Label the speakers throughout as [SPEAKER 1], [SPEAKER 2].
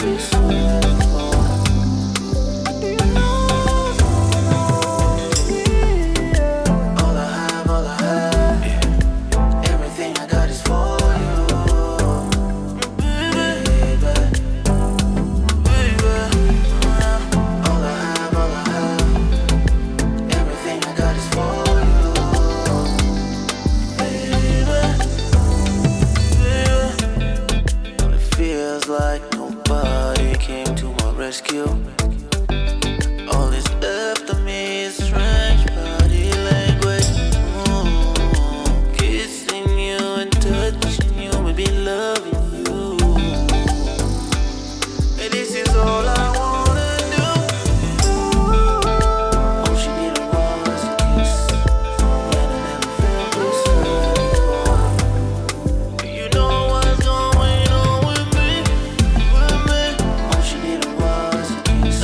[SPEAKER 1] be sweating for? Do you know? All I have, yeah. Everything I got is for you, baby, baby. All I have, everything I got is for you, baby, baby. Well, it feels like nobody came to my rescue. All that's left of me is strange body language. Kissing you and touching you, maybe loving you. And this is all I wanna do. All she needed was a kiss, and I never felt this way before. Do you know what's going on with me? All she needed was a kiss.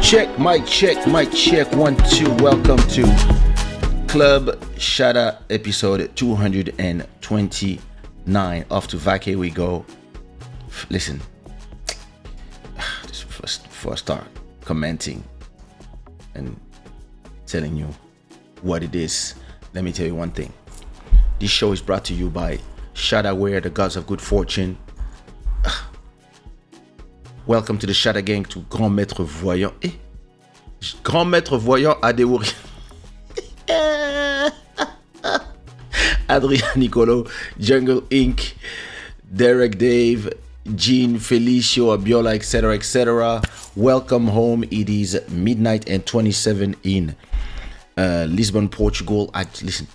[SPEAKER 2] check, mic check. 1, 2. Welcome to Club Shada episode 229. Off to vacay we go. Listen, just before I start commenting and telling you what it is, let me tell you one thing. This show is brought to you by Shada, where the gods of good fortune. Welcome to the Shada gang, to Grand Maître Voyant. Grand Maître Voyant Adéouri. Adrien Nicolo, Jungle Inc., Derek Dave, Jean Felicio, Abiola, etc., etc. Welcome home. It is midnight and 27 in Lisbon, Portugal. Listen.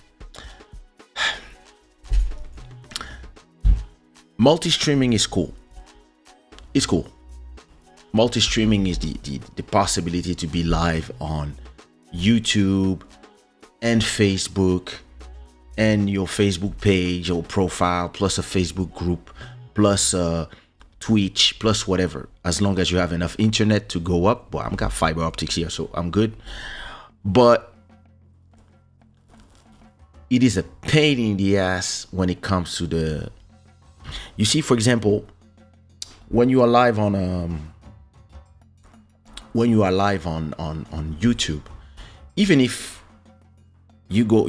[SPEAKER 2] Multi-streaming is cool. It's cool. Multi-streaming is the possibility to be live on YouTube and Facebook and your Facebook page or profile, plus a Facebook group, plus Twitch, plus whatever. As long as you have enough internet to go up. Well, I've got fiber optics here, so I'm good. But it is a pain in the ass when it comes to the... You see, for example, when you are live on YouTube, even if you go,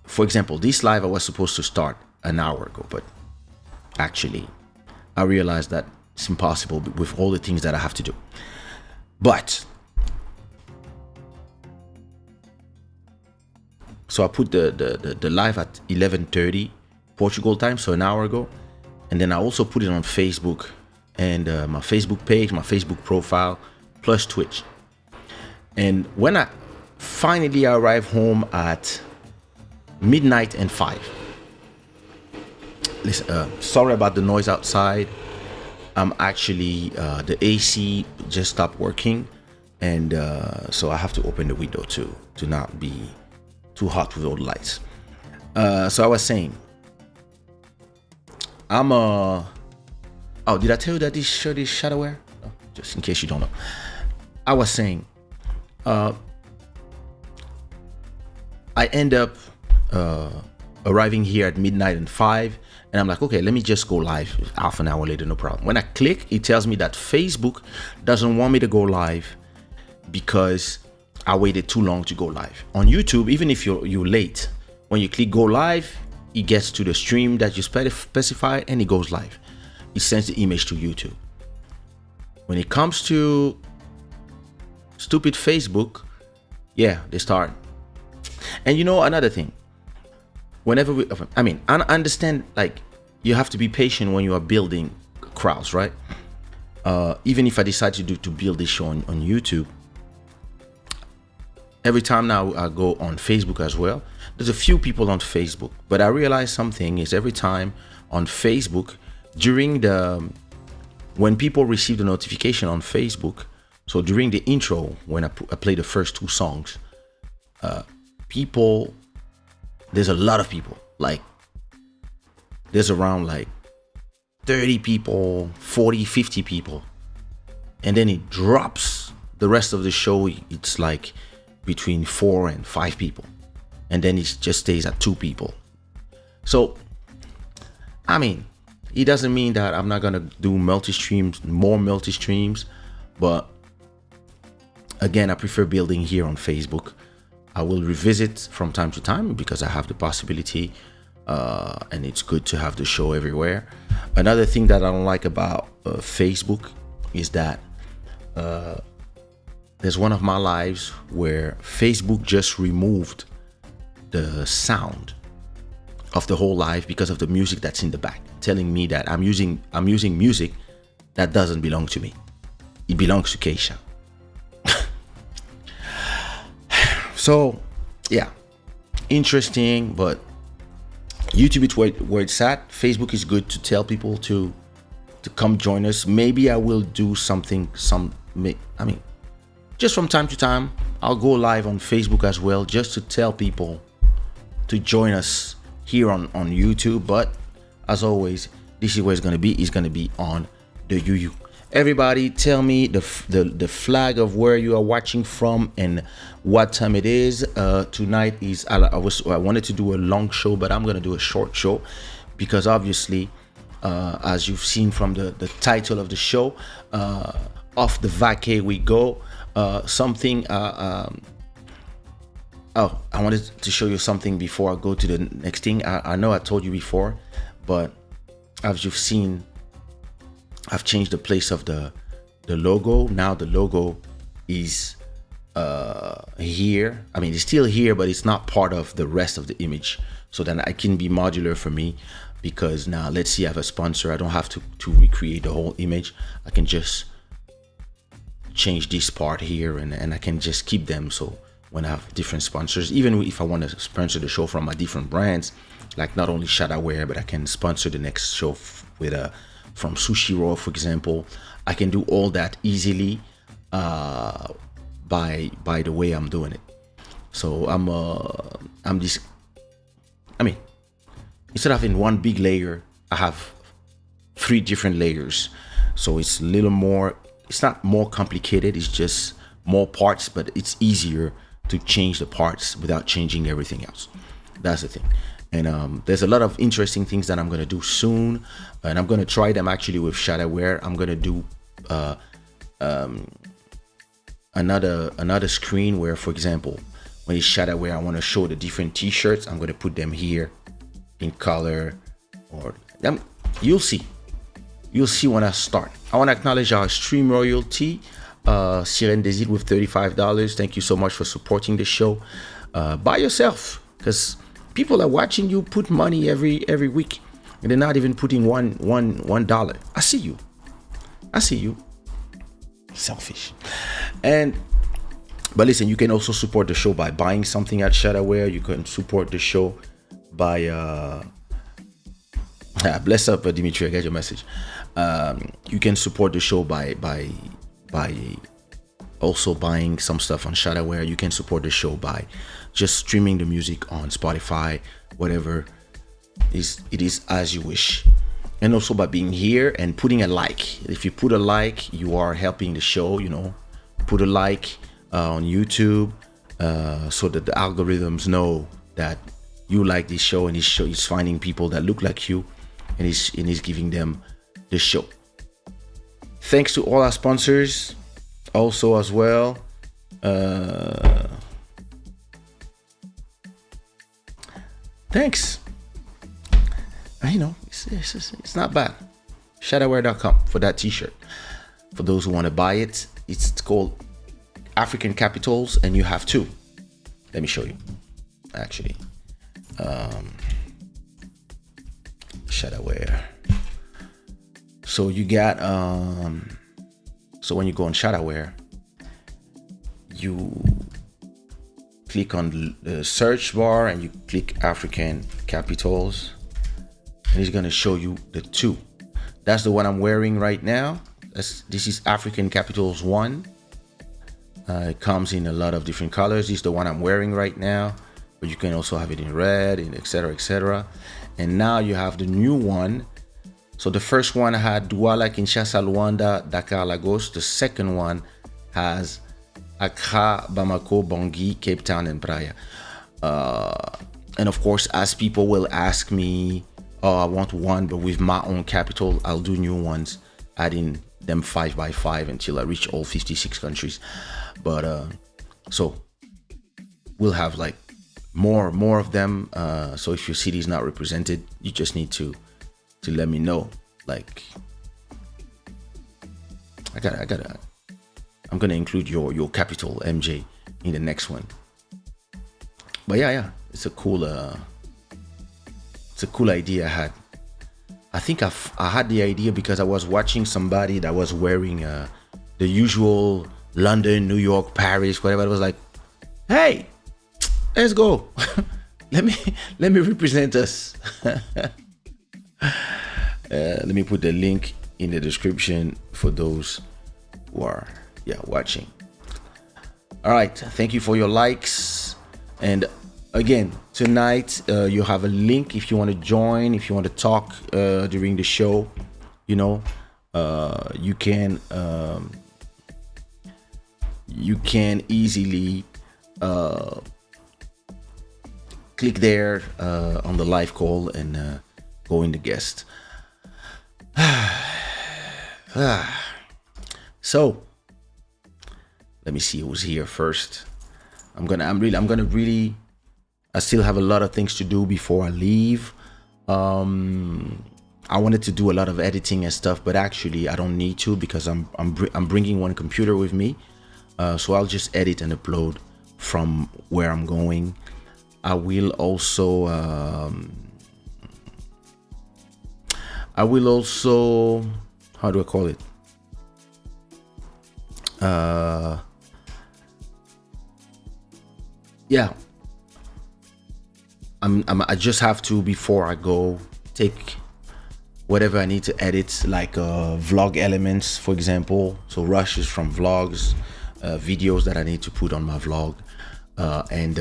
[SPEAKER 2] for example, this live I was supposed to start an hour ago, but actually I realized that it's impossible with all the things that I have to do. But so I put the live at 11:30 Portugal time, so an hour ago, and then I also put it on Facebook and my Facebook page, my Facebook profile, plus Twitch. And when I finally arrive home at midnight and 5. Listen, sorry about the noise outside. I'm actually the AC just stopped working, and so I have to open the window to not be too hot with all the lights. So I was saying, oh, did I tell you that this shirt is Shada wear? No, just in case you don't know. I was saying, I end up arriving here at midnight and 5, and I'm like, okay, let me just go live half an hour later, no problem. When I click, it tells me that Facebook doesn't want me to go live because I waited too long to go live. On YouTube, even if you're late, when you click go live, it gets to the stream that you specify and it goes live. It sends the image to YouTube. When it comes to stupid Facebook, yeah, they start. And you know, another thing, whenever I understand, like, you have to be patient when you are building crowds, right? Even if I decide to build this show on YouTube, every time now I go on Facebook as well, there's a few people on Facebook, but I realize something is every time on Facebook, when people receive the notification on Facebook, so during the intro, when I play the first 2 songs, there's a lot of people, like there's around like 30 people, 40, 50 people, and then it drops. The rest of the show, it's like between 4 and 5 people, and then it just stays at 2 people. So it doesn't mean that I'm not gonna do more multi-streams, but again, I prefer building here on Facebook. I will revisit from time to time because I have the possibility, and it's good to have the show everywhere. Another thing that I don't like about Facebook is that there's one of my lives where Facebook just removed the sound of the whole live because of the music that's in the back, telling me that I'm using music that doesn't belong to me. It belongs to Kaysha. So yeah, interesting, but YouTube is where it's at. Facebook is good to tell people to come join us. Maybe I will do something, just from time to time, I'll go live on Facebook as well, just to tell people to join us here on YouTube. But as always, this is where it's going to be. It's going to be on the UU. Everybody, tell me the flag of where you are watching from and what time it is. Tonight is I wanted to do a long show, but I'm gonna do a short show because obviously, as you've seen from the title of the show, off the vacay we go. Oh, I wanted to show you something before I go to the next thing. I know I told you before, but as you've seen, I've changed the place of the logo. Now the logo is here. I mean, it's still here, but it's not part of the rest of the image. So then it can be modular for me, because now let's see, I have a sponsor. I don't have to recreate the whole image. I can just change this part here, and I can just keep them. So when I have different sponsors, even if I want to sponsor the show from my different brands, like not only Shada Wear, but I can sponsor the next show with from Sushiraw, for example. I can do all that easily by the way I'm doing it. So I'm this. I mean, instead of having one big layer, I have 3 different layers. So it's a little more. It's not more complicated. It's just more parts, but it's easier to change the parts without changing everything else. That's the thing. And there's a lot of interesting things that I'm going to do soon, and I'm going to try them actually with Shada Wear. I'm going to do another screen where, for example, when it's Shada Wear, I want to show the different t-shirts. I'm going to put them here in color, or you'll see when I start. I want to acknowledge our stream royalty, Sirène Désir, with $35. Thank you so much for supporting the show. By yourself, because people are watching you put money every week, and they're not even putting $1. I see you. Selfish. But listen, you can also support the show by buying something at Shadaware. You can support the show by bless up, Dimitri. I get your message. You can support the show by also buying some stuff on Shadaware. You can support the show by just streaming the music on Spotify, whatever it is as you wish. And also by being here and putting a like. If you put a like, you are helping the show, Put a like on YouTube so that the algorithms know that you like this show, and this show is finding people that look like you, and is giving them the show. Thanks to all our sponsors also as well. Thanks. It's not bad. Shadaware.com for that t-shirt. For those who want to buy it, it's called African Capitals, and you have 2. Let me show you. Actually, Shadaware. So you got so when you go on Shadaware, you click on the search bar and you click African Capitals, and it's gonna show you the 2. That's the one I'm wearing right now. This is African Capitals 1. It comes in a lot of different colors. This is the one I'm wearing right now, but you can also have it in red, and etc., etc. And now you have the new one. So the first one had Douala, Kinshasa, Luanda, Dakar, Lagos. The second one has Accra, Bamako, Bangui, Cape Town, and Praia. And of course, as people will ask me, I want one, but with my own capital, I'll do new ones, adding them 5 by 5 until I reach all 56 countries. But so we'll have like more of them. So if your city is not represented, you just need to let me know. Like I'm gonna include your capital, MJ, in the next one. But yeah, it's a cool idea I had. I think I had the idea because I was watching somebody that was wearing the usual London, New York, Paris, whatever. I was like, hey, let's go. let me represent us. Let me put the link in the description for those who are watching. All right, thank you for your likes. And again, tonight you have a link if you want to join, if you want to talk during the show. you can easily click there on the live call and go in the guest. So let me see who's here first. I still have a lot of things to do before I leave. I wanted to do a lot of editing and stuff, but actually I don't need to, because I'm bringing one computer with me. So I'll just edit and upload from where I'm going. I will also how do I call it? Yeah. I just have to, before I go, take whatever I need to edit, like vlog elements, for example. So rushes from vlogs, videos that I need to put on my vlog, and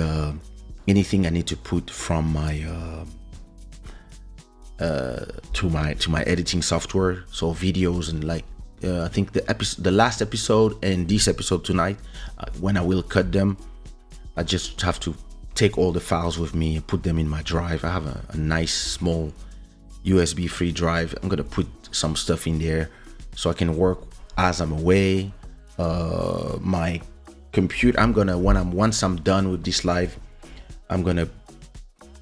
[SPEAKER 2] anything I need to put from my to my editing software. So videos and like I think the last episode and this episode tonight, when I will cut them, I just have to take all the files with me and put them in my drive. I have a nice small USB free drive. I'm gonna put some stuff in there so I can work as I'm away. My computer, once I'm done with this live, I'm gonna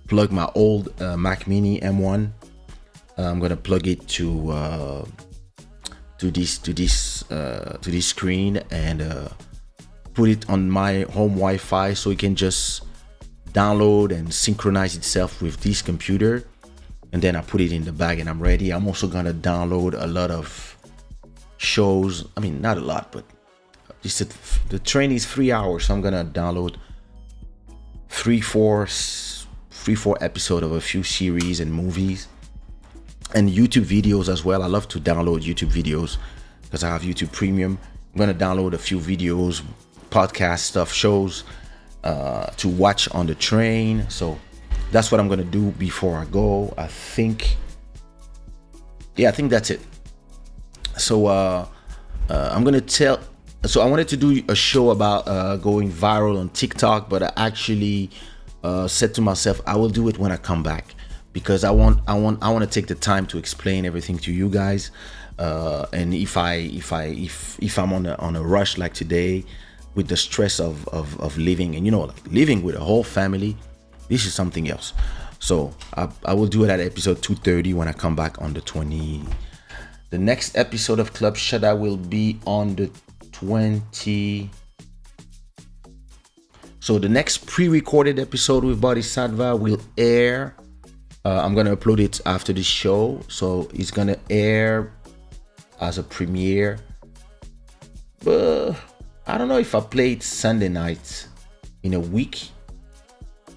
[SPEAKER 2] plug my old Mac Mini M1. I'm gonna plug it to this screen and put it on my home Wi-Fi so it can just download and synchronize itself with this computer. And then I put it in the bag and I'm ready. I'm also gonna download a lot of shows. I mean, not a lot, but the train is 3 hours, so I'm gonna download three, four episodes of a few series and movies and YouTube videos as well. I love to download YouTube videos because I have YouTube Premium. I'm gonna download a few videos, podcast stuff, shows to watch on the train. So that's what I'm gonna do before I go. I think that's it. So I'm gonna tell. So I wanted to do a show about going viral on TikTok, but I actually said to myself I will do it when I come back, because I want to take the time to explain everything to you guys. And if I'm on a rush like today, with the stress of living, and like living with a whole family, this is something else. So I will do it at episode 230 when I come back on the 20. The next episode of Club Shada will be on the 20. So the next pre-recorded episode with Bodhisattva will air. I'm gonna upload it after this show, so it's gonna air as a premiere. But I don't know if I play it Sunday night in a week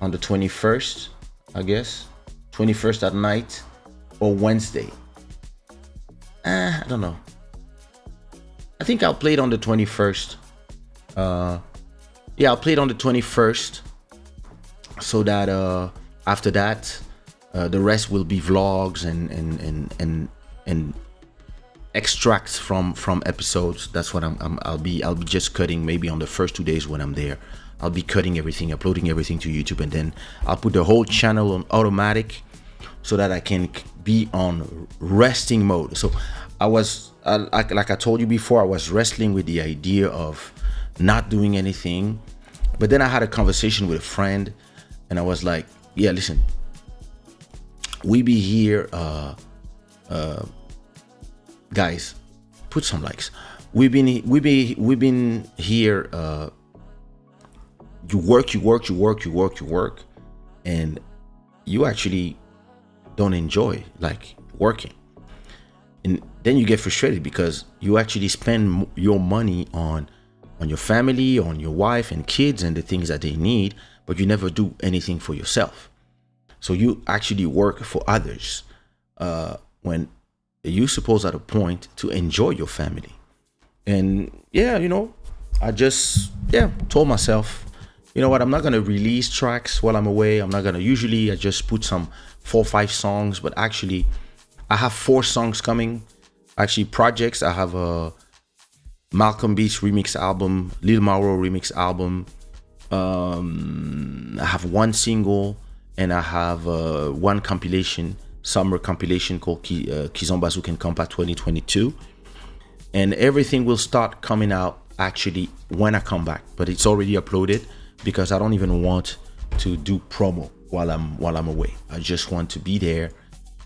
[SPEAKER 2] on the 21st, I guess 21st at night, or Wednesday. I don't know. I think I'll play it on the 21st. I'll play it on the 21st, so that after that the rest will be vlogs and extracts from episodes. That's what I'll be just cutting. Maybe on the first 2 days when I'm there, I'll be cutting everything, uploading everything to YouTube, and then I'll put the whole channel on automatic so that I can be on resting mode. So like I told you before, I was wrestling with the idea of not doing anything, but then I had a conversation with a friend, and I was like, yeah, listen, we be here, guys, put some likes. We've been here. You work, and you actually don't enjoy like working, and then you get frustrated because you actually spend your money on your family, on your wife and kids and the things that they need, but you never do anything for yourself. So you actually work for others when you're supposed at a point to enjoy your family. And I just told myself, you know what, I'm not gonna release tracks while I'm away. Usually I just put some 4 or 5 songs, but actually I have 4 songs coming actually projects. I have a Malcolm Beach remix album, Lil Mauro remix album. I have one single, and I have one compilation, summer compilation called Kizomba Zouk Kampa 2022. And everything will start coming out actually when I come back, but it's already uploaded because I don't even want to do promo while I'm away. I just want to be there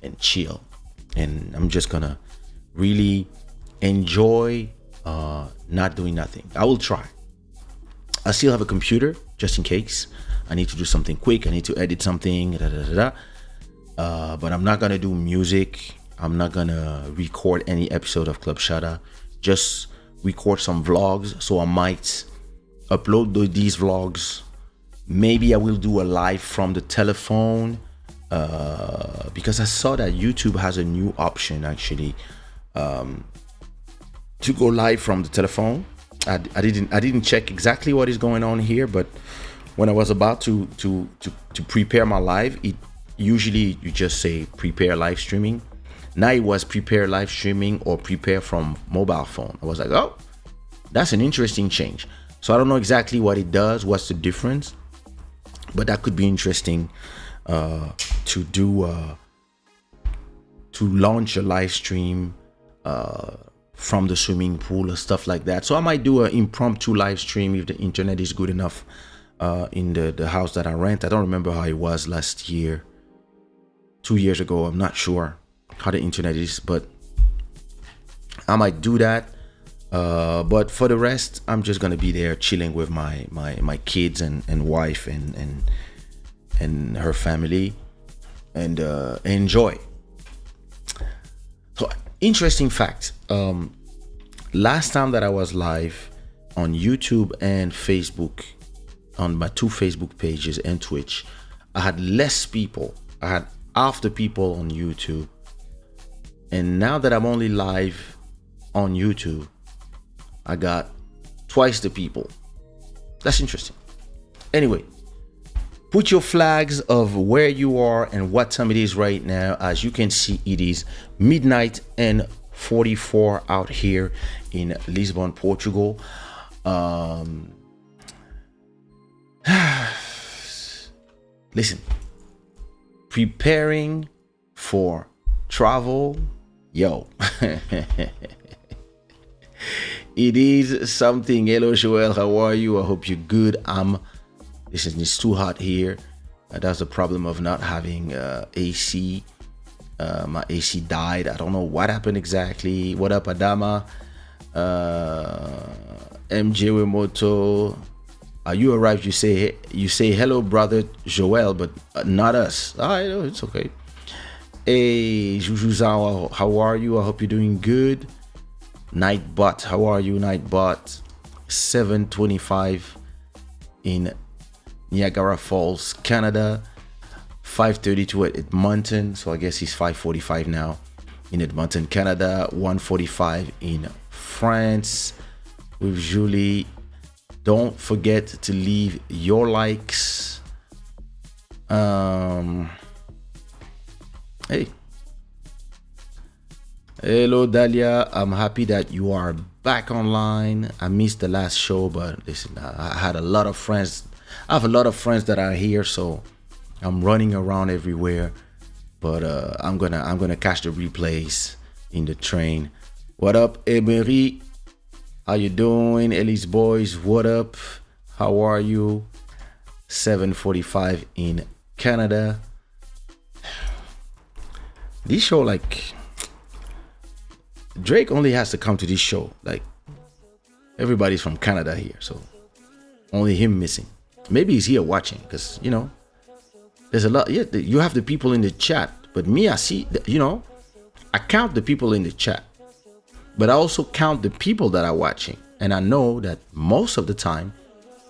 [SPEAKER 2] and chill, and I'm just gonna really enjoy not doing nothing. I will try. I still have a computer just in case I need to do something quick. I need to edit something, but I'm not gonna do music. I'm not gonna record any episode of Club Shada. Just record some vlogs. So I might upload these vlogs. Maybe I will do a live from the telephone, because I saw that YouTube has a new option actually, to go live from the telephone. I didn't check exactly what is going on here, but when I was about to prepare my live, it usually you just say prepare live streaming. Now it was prepare live streaming or prepare from mobile phone. I was like, oh, that's an interesting change. So I don't know exactly what it does, what's the difference, but that could be interesting to do, to launch a live stream from the swimming pool or stuff like that. So I might do an impromptu live stream if the internet is good enough in the house that I rent. I don't remember how it was last year, 2 years ago. I'm not sure how the internet is, but I might do that. But for the rest, I'm just gonna be there chilling with my kids and wife and her family, and enjoy. So interesting fact, last time that I was live on YouTube and Facebook, on my 2 Facebook pages and Twitch, I had less people. I had half the people on YouTube, and now that I'm only live on YouTube, I got twice the people. That's interesting. Anyway, put your flags of where you are and what time it is right now. As you can see, it is midnight and 44 out here in Lisbon, Portugal. Listen, preparing for travel, yo. It is something. Hello Joel, how are you? I hope you're good. Listen, it's too hot here. That's the problem of not having AC. My AC died. I don't know what happened exactly. What up, Adama? MJ Wemoto. You arrived. You say hello, brother Joel, but not us. I know it's okay. Hey, Jujuzawa, how are you? I hope you're doing good. Nightbot, how are you, Nightbot? 7:25 in Niagara Falls, Canada. 5:32 at Edmonton, so I guess it's 5:45 now in Edmonton, Canada. 1:45 in France with Julie. Don't forget to leave your likes. Hey. Hello Dalia, I'm happy that you are back online. I missed the last show, but listen, I had a lot of friends. I have a lot of friends that are here, so I'm running around everywhere. But I'm gonna catch the replays in the train. What up, Emery? How you doing? Elise Boys, what up? How are you? 7:45 in Canada. This show, like, Drake only has to come to this show. Like, everybody's from Canada here, so only him missing. Maybe he's here watching, because, you know, there's a lot. Yeah, you have the people in the chat, but me, I see, you know, I count the people in the chat, but I also count the people that are watching. And I know that most of the time,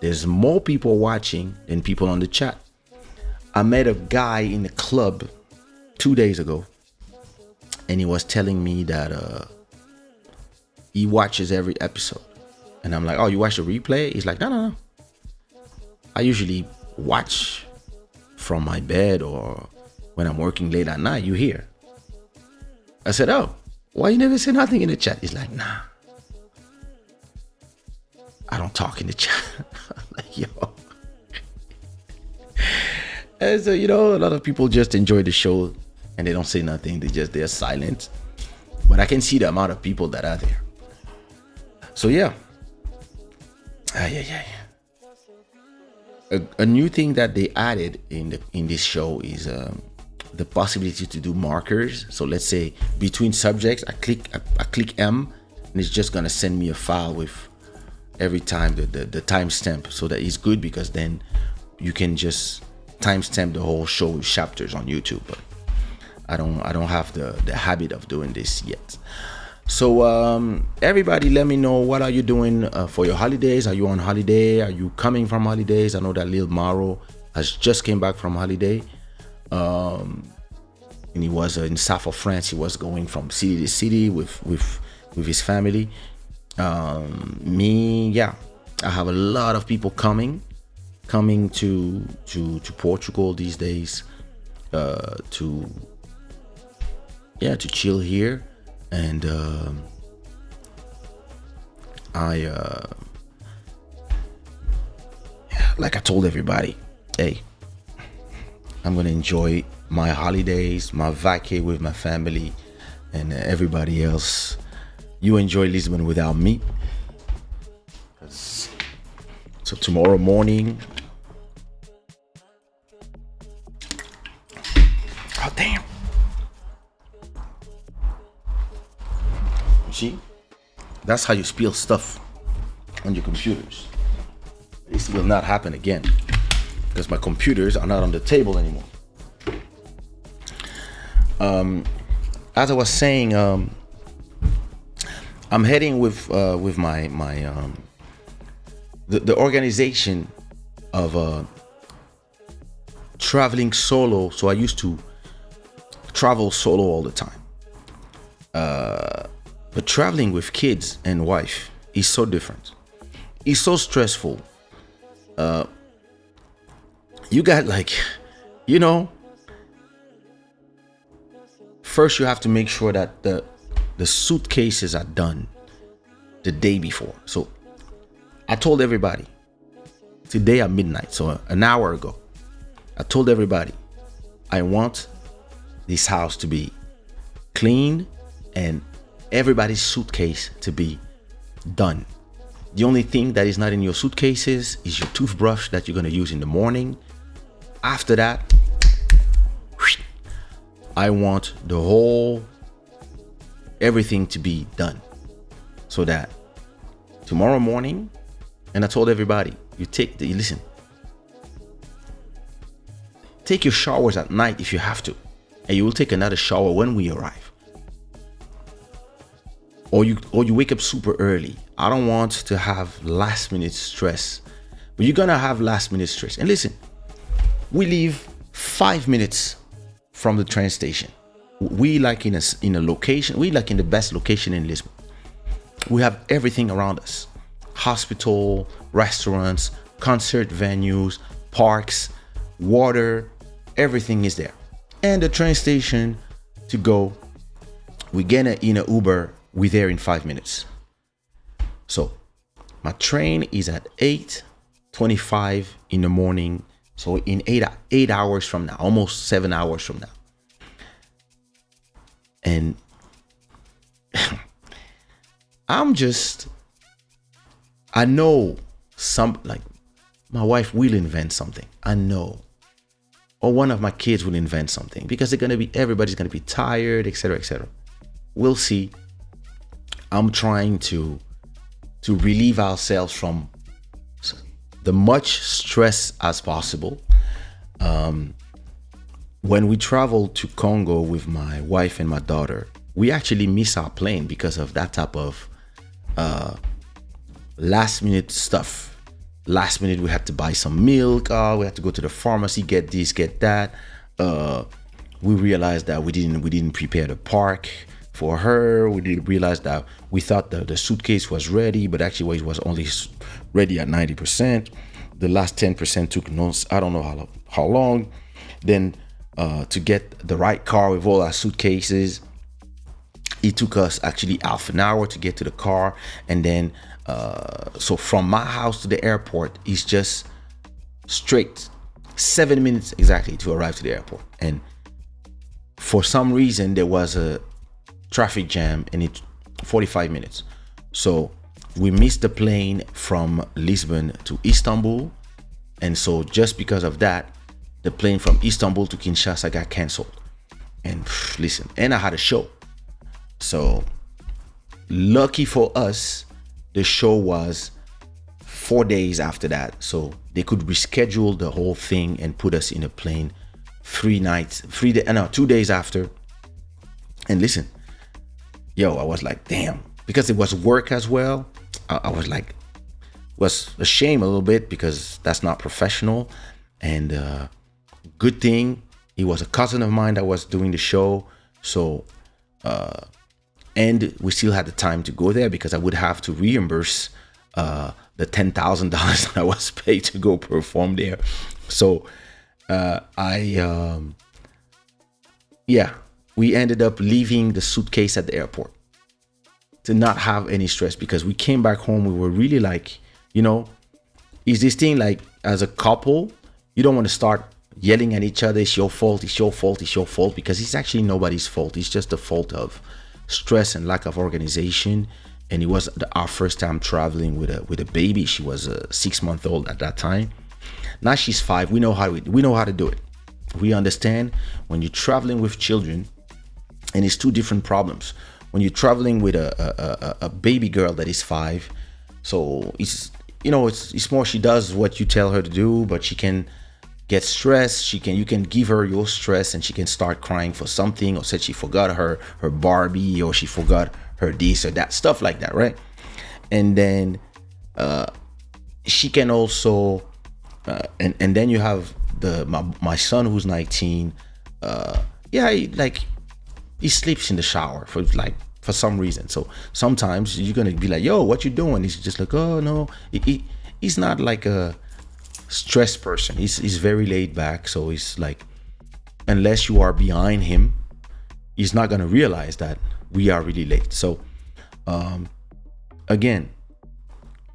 [SPEAKER 2] there's more people watching than people on the chat. I met a guy in the club 2 days ago, and he was telling me that he watches every episode. And I'm like, oh, you watch the replay? He's like, no. I usually watch from my bed or when I'm working late at night. You hear? I said, oh, Why you never say nothing in the chat? He's like, nah, I don't talk in the chat. Like, yo. And so, a lot of people just enjoy the show and they don't say nothing. They're silent. But I can see the amount of people that are there. So yeah. A new thing that they added in this show is the possibility to do markers. So let's say between subjects, I click M, and it's just gonna send me a file with every time the timestamp. So that is good because then you can just timestamp the whole show with chapters on YouTube. But I don't have the habit of doing this yet. So everybody, let me know, what are you doing for your holidays? Are you on holiday? Are you coming from holidays? I know that Lil Maro has just came back from holiday, and he was in south of France. He was going from city to city with his family. I have a lot of people coming to Portugal these days to chill here. And like I told everybody, hey, I'm gonna enjoy my holidays, my vacay with my family, and everybody else. You enjoy Lisbon without me. So tomorrow morning, oh damn. See, that's how you spill stuff on your computers. This will not happen again because my computers are not on the table anymore. As I was saying, I'm heading with my the organization of traveling solo. So I used to travel solo all the time. But traveling with kids and wife is so different. It's so stressful. You got first you have to make sure that the suitcases are done the day before. So I told everybody today at midnight, so an hour ago, I told everybody I want this house to be clean and everybody's suitcase to be done. The only thing that is not in your suitcases is your toothbrush that you're going to use in the morning. After that, I want everything to be done so that tomorrow morning, and I told everybody, listen, take your showers at night if you have to, and you will take another shower when we arrive. Or you wake up super early. I don't want to have last minute stress, but you're gonna have last minute stress. And listen, we live 5 minutes from the train station. We like in a location. We like in the best location in Lisbon. We have everything around us: hospital, restaurants, concert venues, parks, water. Everything is there. And the train station to go. We get in a Uber. We're there in 5 minutes. So my train is at 8:25 in the morning. So in 8 hours from now, almost 7 hours from now. And I know my wife will invent something. I know. Or one of my kids will invent something because everybody's gonna be tired, etc., etc. We'll see. I'm trying to relieve ourselves from the much stress as possible. When we traveled to Congo with my wife and my daughter, we actually miss our plane because of that type of last minute stuff. Last minute, we had to buy some milk. We had to go to the pharmacy, get this, get that. We realized that we didn't prepare the park for her. We didn't realize that we thought that the suitcase was ready, but actually it was only ready at 90%. The last 10% took I don't know how long. Then to get the right car with all our suitcases, It took us actually half an hour to get to the car, and then so from my house to the airport is just straight 7 minutes exactly to arrive to the airport. And for some reason there was a traffic jam and it 45 minutes, so we missed the plane from Lisbon to Istanbul. And so just because of that, the plane from Istanbul to Kinshasa got canceled. And listen, and I had a show. So lucky for us, the show was 4 days after that. So they could reschedule the whole thing and put us in a plane 2 days after. And listen, I was like, damn, because it was work as well. I was like, was ashamed a little bit because that's not professional. And good thing it was a cousin of mine that was doing the show. So and we still had the time to go there because I would have to reimburse the $10,000 that I was paid to go perform there. So we ended up leaving the suitcase at the airport to not have any stress, because we came back home. We were really like, is this thing like, as a couple, you don't want to start yelling at each other, it's your fault, it's your fault, it's your fault, because it's actually nobody's fault. It's just the fault of stress and lack of organization. And it was our first time traveling with a baby. She was 6 months old at that time. Now she's 5. We know how to do it. We understand when you're traveling with children, and it's two different problems. When you're traveling with a baby girl that is 5, so it's more, she does what you tell her to do, but she can get stressed. You can give her your stress and she can start crying for something, or said she forgot her Barbie, or she forgot her this or that, stuff like that, right? And then she can also and then you have my son who's 19. He sleeps in the shower for some reason. So sometimes you're gonna be like, yo, what you doing? He's just like, oh no. He's not like a stressed person. He's very laid back. So he's like, unless you are behind him, he's not gonna realize that we are really late. So again,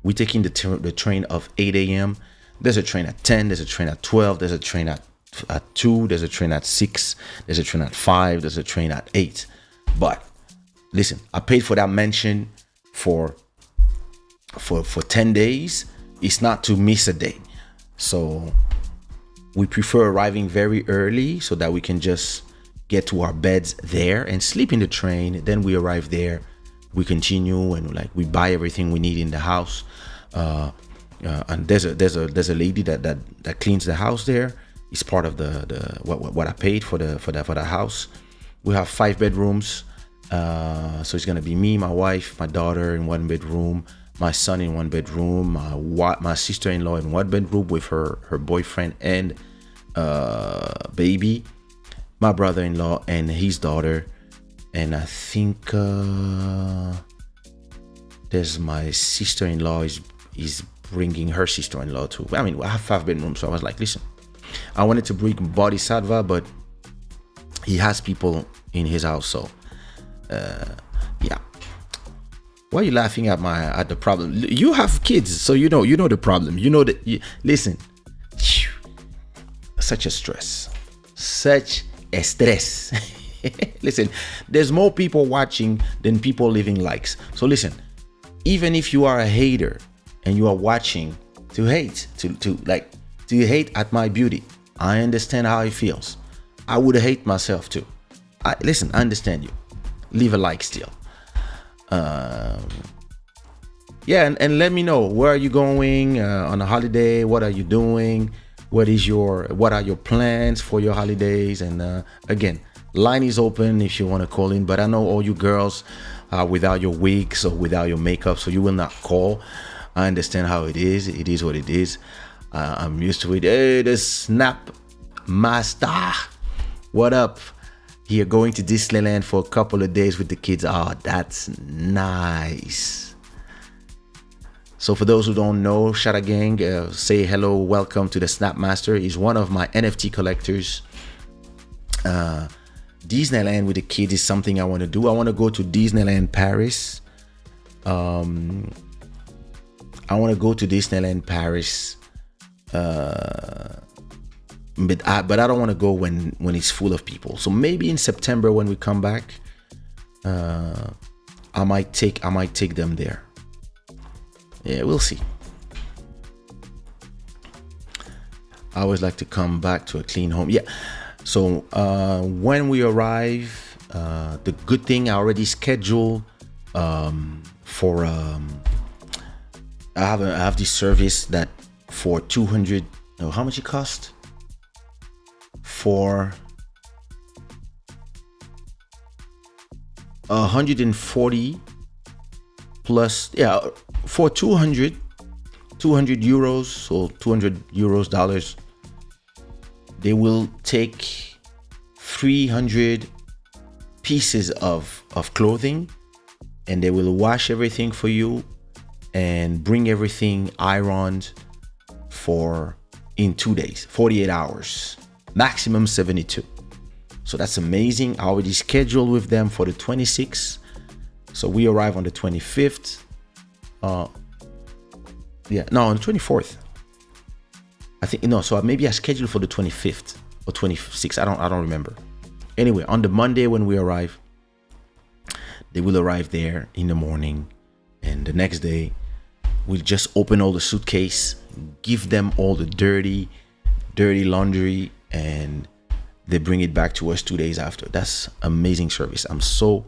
[SPEAKER 2] we're taking the train of 8 a.m. There's a train at 10, there's a train at 12, there's a train at 2, there's a train at 6, there's a train at 5, there's a train at 8. But listen, I paid for that mansion for 10 days. It's not to miss a day. So we prefer arriving very early so that we can just get to our beds there and sleep in the train. Then we arrive there, we continue, and we buy everything we need in the house. And there's a lady that cleans the house there. It's part of the what I paid for the house. We have 5 bedrooms. So it's gonna be me, my wife, my daughter in 1 bedroom, my son in 1 bedroom, my sister-in-law in 1 bedroom with her boyfriend and baby, my brother-in-law and his daughter, and I think there's my sister-in-law is bringing her sister-in-law too. I mean, I have 5 bedrooms, so I was like, listen, I wanted to bring Bodhisattva, but he has people in his house, so yeah. Why are you laughing at the problem? You have kids, so you know the problem. You know that. Listen, such a stress. Listen, there's more people watching than people leaving likes. So listen, even if you are a hater and you are watching to hate, to hate at my beauty, I understand how it feels. I would hate myself too. Listen, I understand you. Leave a like still. Yeah, and let me know, where are you going on a holiday? What are you doing? What are your plans for your holidays? And again, line is open if you want to call in, but I know all you girls are without your wigs or without your makeup, so you will not call. I understand how it is. It is what it is. I'm used to it. Hey, the Snap Master, what up? Here, going to Disneyland for a couple of days with the kids. Oh, that's nice. So for those who don't know, Shada Gang, say hello, welcome to the Snapmaster. He's one of my NFT collectors. Disneyland with the kids is something I want to do. I want to go to Disneyland Paris. I want to go to Disneyland Paris, but I don't want to go when it's full of people. So maybe in September when we come back, I might take them there. Yeah, we'll see. I always like to come back to a clean home. Yeah. So when we arrive, the good thing I already scheduled for I have this service that for 200. No, how much it cost? For 140 plus, yeah, for 200 euros, so 200 euros dollars, they will take 300 pieces of clothing, and they will wash everything for you and bring everything ironed in 2 days, 48 hours, maximum 72. So that's amazing. I already scheduled with them for the 26th. So we arrive on the 25th. On the 24th. I think, no, so maybe I scheduled for the 25th or 26th. I don't remember. Anyway, on the Monday when we arrive, they will arrive there in the morning, and the next day we'll just open all the suitcase, give them all the dirty laundry, and they bring it back to us 2 days after. That's amazing service. I'm so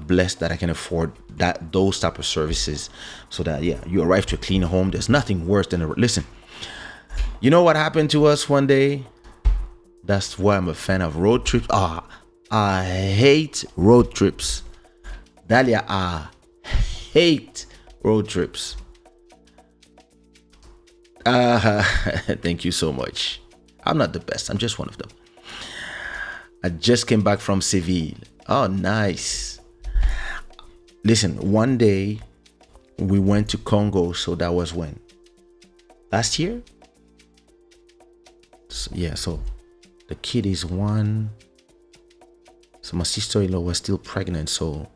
[SPEAKER 2] blessed that I can afford those type of services, so that you arrive to a clean home. There's nothing worse than listen. You know what happened to us one day? That's why I'm a fan of road trips. I hate road trips. Dalia, I hate road trips. Thank you so much. I'm not the best. I'm just one of them. I just came back from Seville. Oh, nice. Listen, one day we went to Congo. So that was when? Last year? So the kid is 1. So my sister-in-law was still pregnant. So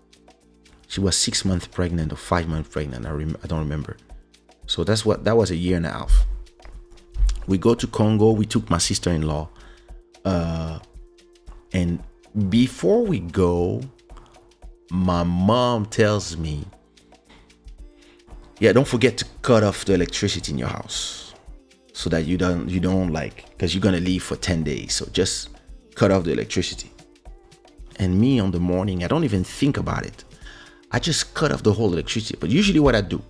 [SPEAKER 2] she was 6 months pregnant or 5 months pregnant. I don't remember. So that was a year and a half. We go to Congo. We took my sister-in-law. And before we go, my mom tells me, don't forget to cut off the electricity in your house, so that you don't because you're gonna leave for 10 days. So just cut off the electricity. And me on the morning, I don't even think about it. I just cut off the whole electricity. But usually what I do,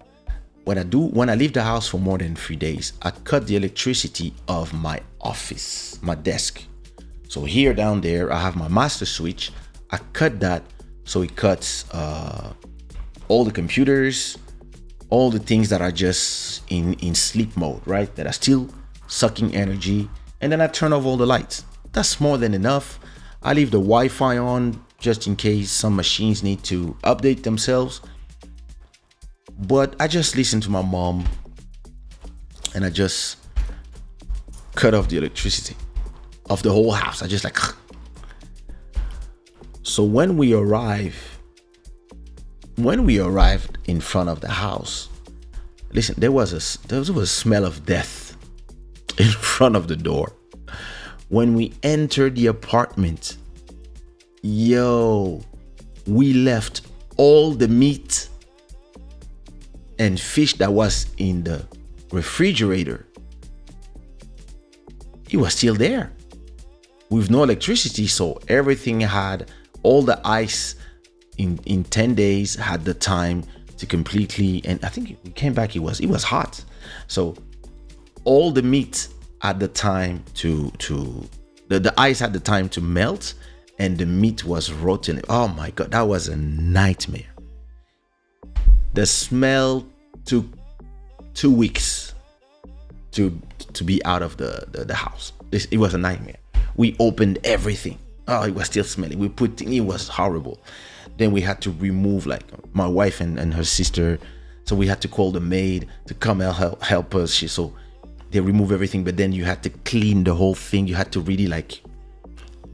[SPEAKER 2] when I leave the house for more than 3 days, I cut the electricity of my office, my desk. So here down there, I have my master switch. I cut that, so it cuts all the computers, all the things that are just in sleep mode, right? That are still sucking energy. And then I turn off all the lights. That's more than enough. I leave the Wi-Fi on just in case some machines need to update themselves. But I just listen to my mom, and I just cut off the electricity of the whole house. I just like. So when we arrived in front of the house, listen, there was a smell of death in front of the door. When we entered the apartment, we left all the meat and fish that was in the refrigerator. It was still there with no electricity. So everything had, all the ice in 10 days had the time to completely, and I think we came back, it was hot. So all the meat had the time the ice had the time to melt, and the meat was rotten. Oh my God, that was a nightmare. The smell took 2 weeks to be out of the house. It was a nightmare. We opened everything. Oh, it was still smelling. It was horrible. Then we had to remove, like, my wife and her sister. So we had to call the maid to come help us. So they remove everything, but then you had to clean the whole thing. You had to really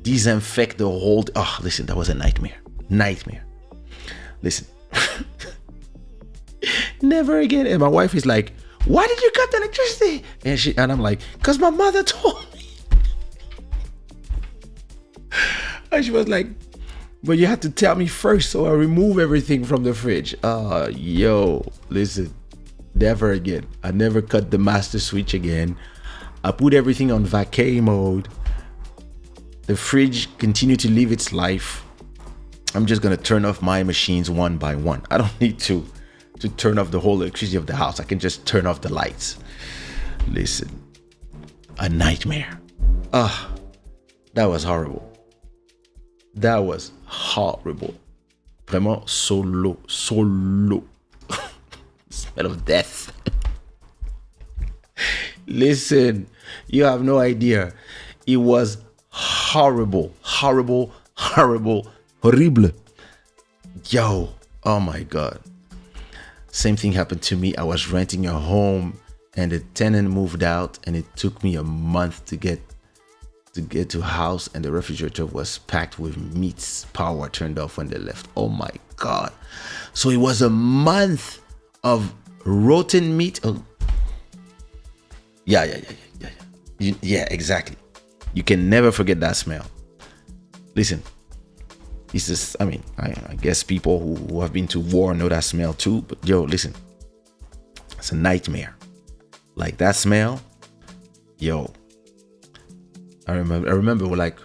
[SPEAKER 2] disinfect the whole. Oh, listen, that was a nightmare. Nightmare. Listen. Never again. And my wife is like, why did you cut the electricity? And I'm like, because my mother told me. And she was like, but you had to tell me first, so I remove everything from the fridge. Yo, listen, never again. I never cut the master switch again. I put everything on vacay mode. The fridge continued to live its life. I'm just gonna turn off my machines one by one. I don't need to turn off the whole electricity of the house. I can just turn off the lights. Listen, a nightmare. That was horrible. That was horrible. Vraiment solo. Smell of death. Listen, you have no idea. It was horrible. Horrible. Yo, oh my God. Same thing happened to me. I was renting a home and the tenant moved out, and it took me a month to get to house, and the refrigerator was packed with meats. Power turned off when they left. Oh my God. So it was a month of rotten meat. Oh. Yeah, exactly. You can never forget that smell. Listen, it's just, I mean, I guess people who have been to war know that smell too, but yo, listen, it's a nightmare. Like that smell, yo. I remember like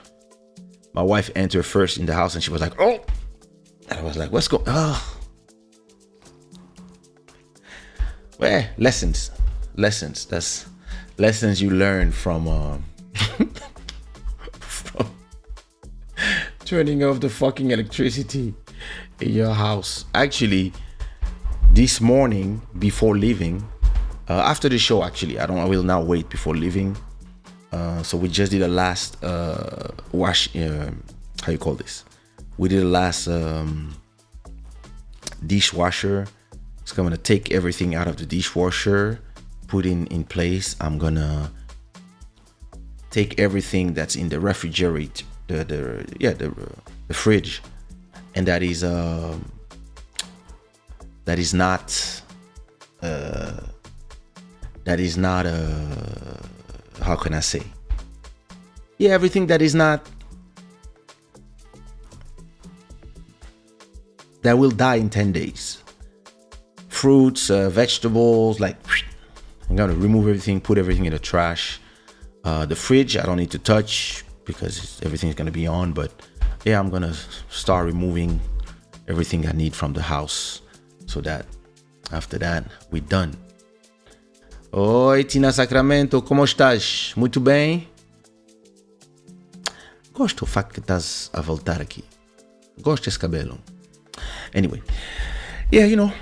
[SPEAKER 2] my wife entered first in the house and she was like, oh, and I was like, what's going on? Oh. Well, lessons. That's lessons you learn from turning off the fucking electricity in your house. Actually, this morning before leaving, after the show, actually, I will now wait before leaving. So we just did a last wash. How you call this? We did a last dishwasher. So I'm gonna take everything out of the dishwasher, put in place. I'm gonna take everything that's in the refrigerator, the fridge, and that is not how can I say? Yeah, everything that is not, that will die in 10 days. Fruits, vegetables, like I'm gonna remove everything, put everything in the trash. The fridge, I don't need to touch because everything's gonna be on, but yeah, I'm gonna start removing everything I need from the house so that after that, we're done. Oi, Tina Sacramento, como estás? Muito bem? Gosto do facto que estás a voltar aqui. Gosto desse cabelo. Anyway, yeah, you know.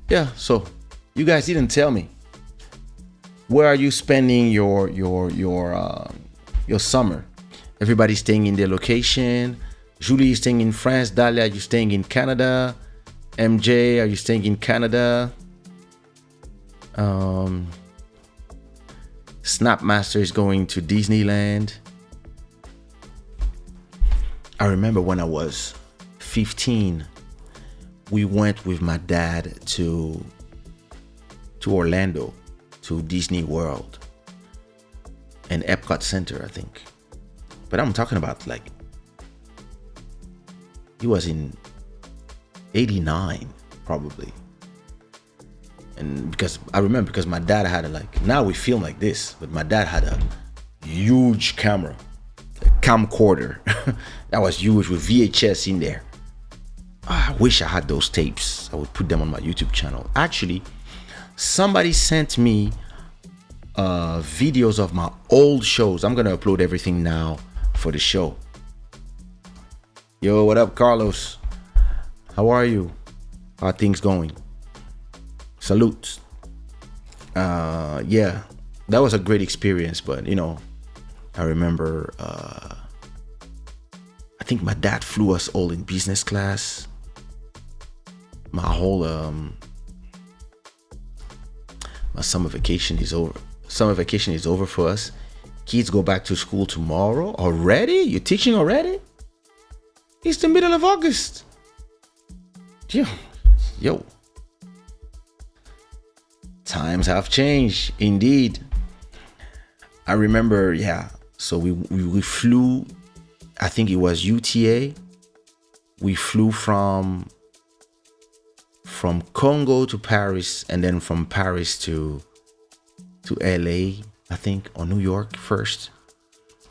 [SPEAKER 2] Yeah, so you guys didn't tell me. Where are you spending your summer? Everybody's staying in their location. Julie is staying in France. Dalia, are you staying in Canada? MJ, are you staying in Canada? Snapmaster is going to Disneyland. I remember when I was 15, we went with my dad to Orlando, to Disney World and Epcot Center, I think. But I'm talking about like, he was in 89 probably. And because I remember, because my dad had now we film like this, but my dad had a huge camera, a camcorder that was huge with VHS in there. I wish I had those tapes. I would put them on my YouTube channel. Actually, somebody sent me videos of my old shows. I'm gonna upload everything now for the show. Yo, what up, Carlos? How are you? How are things going? Salute. Yeah, that was a great experience, but you know, I remember I think my dad flew us all in business class. My whole my summer vacation is over. Summer vacation is over for us, kids go back to school tomorrow already. You're teaching already? It's the middle of August. Yo. Times have changed, indeed. I remember, so we flew, I think it was UTA. We flew from Congo to Paris, and then from Paris to LA, I think, or New York first.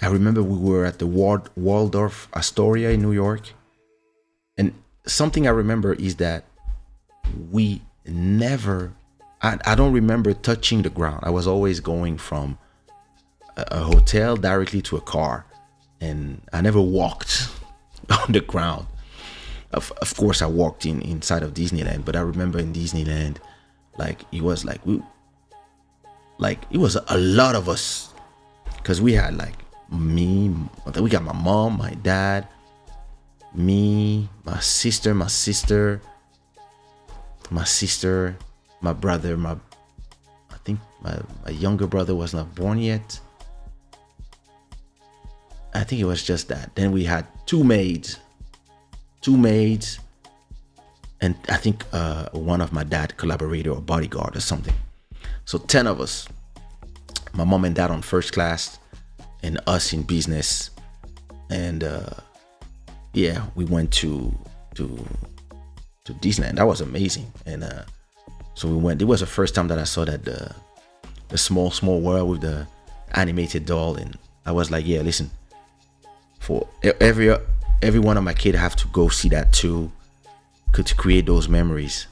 [SPEAKER 2] I remember we were at the Waldorf Astoria in New York. And something I remember is that we never, I don't remember touching the ground. I was always going from a hotel directly to a car, and I never walked on the ground. Of course, I walked inside of Disneyland, but I remember in Disneyland, like it was like it was a lot of us, because we had like me, we got my mom, my dad, me, my sister, my brother, I think my younger brother was not born yet. I think it was just that. Then we had two maids, and I think one of my dad collaborator or bodyguard or something. So 10 of us, my mom and dad on first class, and us in business. And we went to Disneyland. That was amazing. And so we went. It was the first time that I saw that the small world with the animated doll, and I was like, yeah, listen, for every one of my kids have to go see that too, to create those memories.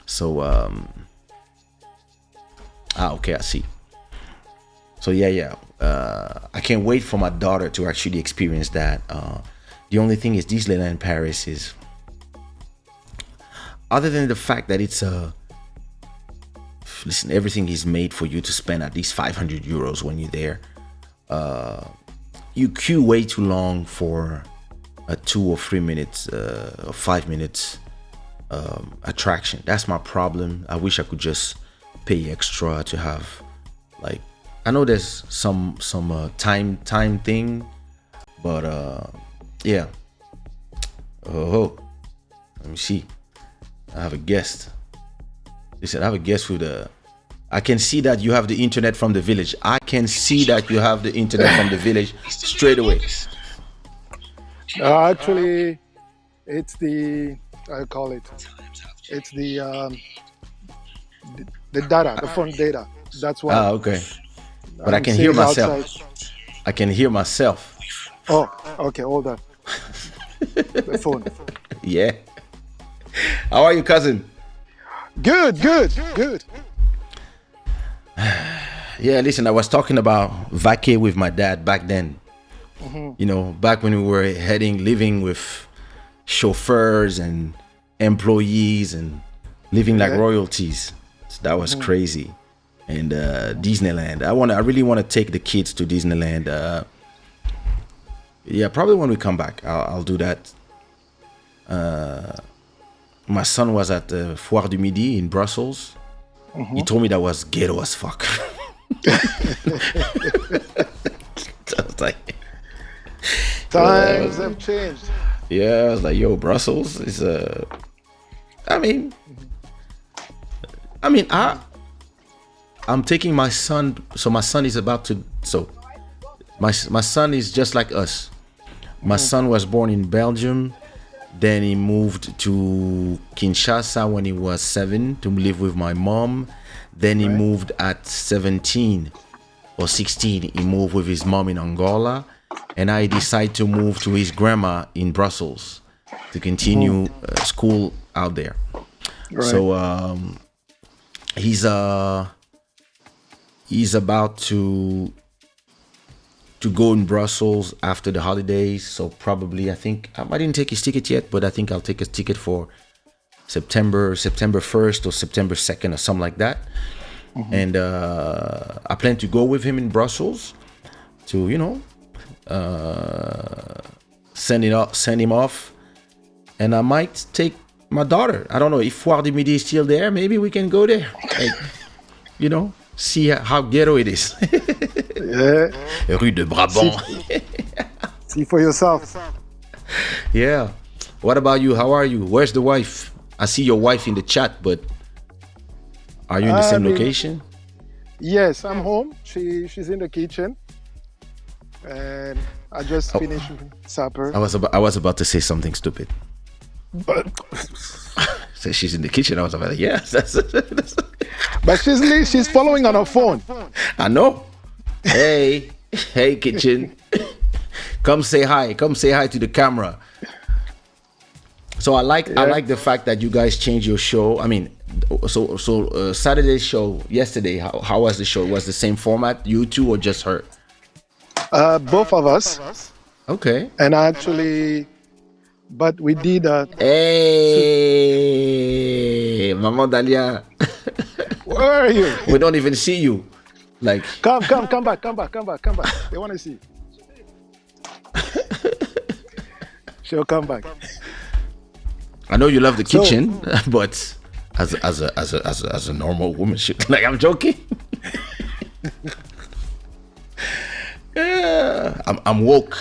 [SPEAKER 2] So okay, I see. So I can't wait for my daughter to actually experience that. The only thing is Disneyland Paris is, other than the fact that it's listen, everything is made for you to spend at least 500 euros when you're there. You queue way too long for a 2 or 3 minutes or 5 minutes attraction. That's my problem. I wish I could just pay extra to have, like, I know there's some time thing, but let me see. I have a guest. Listen, I have a guest with I can see that you have the internet from the village. I can see that you have the internet from the village straight away.
[SPEAKER 3] Actually, it's the, I call it, it's the data, the phone data. That's why.
[SPEAKER 2] Okay. But I can hear myself. Outside. I can hear myself.
[SPEAKER 3] Oh, okay, hold on. The phone.
[SPEAKER 2] Yeah. How are you, cousin?
[SPEAKER 3] Good.
[SPEAKER 2] Yeah, listen, I was talking about vacay with my dad back then. Mm-hmm. You know, back when we were living with chauffeurs and employees and living like royalties. So that was crazy. And Disneyland. I really want to take the kids to Disneyland. Probably when we come back, I'll do that. My son was at the Foire du Midi in Brussels. Mm-hmm. He told me that was ghetto as fuck. I was like,
[SPEAKER 3] times have changed.
[SPEAKER 2] Yeah, I was like, yo, Brussels is I'm taking my son. So my son is about to. So my son is just like us. My son was born in Belgium. Then he moved to Kinshasa when he was 7 to live with my mom. Then he moved at 17 or 16. He moved with his mom in Angola. And I decided to move to his grandma in Brussels to continue school out there. Right. So he's about to go in Brussels after the holidays. So probably, I think, I didn't take his ticket yet, but I think I'll take his ticket for September 1st or September 2nd or something like that. Mm-hmm. And I plan to go with him in Brussels to, send him off. And I might take my daughter. I don't know if Foire du Midi is still there. Maybe we can go there. Like, see how ghetto it is.
[SPEAKER 3] Yeah.
[SPEAKER 2] Rue de Brabant.
[SPEAKER 3] See for yourself.
[SPEAKER 2] Yeah. What about you? How are you? Where's the wife? I see your wife in the chat, but are you in the
[SPEAKER 3] I
[SPEAKER 2] same
[SPEAKER 3] mean,
[SPEAKER 2] location?
[SPEAKER 3] yes, I'm home. She's in the kitchen, and I just
[SPEAKER 2] Oh,
[SPEAKER 3] finished supper.
[SPEAKER 2] I was about to say something stupid.
[SPEAKER 3] But
[SPEAKER 2] So she's in the kitchen. I was about, yes,
[SPEAKER 3] but she's following on her phone.
[SPEAKER 2] I know. Hey, hey, kitchen. Come say hi. Come say hi to the camera. So I like the fact that you guys changed your show. I mean, so Saturday's show yesterday. How was the show? Was the same format? You two or just her?
[SPEAKER 3] Both of us,
[SPEAKER 2] Okay.
[SPEAKER 3] and actually, but we did
[SPEAKER 2] Hey, Maman Dalia.
[SPEAKER 3] Where are you?
[SPEAKER 2] We don't even see you. Like,
[SPEAKER 3] Come back. They want to see. She'll come back.
[SPEAKER 2] I know you love the
[SPEAKER 3] So,
[SPEAKER 2] kitchen, but as a normal woman, like, I'm joking. Yeah, I'm woke.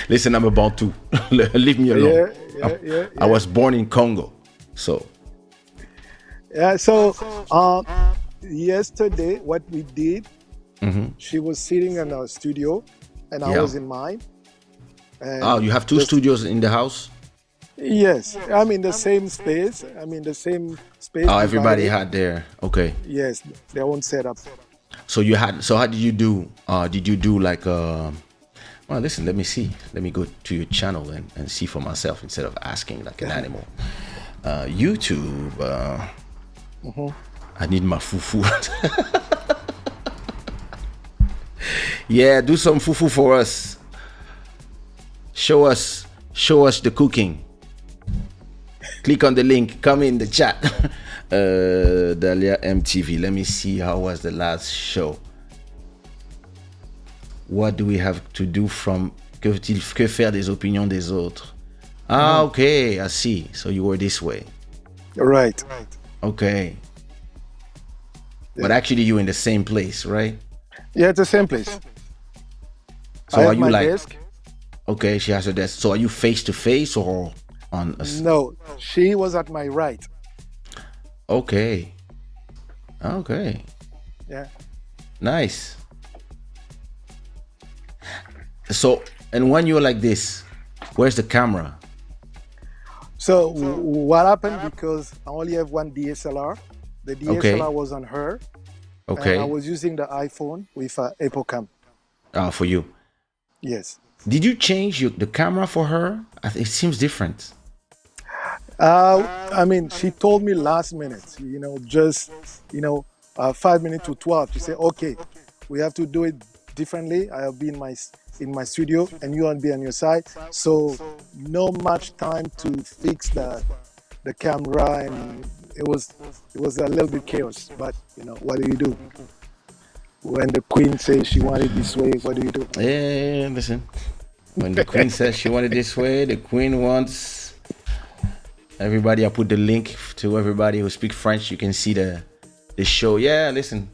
[SPEAKER 2] Listen, I'm a Bantu. Leave me alone.
[SPEAKER 3] yeah.
[SPEAKER 2] I was born in Congo, so
[SPEAKER 3] Yeah, so yesterday, what we did, she was sitting in our studio, and I
[SPEAKER 2] yeah.
[SPEAKER 3] was in mine.
[SPEAKER 2] Oh,
[SPEAKER 3] And
[SPEAKER 2] you have two
[SPEAKER 3] just,
[SPEAKER 2] studios in the house.
[SPEAKER 3] yes, I'm in the same space.
[SPEAKER 2] Oh, everybody
[SPEAKER 3] divided.
[SPEAKER 2] had their okay.
[SPEAKER 3] Yes, their own setup.
[SPEAKER 2] So you had. So how did you do? Did you do like? Well, listen. Let me see. Let me go to your channel and see for myself instead of asking like an animal. YouTube. I need my fufu. Yeah, do some fufu for us. Show us the cooking. Click on the link. Come in the chat. Dalia MTV. Let me see how was the last show. What do we have to do from que faire des opinions des autres? Ah, okay, I see. So you were this way.
[SPEAKER 3] Right.
[SPEAKER 2] Okay. But actually you in the same place, right?
[SPEAKER 3] Yeah, it's the same place.
[SPEAKER 2] So
[SPEAKER 3] I
[SPEAKER 2] are
[SPEAKER 3] have
[SPEAKER 2] you
[SPEAKER 3] my
[SPEAKER 2] like
[SPEAKER 3] desk.
[SPEAKER 2] okay, she has her desk. So are you face to face or on a
[SPEAKER 3] No, she was at my right.
[SPEAKER 2] okay. Okay.
[SPEAKER 3] Yeah.
[SPEAKER 2] Nice. So, and when you're like this, where's the camera?
[SPEAKER 3] So what happened, because I only have one DSLR. The DSLR
[SPEAKER 2] Okay.
[SPEAKER 3] was on her, and I
[SPEAKER 2] Okay.
[SPEAKER 3] was using the iPhone with Apple Cam.
[SPEAKER 2] For you.
[SPEAKER 3] Yes.
[SPEAKER 2] Did you change the camera for her? It seems different.
[SPEAKER 3] I mean, she told me last minute, just 5 minutes to 12. She said, "Okay, we have to do it differently. I'll be in my studio, and you will be on your side. So no much time to fix the camera, and it was a little bit chaos. But what do you do when the queen says she wanted this way? What do you do?
[SPEAKER 2] Yeah, listen. When the queen says she wanted this way, the queen wants everybody. I put the link to everybody who speak French. You can see the show. Yeah, listen.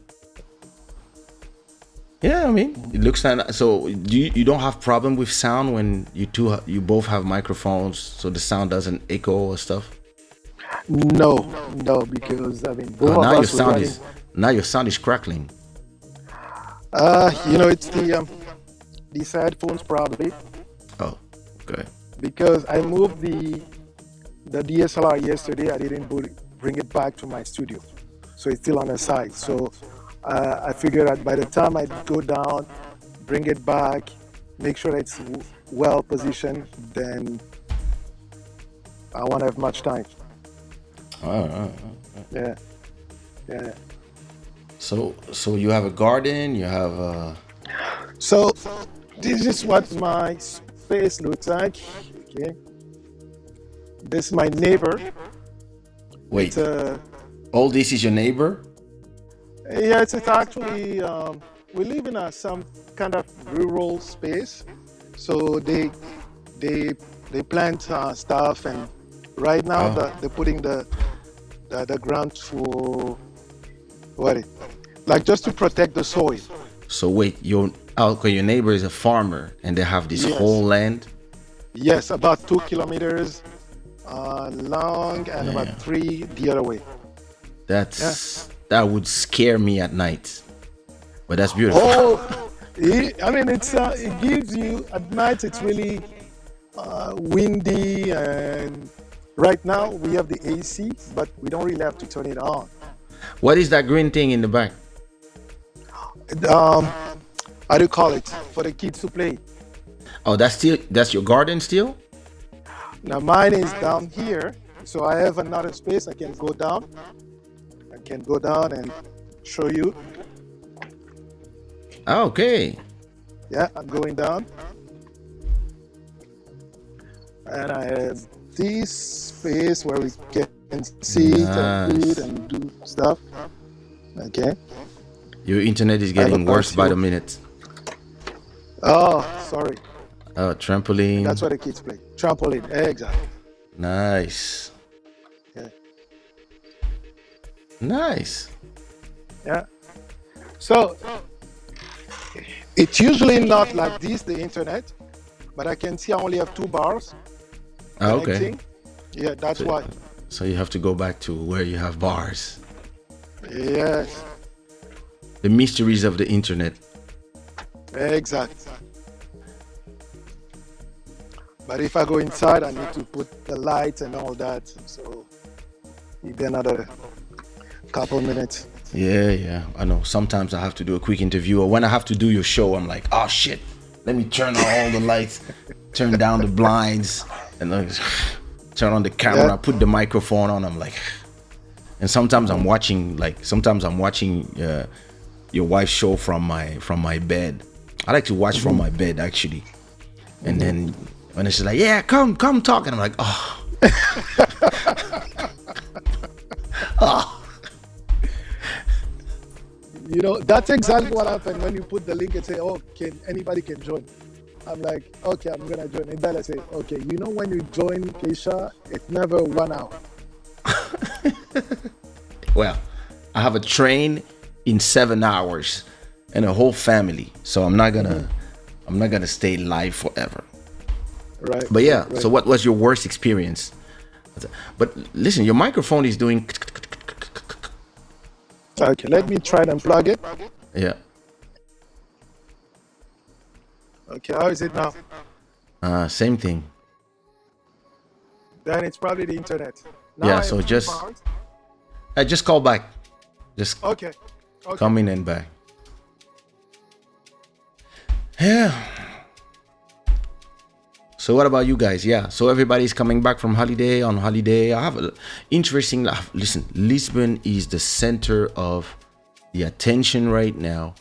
[SPEAKER 2] Yeah, I mean, it looks like. So you don't have problem with sound when you both have microphones, so the sound doesn't echo or stuff.
[SPEAKER 3] No, because I mean, both of
[SPEAKER 2] Now your
[SPEAKER 3] us were running.
[SPEAKER 2] your sound is crackling.
[SPEAKER 3] It's these headphones probably,
[SPEAKER 2] Oh, okay.
[SPEAKER 3] because I moved the DSLR yesterday. I didn't bring it back to my studio, so it's still on the side. So I figured that by the time I go down, bring it back, make sure it's well positioned, then I won't have much time. Yeah.
[SPEAKER 2] So you have a garden. You have a.
[SPEAKER 3] So this is what my space looks like. Okay. This is my neighbor.
[SPEAKER 2] Wait.
[SPEAKER 3] It's
[SPEAKER 2] All this is your neighbor.
[SPEAKER 3] yeah, it's actually we live in some kind of rural space, so they plant stuff, and right now
[SPEAKER 2] Oh.
[SPEAKER 3] they're putting the ground for What? Like just to protect the soil.
[SPEAKER 2] So wait, your neighbor is a farmer and they have this whole
[SPEAKER 3] Yes.
[SPEAKER 2] land.
[SPEAKER 3] Yes, about 2 kilometers long and about
[SPEAKER 2] Yeah,
[SPEAKER 3] three the other way. Yeah.
[SPEAKER 2] that would scare me at night, but that's beautiful.
[SPEAKER 3] Oh, I mean, it gives you at night. It's really windy, and right now we have the AC, but we don't really have to turn it on.
[SPEAKER 2] What is that green thing in the back?
[SPEAKER 3] Um, how do you call it for the kids to play?
[SPEAKER 2] Oh, that's your garden still?
[SPEAKER 3] Now mine is down here, so I have another space. I can go down. I can go down and show you.
[SPEAKER 2] Okay.
[SPEAKER 3] Yeah, I'm going down, and I have this space where we can sit and read
[SPEAKER 2] Nice.
[SPEAKER 3] and do stuff. Okay,
[SPEAKER 2] Your internet is
[SPEAKER 3] I have a
[SPEAKER 2] getting worse by the
[SPEAKER 3] patio.
[SPEAKER 2] minute.
[SPEAKER 3] Oh, sorry.
[SPEAKER 2] Oh,
[SPEAKER 3] That's
[SPEAKER 2] trampoline.
[SPEAKER 3] what the kids play. Trampoline. Exactly.
[SPEAKER 2] Nice.
[SPEAKER 3] Yeah.
[SPEAKER 2] Nice.
[SPEAKER 3] Yeah. So it's usually not like this, the internet, but I can see I only have two bars
[SPEAKER 2] Ah, okay.
[SPEAKER 3] connecting. Yeah, that's
[SPEAKER 2] So,
[SPEAKER 3] why.
[SPEAKER 2] so you have to go back to where you have bars.
[SPEAKER 3] Yes,
[SPEAKER 2] The mysteries of the internet.
[SPEAKER 3] exactly. But if I go inside, I need to put the lights and all that. So maybe another couple minutes.
[SPEAKER 2] Yeah, I know. Sometimes I have to do a quick interview, or when I have to do your show, I'm like, oh shit, let me turn on all the lights, turn down the blinds, and then turn on the camera,
[SPEAKER 3] Yeah.
[SPEAKER 2] put the microphone on. I'm like, and sometimes I'm watching your wife's show from my bed. I like to watch from my bed actually, and then when it's like, yeah, come talk, and I'm like, oh,
[SPEAKER 3] You know, that's exactly what happened when you put the link and say, "Oh, anybody can join." I'm like, "Okay, I'm gonna join." And then I say, "Okay, you know, when you join Kaysha, it never run out."
[SPEAKER 2] well, I have a train in 7 hours and a whole family, so I'm not gonna stay live forever.
[SPEAKER 3] Right.
[SPEAKER 2] But yeah,
[SPEAKER 3] Right.
[SPEAKER 2] so what was your worst experience? But listen, your microphone is doing
[SPEAKER 3] Okay, let me try and unplug it.
[SPEAKER 2] yeah.
[SPEAKER 3] Okay, how is it now?
[SPEAKER 2] Same thing.
[SPEAKER 3] Then it's probably the internet. Now
[SPEAKER 2] Yeah,
[SPEAKER 3] I
[SPEAKER 2] so
[SPEAKER 3] have two
[SPEAKER 2] just
[SPEAKER 3] bars.
[SPEAKER 2] I just call back. Just
[SPEAKER 3] Okay. Okay.
[SPEAKER 2] come in and back. Yeah. So what about you guys? Yeah. So everybody's coming back from holiday on holiday. I have a interesting. Listen, Lisbon is the center of the attention right now.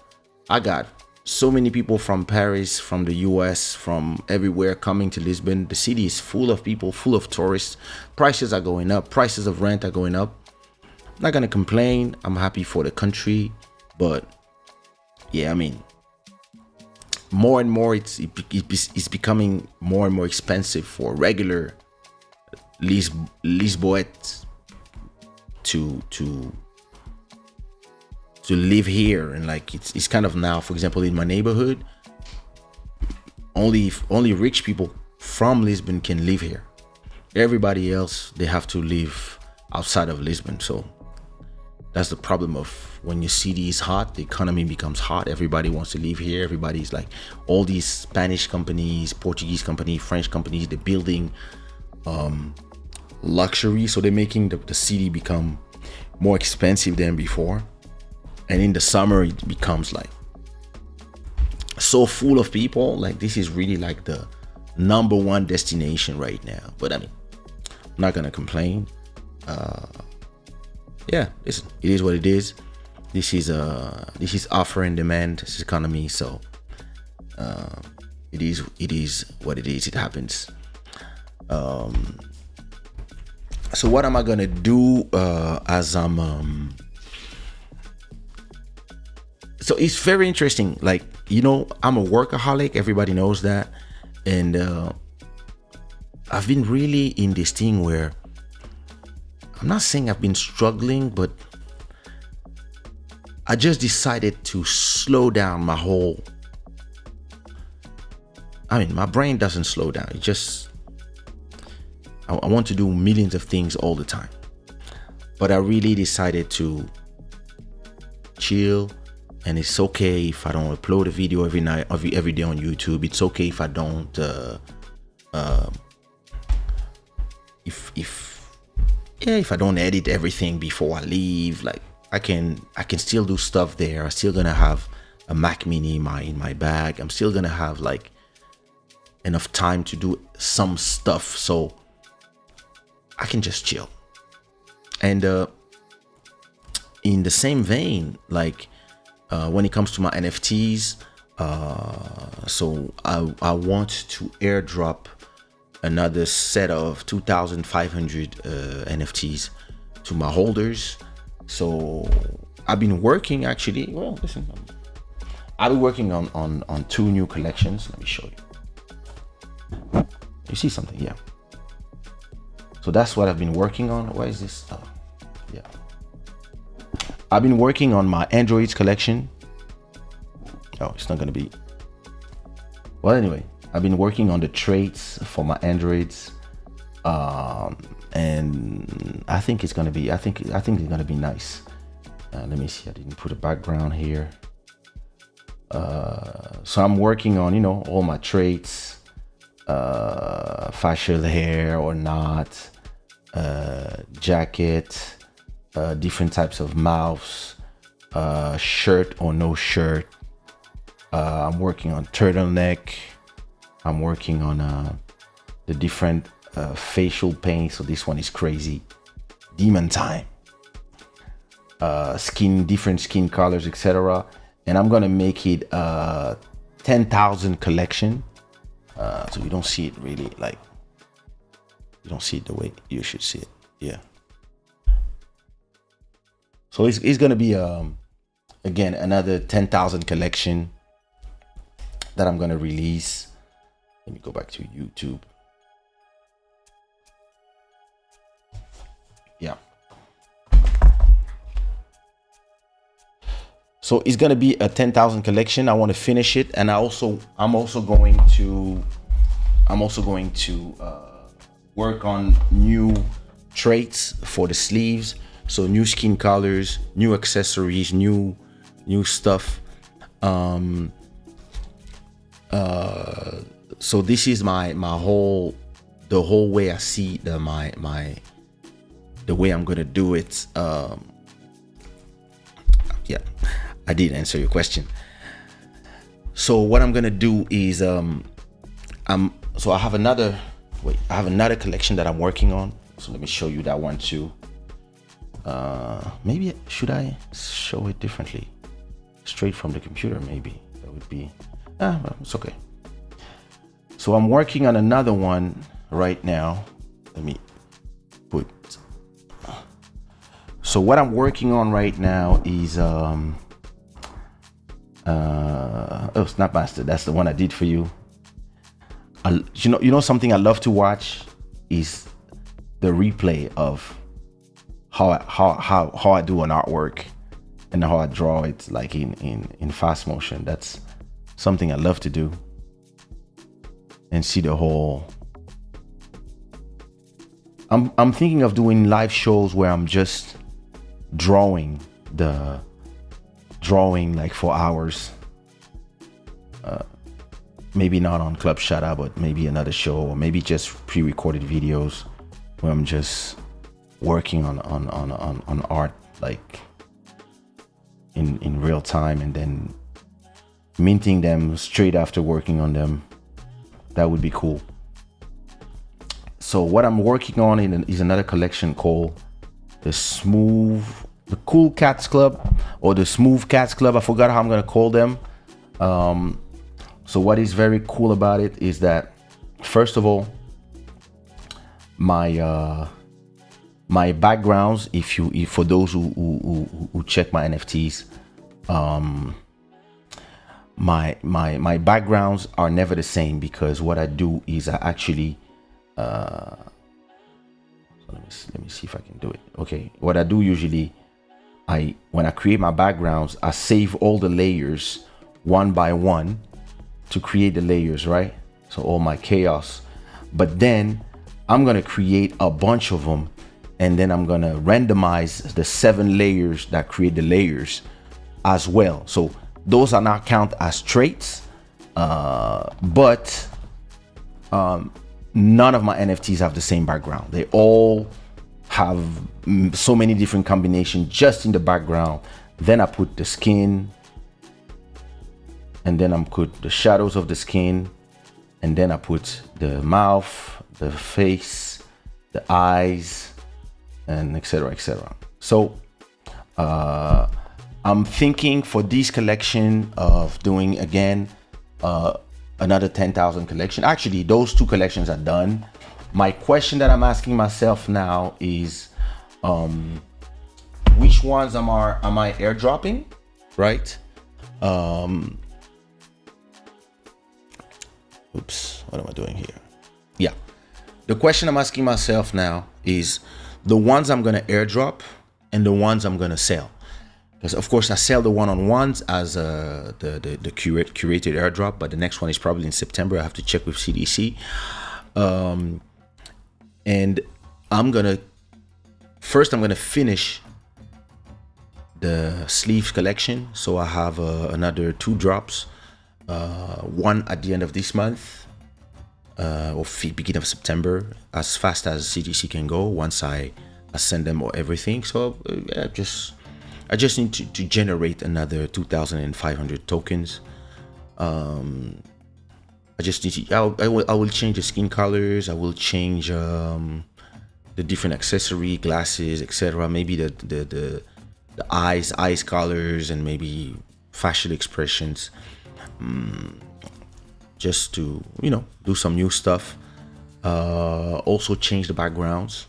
[SPEAKER 2] I got so many people from Paris, from the US, from everywhere coming to Lisbon. The city is full of people, full of tourists. Prices are going up. Prices of rent are going up. Not gonna complain. I'm happy for the country, but yeah, I mean, more and more it's becoming more and more expensive for regular Lisboets to live here, and like it's kind of now, for example, in my neighborhood, only rich people from Lisbon can live here. Everybody else, they have to live outside of Lisbon. So that's the problem of when your city is hot, the economy becomes hot. Everybody wants to live here. Everybody's like, all these Spanish companies, Portuguese companies, French companies, they're building luxury. So they're making the city become more expensive than before. And in the summer, it becomes like so full of people. Like this is really like the number one destination right now. But I mean, I'm not gonna complain. Yeah, listen, it is what it is. This is offer and demand. This is economy, so it is what it is. It happens. So what am I gonna do as I'm so it's very interesting. Like, you know, I'm a workaholic, everybody knows that, and I've been really in this thing where I'm not saying I've been struggling, but I just decided to slow down my whole. I mean, my brain doesn't slow down. It just, I want to do millions of things all the time. But I really decided to chill, and it's okay if I don't upload a video every night, every day on YouTube. It's okay if I don't, if I don't edit everything before I leave. Like I can still do stuff there. I'm still gonna have a Mac Mini in my bag. I'm still gonna have like enough time to do some stuff, so I can just chill. And in the same vein, like when it comes to my NFTs, so I want to airdrop another set of 2,500 NFTs to my holders. So I've been working actually. Well, listen, I've been working on 2 new collections. Let me show you. You see something? Yeah. So that's what I've been working on. Why is this? Oh, yeah. I've been working on my Androids collection. Oh, it's not gonna be. Well, anyway, I've been working on the traits for my Androids, and I think it's gonna be. I think it's gonna be nice. Let me see. I didn't put a background here. So I'm working on, you know, all my traits, facial hair or not, jacket, different types of mouths, shirt or no shirt. I'm working on turtleneck. I'm working on the different facial paint. So this one is crazy. Demon time. Different skin colors, etc. And I'm gonna make it 10,000 collection. So you don't see it really, like, you don't see it the way you should see it. Yeah. So it's gonna be again another 10,000 collection that I'm gonna release. Let me go back to YouTube. Yeah. So it's gonna be a 10,000 collection. I want to finish it, and I'm also going to work on new traits for the sleeves. So new skin colors, new accessories, new stuff. So this is the whole way I see the way I'm gonna do it. Yeah, I did answer your question. So what I'm gonna do is so I have another collection that I'm working on. So let me show you that one too. Maybe should I show it differently, straight from the computer? Maybe that would be. Well, it's okay. So I'm working on another one right now. Let me put. So what I'm working on right now is Snapmaster. That's the one I did for you. You know something I love to watch is the replay of how I do an artwork and how I draw it, like in fast motion. That's something I love to do, and see the whole. I'm thinking of doing live shows where I'm just drawing like for hours. Maybe not on Club Shada, but maybe another show, or maybe just pre-recorded videos where I'm just working on art, like in real time, and then minting them straight after working on them. That would be cool. So what I'm working on is another collection called the Cool Cats Club, or the Smooth Cats Club. I forgot how I'm gonna call them. So what is very cool about it is that, first of all, my backgrounds, for those who check my NFTs, my backgrounds are never the same, because what I do is I actually so let me see if I can do it. Okay, what I do usually, when I create my backgrounds, I save all the layers one by one to create the layers, right? So all my chaos. But then I'm gonna create a bunch of them, and then I'm gonna randomize the 7 layers that create the layers as well. So those are not count as traits, but none of my NFTs have the same background. They all have so many different combinations just in the background. Then I put the skin, and then I put the shadows of the skin, and then I put the mouth, the face, the eyes, and etc. etc. So I'm thinking for this collection of doing again another 10,000 collection. Actually, those 2 collections are done. My question that I'm asking myself now is which ones am I airdropping, right? Oops, what am I doing here? Yeah, the question I'm asking myself now is the ones I'm gonna airdrop and the ones I'm gonna sell. Because of course I sell the one-on-ones as the curated airdrop, but the next one is probably in September. I have to check with CDC. And I'm gonna finish the sleeves collection. So I have another 2 drops, one at the end of this month, or beginning of September, as fast as CDC can go once I send them or everything. So I just need to generate another 2,500 tokens. I just need to, I will change the skin colors. I will change the different accessory, glasses, etc. Maybe the eyes colors, and maybe facial expressions. Just to, do some new stuff. Also change the backgrounds.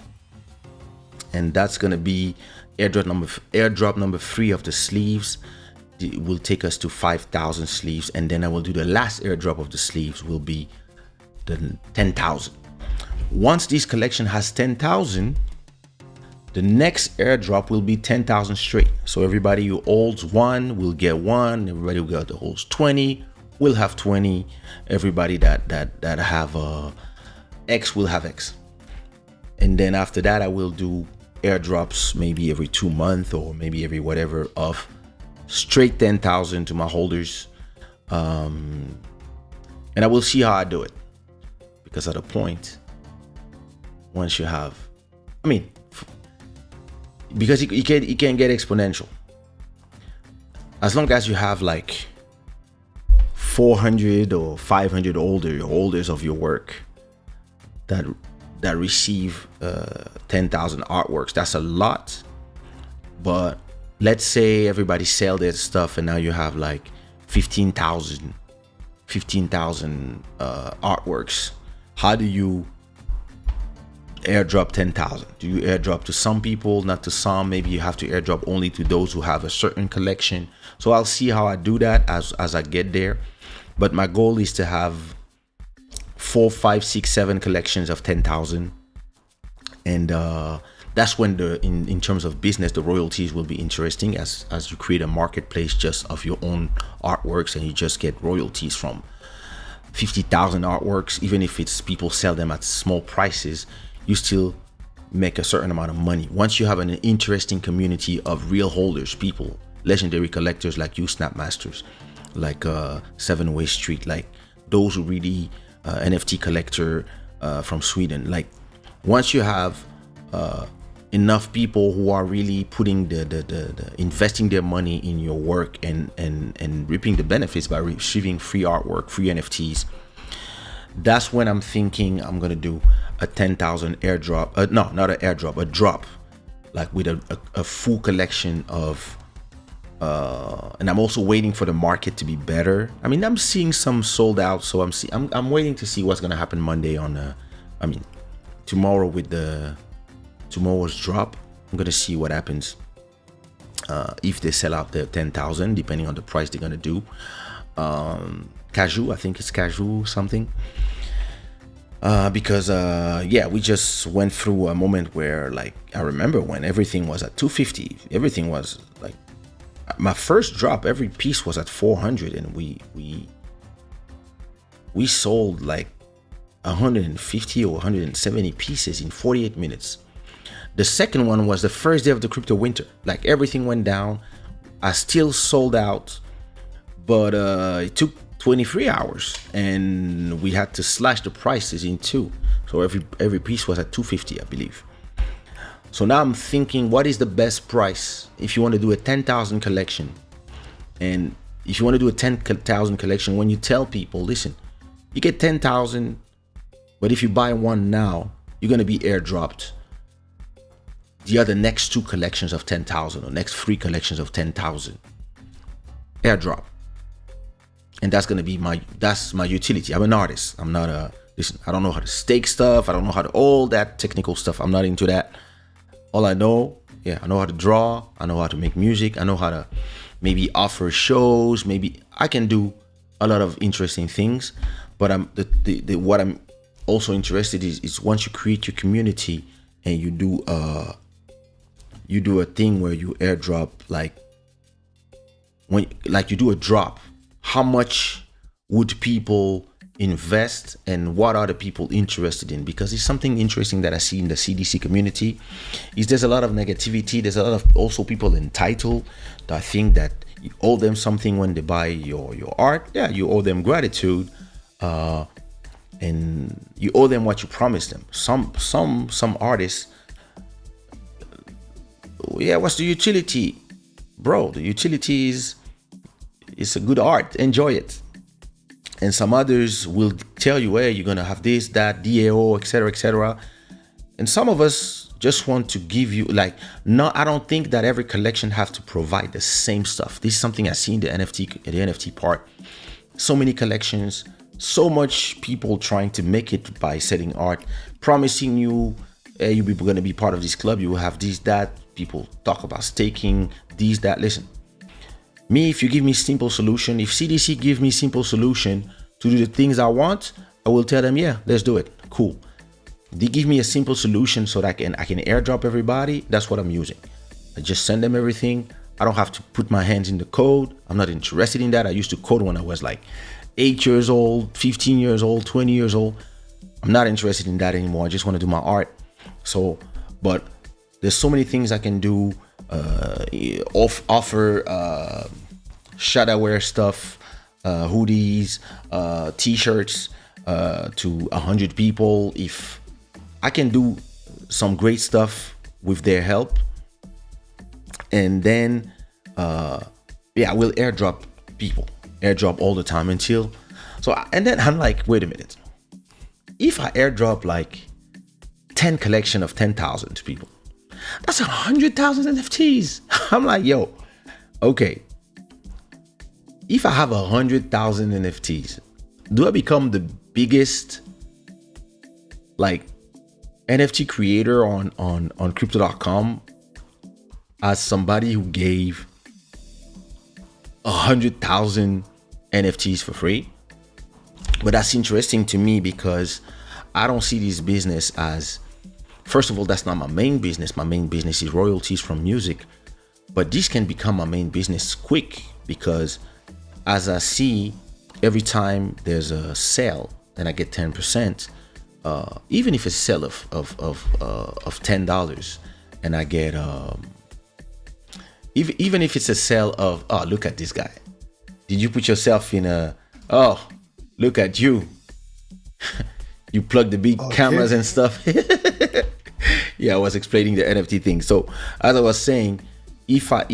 [SPEAKER 2] And that's gonna be airdrop number 3 of the sleeves. It will take us to 5,000 sleeves, and then I will do the last airdrop of the sleeves will be the 10,000. Once this collection has 10,000, the next airdrop will be 10,000 straight. So everybody who holds 1 will get 1. Everybody who holds 20 will have 20. Everybody that have X will have X. And then after that, I will do airdrops maybe every 2 months or maybe every whatever of straight 10,000 to my holders. And I will see how I do it, because at a point, once you have, because it can get exponential. As long as you have like 400 or 500 holders of your work that receive 10,000 artworks, that's a lot. But let's say everybody sell their stuff and now you have like 15,000 artworks. How do you airdrop 10,000? Do you airdrop to some people, not to some? Maybe you have to airdrop only to those who have a certain collection. So I'll see how I do that as I get there. But my goal is to have 4, 5, 6, 7 collections of 10,000. And that's when in terms of business, the royalties will be interesting as you create a marketplace just of your own artworks, and you just get royalties from 50,000 artworks. Even if it's people sell them at small prices, you still make a certain amount of money. Once you have an interesting community of real holders, people, legendary collectors like you, Snapmasters, like 7 Way Street, like those who really NFT collector from Sweden. Like once you have enough people who are really putting the investing their money in your work and reaping the benefits by receiving free artwork, free NFTs, that's when I'm thinking I'm gonna do a 10,000 airdrop. No, not an airdrop, a drop, like with a full collection of. And I'm also waiting for the market to be better. I'm seeing some sold out, so I'm waiting to see what's gonna happen Monday on. Tomorrow with tomorrow's drop. I'm gonna see what happens if they sell out the 10,000, depending on the price they're gonna do. Cashew, I think it's cashew something. because yeah, we just went through a moment where, like, I remember when everything was at 250. Everything was like, my first drop, every piece was at 400, and we sold like 150 or 170 pieces in 48 minutes. The second one was the first day of the crypto winter. Like, everything went down. I still sold out, but it took 23 hours, and we had to slash the prices in two. So every piece was at 250, I believe. So now I'm thinking, what is the best price if you want to do a 10,000 collection? And if you want to do a 10,000 collection, when you tell people, listen, you get 10,000, but if you buy one now, you're going to be airdropped the other next two collections of 10,000 or next three collections of 10,000. Airdrop. And that's going to be that's my utility. I'm an artist. I'm not listen, I don't know how to stake stuff. I don't know how to, all that technical stuff. I'm not into that. All I know, I know how to draw. I know how to make music. I know how to maybe offer shows. Maybe I can do a lot of interesting things. But what I'm also interested is once you create your community and you do a thing where you airdrop, like when you do a drop, how much would people invest and what are the people interested in? Because it's something interesting that I see in the CDC community is there's a lot of negativity. There's a lot of also people entitled that think that you owe them something when they buy your art. Yeah, you owe them gratitude, and you owe them what you promised them. Some artists, what's the utility? Bro, the utility is it's a good art, enjoy it. And some others will tell you, hey, you're gonna have this, that, DAO, etc., etc. And some of us just want to give you, like, no, I don't think that every collection have to provide the same stuff. This is something I see in the NFT part. So many collections, so much people trying to make it by selling art, promising you, hey, you're gonna be part of this club, you will have this, that. People talk about staking, this, that. Listen, me, if you give me simple solution, if CDC give me simple solution to do the things I want, I will tell them, yeah, let's do it. Cool. They give me a simple solution so that I can airdrop everybody. That's what I'm using. I just send them everything. I don't have to put my hands in the code. I'm not interested in that. I used to code when I was like 8 years old, 15 years old, 20 years old. I'm not interested in that anymore. I just want to do my art. So, but there's so many things I can do. Offer Shada wear stuff, hoodies, t-shirts to 100 people. If I can do some great stuff with their help, and then I will airdrop people, airdrop all the time until and then I'm like, wait a minute, if I airdrop like 10 collection of 10,000 to people, that's 100,000 NFTs. I'm like, yo, okay. If I have 100,000 NFTs, do I become the biggest like NFT creator on crypto.com as somebody who gave 100,000 NFTs for free? But that's interesting to me because I don't see this business as, first of all, that's not my main business. My main business is royalties from music. But this can become my main business quick because as I see, every time there's a sale and I get 10%, even if it's a sale of $10 and I get, even if it's a sale of, oh, look at this guy. Did you put yourself in oh, look at you. You plug the big cameras and stuff. Yeah, I was explaining the NFT thing. So as I was saying, if I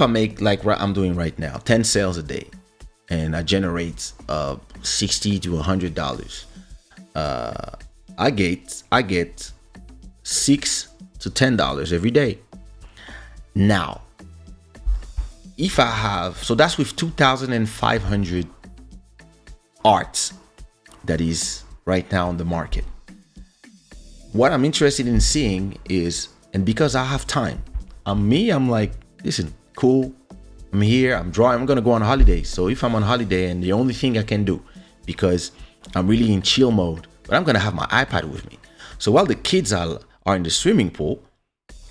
[SPEAKER 2] make like what I'm doing right now, 10 sales a day, and I generate $60 to $100, I get $6 to $10 every day. Now, if I have, so that's with 2,500 arts that is right now on the market. What I'm interested in seeing is, and because I have time, I'm like, listen, cool, I'm here, I'm drawing, I'm gonna go on holiday. So if I'm on holiday and the only thing I can do because I'm really in chill mode, but I'm gonna have my iPad with me. So while the kids are in the swimming pool,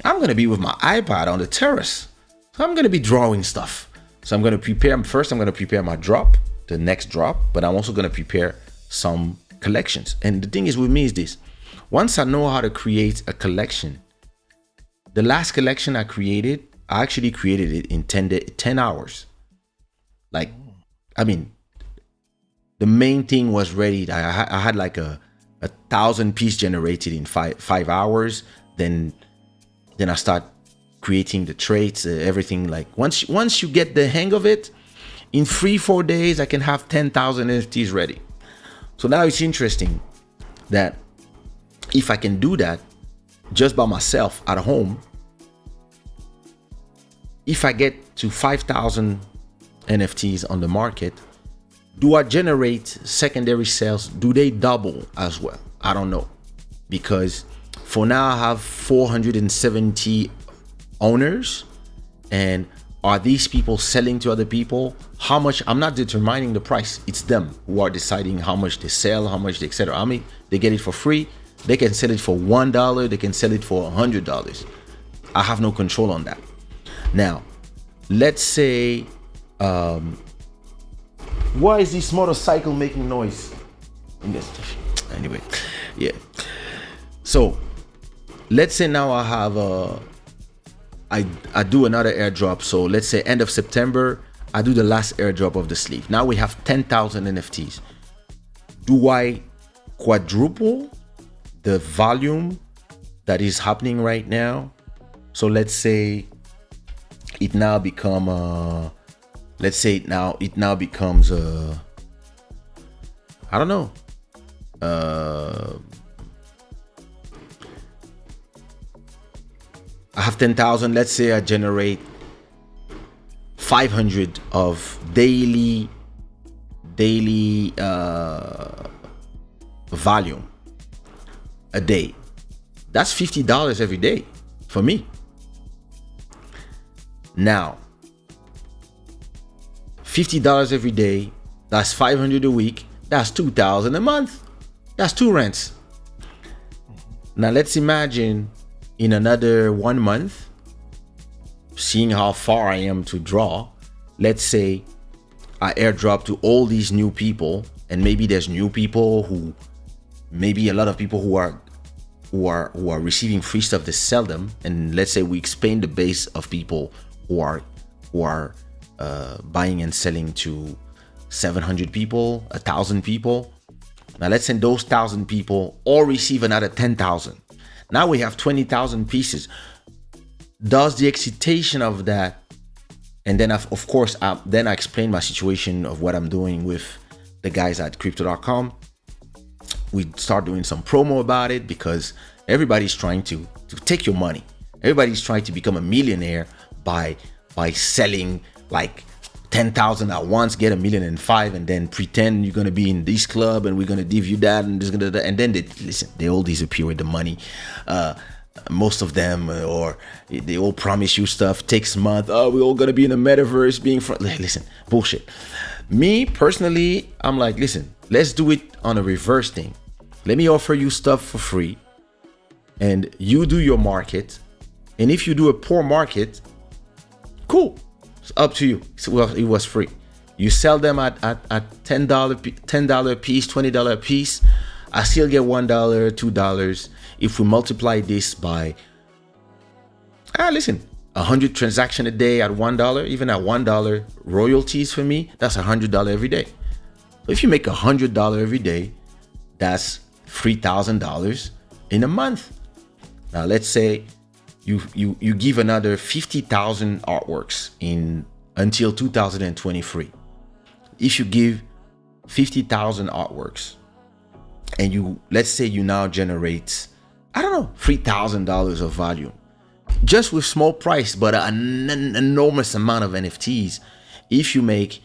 [SPEAKER 2] I'm gonna be with my iPad on the terrace. So I'm gonna be drawing stuff. So I'm gonna prepare my drop, the next drop, but I'm also gonna prepare some collections. And the thing is with me is this: once I know how to create a collection, the last collection I actually created it in 10 hours. Like, I mean, the main thing was ready. I had like a 1,000 piece generated in 5 hours. Then I start creating the traits, everything. Like once you get the hang of it, in 3-4 days I can have 10,000 NFTs ready. So now it's interesting that if I can do that just by myself at home, if I get to 5,000 NFTs on the market, do I generate secondary sales? Do they double as well? I don't know, because for now I have 470 owners, and are these people selling to other people? How much? I'm not determining the price. It's them who are deciding how much they sell, how much they, etc. I mean, they get it for free. They can sell it for $1. They can sell it for $100. I have no control on that. Now, let's say, why is this motorcycle making noise? Anyway, yeah. So let's say now I have I do another airdrop. So let's say end of September, I do the last airdrop of the sleeve. Now we have 10,000 NFTs. Do I quadruple the volume that is happening right now? So let's say it now become it now becomes I don't know, I have 10,000. Let's say I generate 500 of daily volume a day. That's $50 every day for me. Now, $50 every day, that's 500 a week, that's 2,000 a month. That's 2 rents. Now let's imagine in another 1 month, seeing how far I am to draw, let's say I airdrop to all these new people, and maybe there's new people who, maybe a lot of people who are receiving free stuff, they sell them, and let's say we expand the base of people who are buying and selling to 700 people, 1,000 people. Now let's say those 1,000 people all receive another 10,000. Now we have 20,000 pieces. Does the excitation of that, and then of course I explain my situation of what I'm doing with the guys at crypto.com. We start doing some promo about it because everybody's trying to take your money. Everybody's trying to become a millionaire by selling like 10,000 at once, get $1.5 million, and then pretend you're gonna be in this club and we're gonna give you that and this, and then they all disappear with the money. Most of them, or they all promise you stuff, takes a month. Oh, we're all gonna be in the metaverse, being listen, bullshit. Me personally, I'm like, listen, let's do it on a reverse thing. Let me offer you stuff for free, and you do your market. And if you do a poor market, cool. It's up to you. It was free. You sell them at $10 a piece, $20 a piece. I still get $1, $2. If we multiply this by, 100 transactions a day at $1, even at $1 royalties for me, that's $100 every day. So if you make $100 every day, that's $3,000 in a month. Now let's say you give another 50,000 artworks until 2023. If you give 50,000 artworks, and let's say you now generate, $3,000 of volume, just with small price, but an enormous amount of NFTs. If you make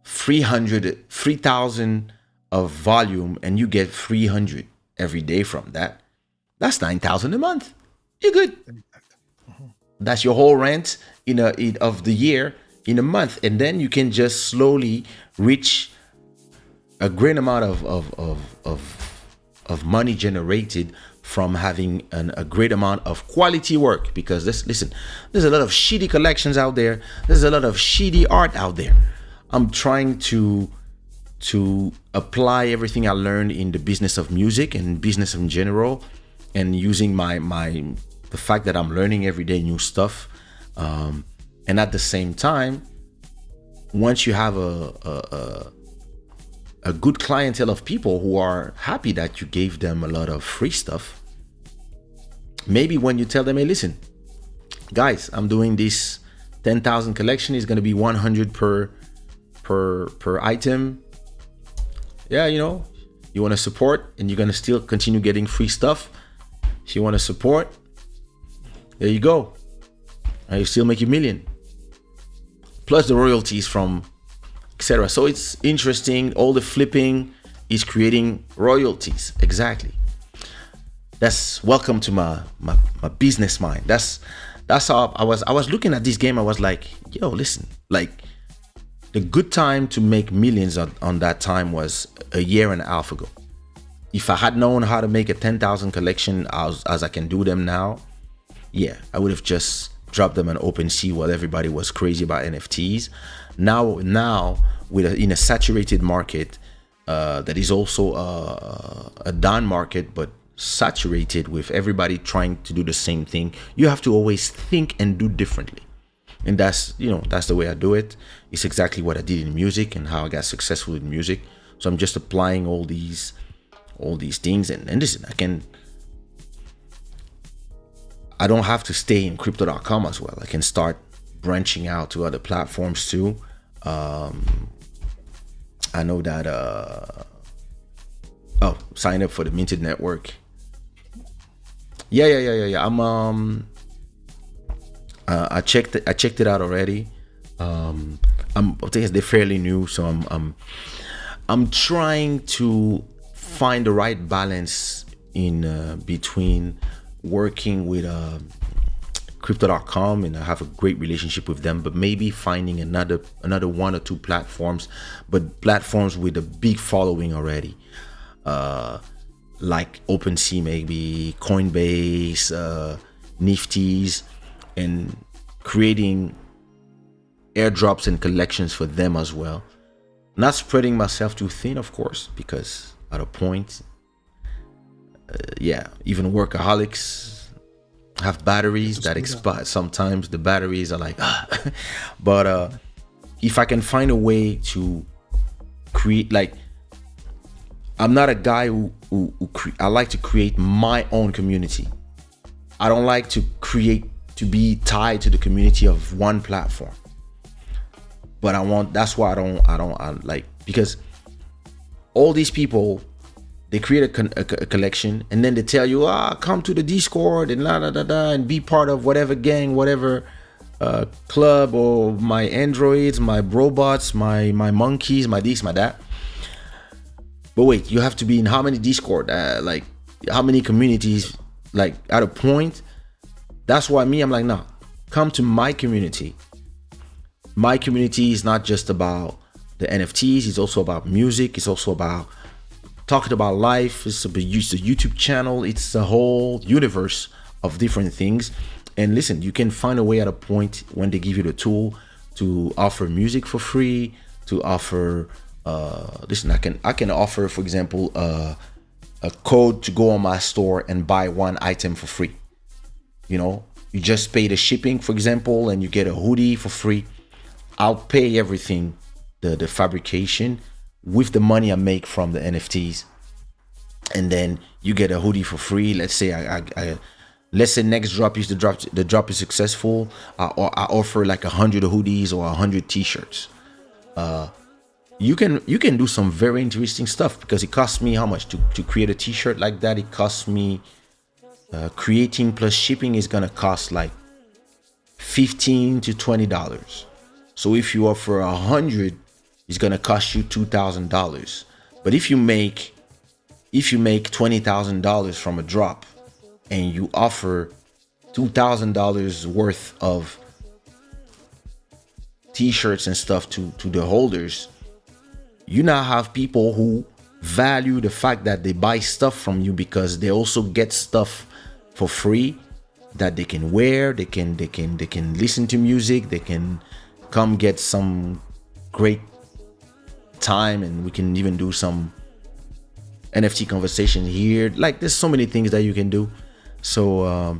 [SPEAKER 2] 3,000 of volume and you get 300 every day from that, that's 9,000 a month. You're good. That's your whole rent of the year in a month, and then you can just slowly reach a great amount of money generated from having a great amount of quality work. Because listen, there's a lot of shitty collections out there. There's a lot of shitty art out there. I'm trying to apply everything I learned in the business of music and business in general, and using the fact that I'm learning every day new stuff, and at the same time, once you have a good clientele of people who are happy that you gave them a lot of free stuff, maybe when you tell them, hey, listen, guys, I'm doing this 10,000 collection, is going to be 100 per item. Yeah, you know, you want to support and you're going to still continue getting free stuff. If you want to support, there you go. And you still make a million. Plus the royalties from etc. So it's interesting. All the flipping is creating royalties. Exactly. That's welcome to my business mind. That's how I was looking at this game. I was like, yo, listen, like the good time to make millions on that time was a year and a half ago. If I had known how to make a 10,000 collection as I can do them now, yeah, I would have just dropped them on OpenSea while everybody was crazy about NFTs. Now in a saturated market that is also a down market, but saturated with everybody trying to do the same thing, you have to always think and do differently. And that's the way I do it. It's exactly what I did in music and how I got successful in music. So I'm just applying all these things, and listen, I don't have to stay in crypto.com as well. I can start branching out to other platforms too. I know that sign up for the Minted Network. Yeah. I checked it out already. I think they're fairly new, so I'm trying to find the right balance in between working with crypto.com, and I have a great relationship with them, but maybe finding another one or two platforms, but platforms with a big following already, like OpenSea, maybe Coinbase, Nifty's, and creating airdrops and collections for them as well. Not spreading myself too thin, of course, because at a point, even workaholics have batteries that expire. Sometimes the batteries are like, but if I can find a way to create, like, I'm not a guy who I like to create my own community. I don't like to be tied to the community of one platform. But that's why I like, because all these people, they create a collection, and then they tell you, come to the Discord and and be part of whatever gang, whatever club, or my androids, my robots, my monkeys, my this, my that. But wait, you have to be in how many Discord, like how many communities, like at a point. That's why I'm like, no, come to my community. My community is not just about the NFTs. It's also about music. It's also about talking about life. It's a YouTube channel. It's a whole universe of different things. And listen, you can find a way at a point when they give you the tool to offer music for free, to offer listen, I can offer, for example, a code to go on my store and buy one item for free. You just pay the shipping, for example, and you get a hoodie for free. I'll pay everything, the fabrication, with the money I make from the NFTs, and then you get a hoodie for free. Let's say let's say next drop is the drop is successful. I offer like 100 hoodies or 100 t-shirts. You can do some very interesting stuff, because it costs me how much to create a t-shirt like that. It costs me creating plus shipping is gonna cost like $15 to $20. So if you offer 100, it's gonna cost you $2,000. But if you make $20,000 from a drop, and you offer $2,000 worth of t-shirts and stuff to the holders, you now have people who value the fact that they buy stuff from you because they also get stuff for free that they can wear, they can listen to music, they can come get some great time, and we can even do some NFT conversation here. Like, there's so many things that you can do. So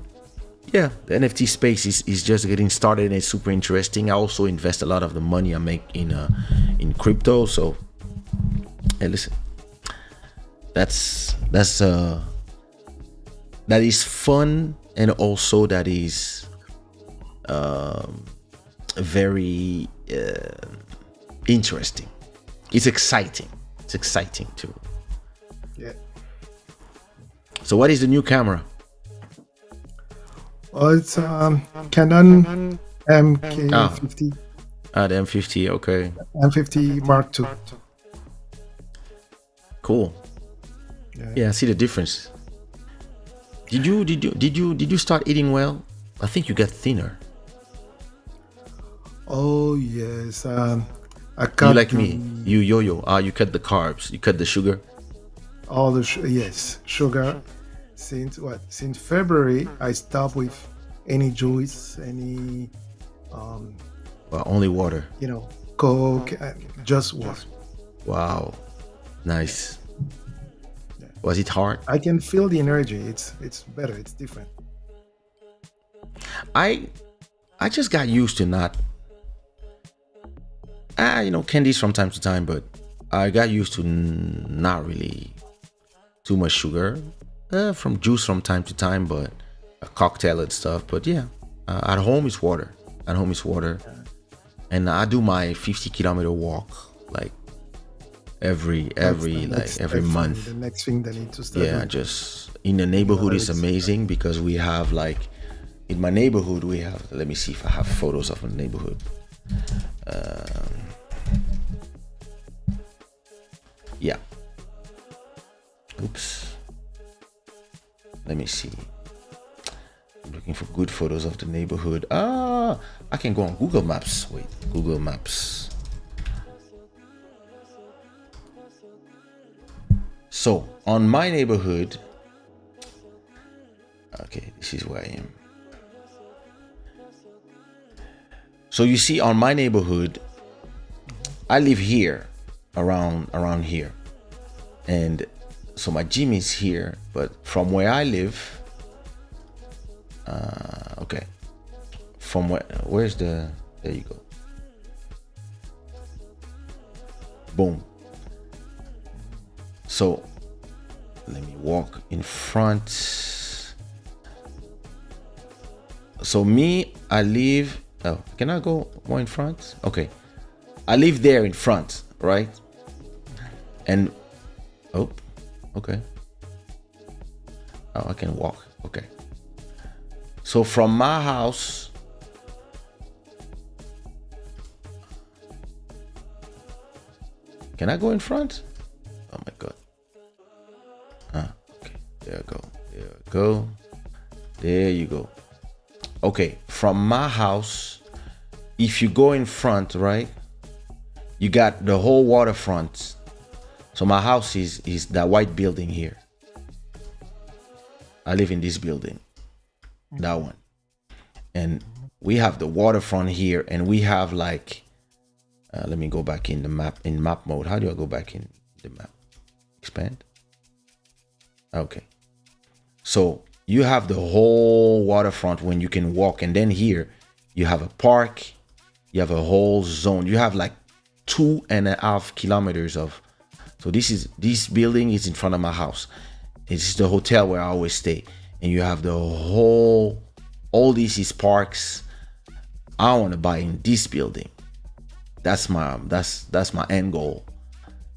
[SPEAKER 2] yeah, the NFT space is just getting started and it's super interesting. I also invest a lot of the money I make in crypto. So hey, listen, that is fun, and also that is very interesting. It's exciting. It's exciting too.
[SPEAKER 3] Yeah.
[SPEAKER 2] So what is the new camera?
[SPEAKER 3] Oh, it's Canon MK50.
[SPEAKER 2] The M50. Okay.
[SPEAKER 3] M50 Mark II.
[SPEAKER 2] Cool. Yeah, I see the difference. Did you start eating well? I think you got thinner.
[SPEAKER 3] Oh yes. I cut
[SPEAKER 2] You like me? You yo-yo. You cut the carbs. You cut the sugar.
[SPEAKER 3] all the yes, sugar. Since February, I stopped with any juice, any
[SPEAKER 2] Well, only water.
[SPEAKER 3] Coke, just water.
[SPEAKER 2] Wow, nice. Was it hard?
[SPEAKER 3] I can feel the energy. It's better. It's different.
[SPEAKER 2] I just got used to not. Candies from time to time, but I got used to not really too much sugar. From juice from time to time, but a cocktail and stuff. But yeah, at home it's water. And I do my 50-kilometer walk like every month.
[SPEAKER 3] The next thing that need to start.
[SPEAKER 2] Yeah, just in the neighborhood is amazing because we have like in my neighborhood we have. Let me see if I have photos of the neighborhood. Yeah. Oops. Let me see. I'm looking for good photos of the neighborhood. I can go on Google Maps. Wait, Google Maps. So, on my neighborhood, okay, this is where I am. So you see, on my neighborhood, I live here, around here, and so my gym is here, but from where I live, okay, from where's there you go. Boom. So let me walk in front. So me, I live, can I go more in front? Okay. I live there in front, right? And, okay. I can walk. Okay. So from my house, can I go in front? Oh my God. Okay. There you go. Okay. From my house, if you go in front, right? You got the whole waterfront. So my house is that white building here. I live in this building, that one. And we have the waterfront here, and we have like, let me go back in the map, in map mode. How do I go back in the map? Expand. Okay. So you have the whole waterfront when you can walk. And then here you have a park, you have a whole zone. You have like 2.5 kilometers of, so this building is in front of my house. It's the hotel where I always stay. And you have the whole, all these is parks. I want to buy in this building. That's my end goal.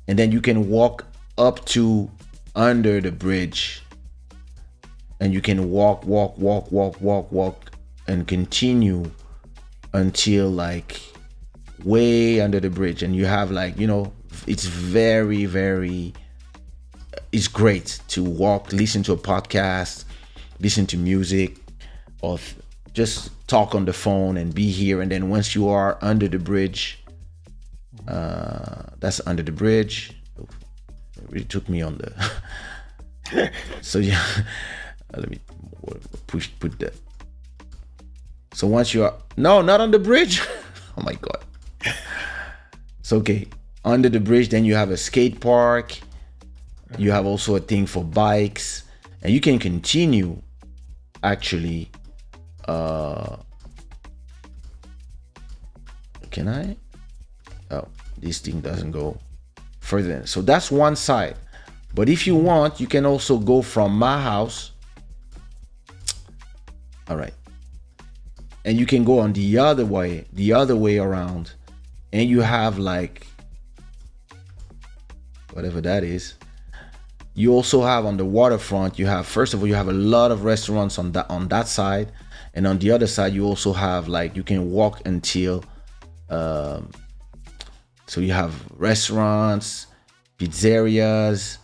[SPEAKER 2] And then you can walk up to under the bridge. And you can walk and continue until like way under the bridge. And you have like, it's very, very, it's great to walk, listen to a podcast, listen to music, or just talk on the phone and be here. And then once you are under the bridge, That's under the bridge. Oof, it really took me on the so yeah, let me put that. So once you are, no, not on the bridge. Oh my god. So okay, under the bridge, then you have a skate park. You have also a thing for bikes, and you can continue actually. Can I? Oh, this thing doesn't go further. So that's one side. But if you want, you can also go from my house. All right. And you can go on the other way around. And you have like, whatever that is. You also have on the waterfront, you have, first of all, you have a lot of restaurants on that side. And on the other side, you also have like, you can walk until, so you have restaurants, pizzerias,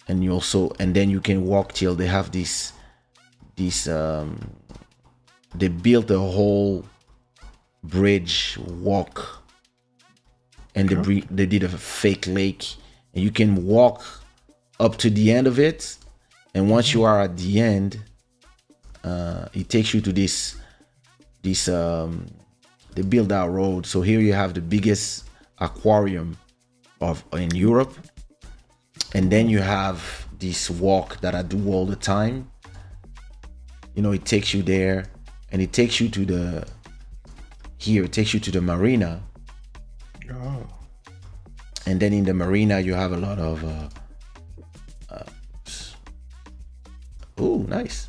[SPEAKER 2] and you also, and then you can walk till they have this they built a whole bridge walk, and they did a fake lake, and you can walk up to the end of it, and once you are at the end, it takes you to this they build out road. So here you have the biggest aquarium in Europe, and then you have this walk that I do all the time. You know, it takes you there, and it takes you to the marina.
[SPEAKER 3] Oh.
[SPEAKER 2] And then in the marina you have a lot of oh, nice.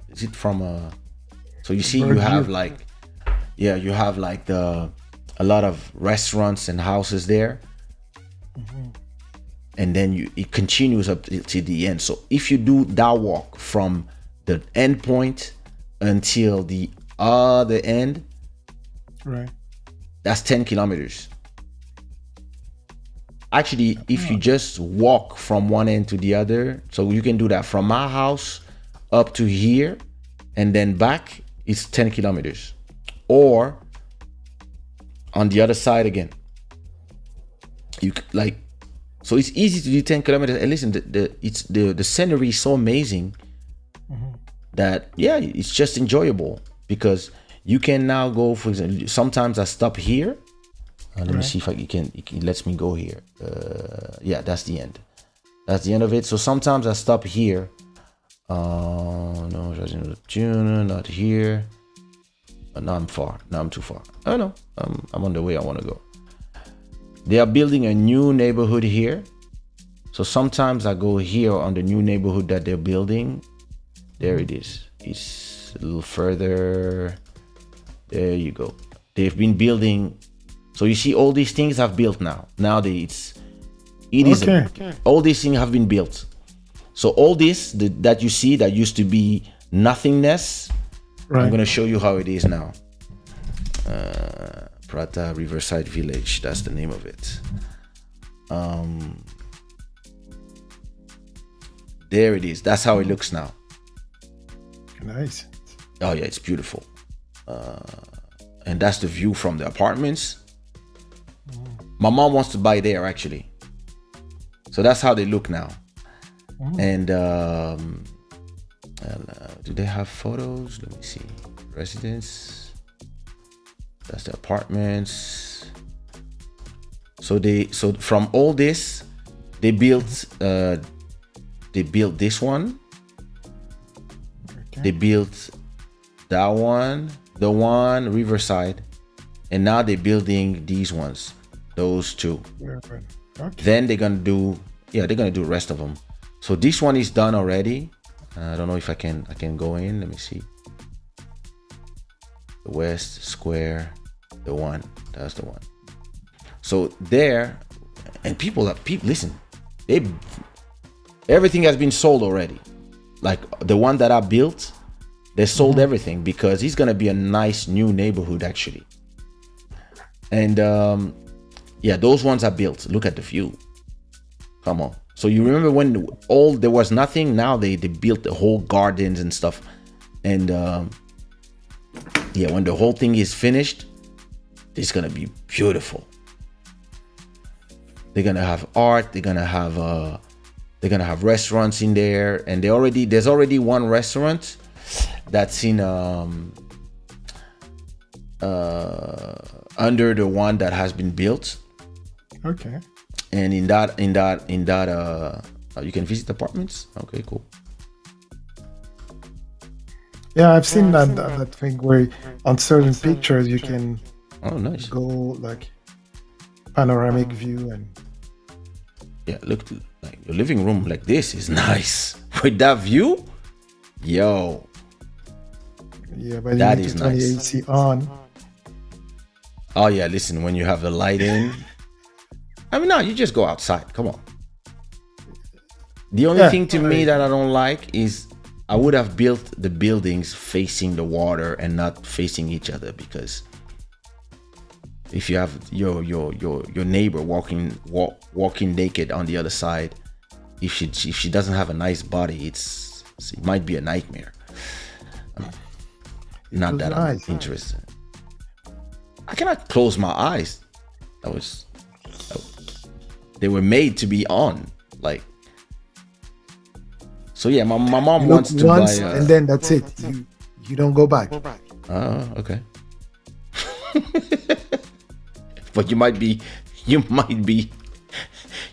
[SPEAKER 2] Is it from so you see, you have like, yeah, you have like a lot of restaurants and houses there. And then it continues up to the end. So if you do that walk from the end point until the other end,
[SPEAKER 3] right,
[SPEAKER 2] that's 10 kilometers. Actually, if you just walk from one end to the other, so you can do that from my house up to here and then back, it's 10 kilometers. Or on the other side again. You like, so it's easy to do 10 kilometers. And listen, the scenery is so amazing that, yeah, it's just enjoyable, because you can now go, for example, sometimes I stop here. Let me see if it lets me go here. Yeah, that's the end. That's the end of it. So sometimes I stop here. No, not here. Now I'm far. Now I'm too far. Oh no, I'm on the way I want to go. They are building a new neighborhood here. So sometimes I go here on the new neighborhood that they're building. There it is. It's a little further. There you go. They've been building. So you see, all these things have built now. All these things have been built. So all this that you see that used to be nothingness, right. I'm going to show you how it is now. Prata Riverside Village, that's the name of it. There it is. That's how it looks now.
[SPEAKER 3] Nice.
[SPEAKER 2] Oh yeah, it's beautiful. And that's the view from the apartments. My mom wants to buy there actually. So that's how they look now. And do they have photos? Let me see. Residence. That's the apartments. So from all this, they built this one. Okay. They built that one, the one Riverside, and now they're building these ones, those two. Okay. Then they're gonna do the rest of them. So this one is done already. I don't know if I can go in. Let me see. The West Square, the one. That's the one. So there, and people listen. Everything has been sold already. Like the one that I built, they sold everything, because it's gonna be a nice new neighborhood actually. And yeah, those ones are built. Look at the view. Come on. So you remember when there was nothing? Now they built the whole gardens and stuff. And yeah, when the whole thing is finished, it's gonna be beautiful. They're gonna have art. They're gonna have restaurants in there, and there's already one restaurant that's in under the one that has been built.
[SPEAKER 3] Okay.
[SPEAKER 2] And in that you can visit apartments. Okay, cool.
[SPEAKER 3] Yeah, I've seen that thing where on certain pictures you can
[SPEAKER 2] Nice.
[SPEAKER 3] go like panoramic view and
[SPEAKER 2] Yeah, look, like your living room like this is nice with that view. Yo,
[SPEAKER 3] yeah, but
[SPEAKER 2] that
[SPEAKER 3] you need
[SPEAKER 2] is
[SPEAKER 3] to turn the
[SPEAKER 2] nice.
[SPEAKER 3] AC on.
[SPEAKER 2] Oh yeah, listen, when you have the light in, I mean, no, you just go outside. Come on. The only thing to me that I don't like is I would have built the buildings facing the water and not facing each other, because if you have your neighbor walking naked on the other side, if she doesn't have a nice body, it might be a nightmare. Not that I'm interested. I cannot close my eyes. They were made to be on, like. So yeah, my mom wants to buy
[SPEAKER 3] and then that's it. You don't go back.
[SPEAKER 2] Oh, okay. But you might be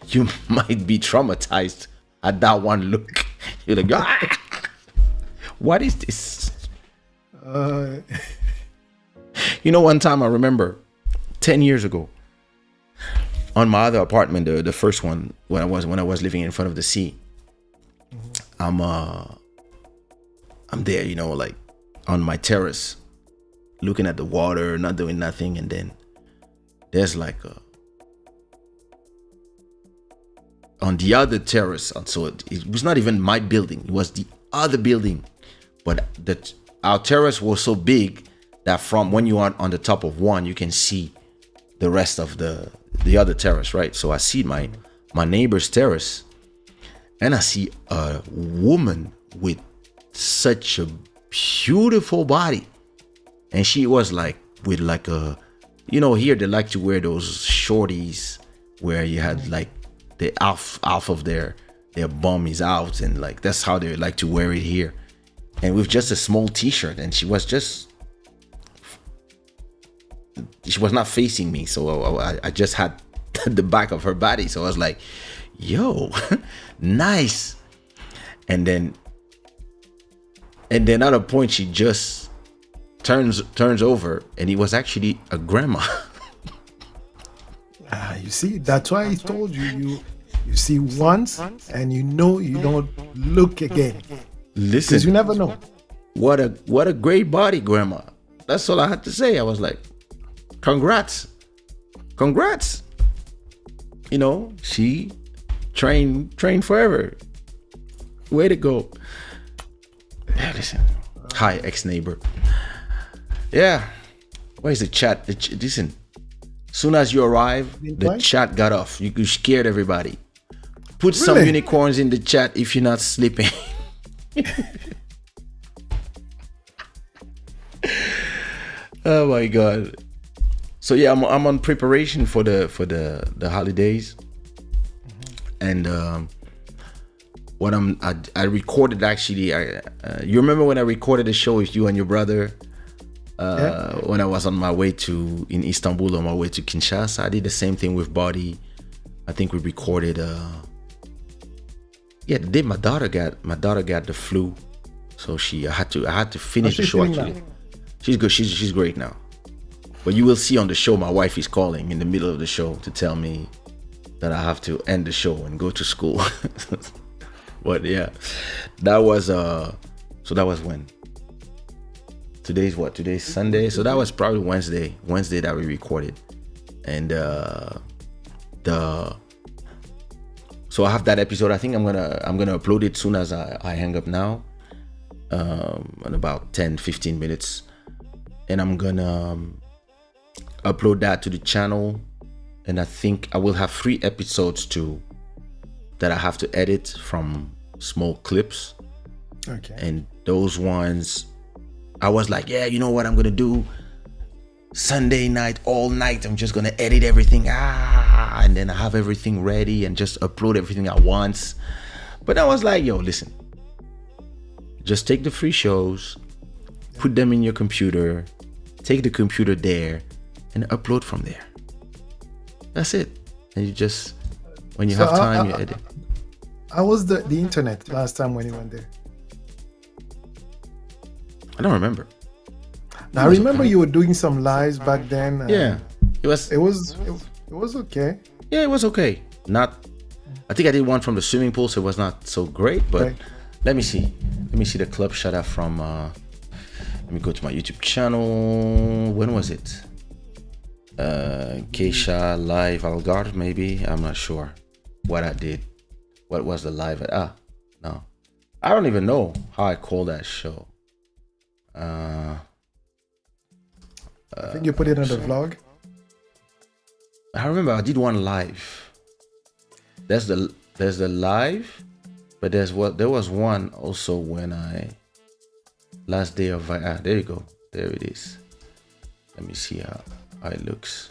[SPEAKER 2] traumatized at that one look. You're like, what is this? You know, one time I remember 10 years ago on my other apartment, the first one when I was living in front of the sea. I'm there, you know, like on my terrace, looking at the water, not doing nothing, and then there's like on the other terrace, and so it was not even my building, it was the other building, but our terrace was so big that from when you are on the top of one, you can see the rest of the other terrace, right? So I see my neighbor's terrace, and I see a woman with such a beautiful body. And she was like with like a, you know, here they like to wear those shorties where you had like the half of their bum is out, and like that's how they like to wear it here. And with just a small t-shirt, and she was not facing me, so I just had the back of her body. So I was like, yo, nice. And then at a point she just turns over, and it was actually a grandma.
[SPEAKER 3] You see, that's why I told you see once and you know you don't look again.
[SPEAKER 2] Listen,
[SPEAKER 3] because you never know.
[SPEAKER 2] What a great body, grandma. That's all I had to say. I was like, congrats. You know, she trained forever. Way to go. Yeah, listen. Hi, ex-neighbor. Yeah. Where's the chat? Listen. Soon as you arrive, the chat got off. You scared everybody. Put some unicorns in the chat if you're not sleeping. Oh my god. So yeah, I'm on preparation for the holidays. And what I recorded actually. You remember when I recorded a show with you and your brother? When I was on my way in Istanbul, on my way to Kinshasa, I did the same thing with Body. I think we recorded. The day my daughter got the flu, so I had to finish the show. Actually, she's good. She's great now. But you will see on the show, my wife is calling in the middle of the show to tell me that I have to end the show and go to school. But yeah, that was so that was when. Today's what? Today's Sunday, so that was probably Wednesday that we recorded, and so I have that episode. I think I'm gonna upload it soon as I hang up now, in about 10-15 minutes, and I'm gonna upload that to the channel. And I think I will have 3 episodes too that I have to edit from small clips.
[SPEAKER 3] Okay.
[SPEAKER 2] And those ones, I was like, yeah, you know what I'm gonna do? Sunday night, all night, I'm just gonna edit everything. and then I have everything ready and just upload everything at once. But I was like, yo, listen, just take the free shows, put them in your computer, take the computer there, and upload from there. That's it. And you just, when you have time, you edit.
[SPEAKER 3] How was the internet last time when you went there?
[SPEAKER 2] I don't remember.
[SPEAKER 3] Now, I remember you were doing some lives back then.
[SPEAKER 2] Yeah, it was
[SPEAKER 3] okay.
[SPEAKER 2] Yeah, it was okay. Not, I think I did one from the swimming pool, so it was not so great. But
[SPEAKER 3] Right.
[SPEAKER 2] let me see the club Shada from. Let me go to my YouTube channel. When was it? Kaysha live Algarve, maybe. I'm not sure what I did. What was the live? No, I don't even know how I call that show.
[SPEAKER 3] I think you put it on the vlog.
[SPEAKER 2] I remember I did one live. There's the live, but there was one also when I last day of there you go. There it is. Let me see how it looks.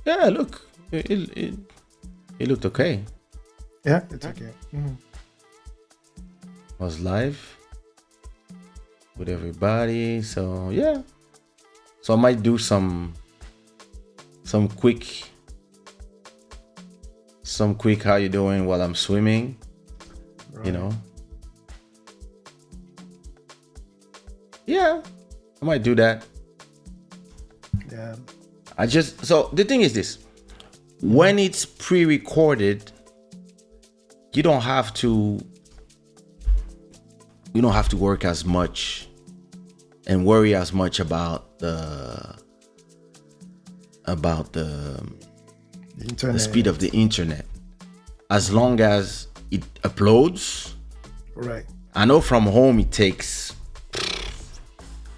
[SPEAKER 2] Yeah, look, it looked okay.
[SPEAKER 3] Yeah, it's okay. Mhm.
[SPEAKER 2] Was live with everybody, so yeah. So I might do some quick how you doing while I'm swimming, you know. Yeah, I might do that.
[SPEAKER 3] Yeah.
[SPEAKER 2] So the thing is this, when it's pre-recorded, you don't have to work as much and worry as much about the
[SPEAKER 3] Internet.
[SPEAKER 2] the speed of the internet, as long as it uploads.
[SPEAKER 3] Right.
[SPEAKER 2] I know from home it takes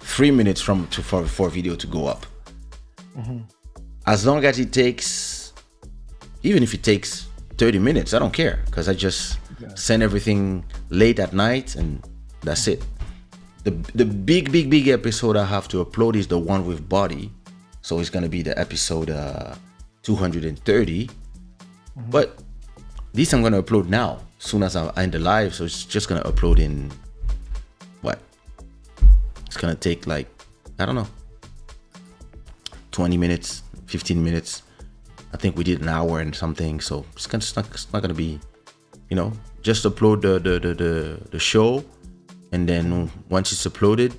[SPEAKER 2] 3 minutes for a video to go up. As long as it takes, even if it takes 30 minutes, I don't care, because I just send everything late at night and that's it. The big episode I have to upload is the one with Body, so it's gonna be the episode 230. But this I'm gonna upload now, soon as I end the live, so it's just gonna upload in what? It's gonna take like, I don't know, 20 minutes, 15 minutes. I think we did an hour and something, so it's not gonna be, just upload the show, and then once it's uploaded,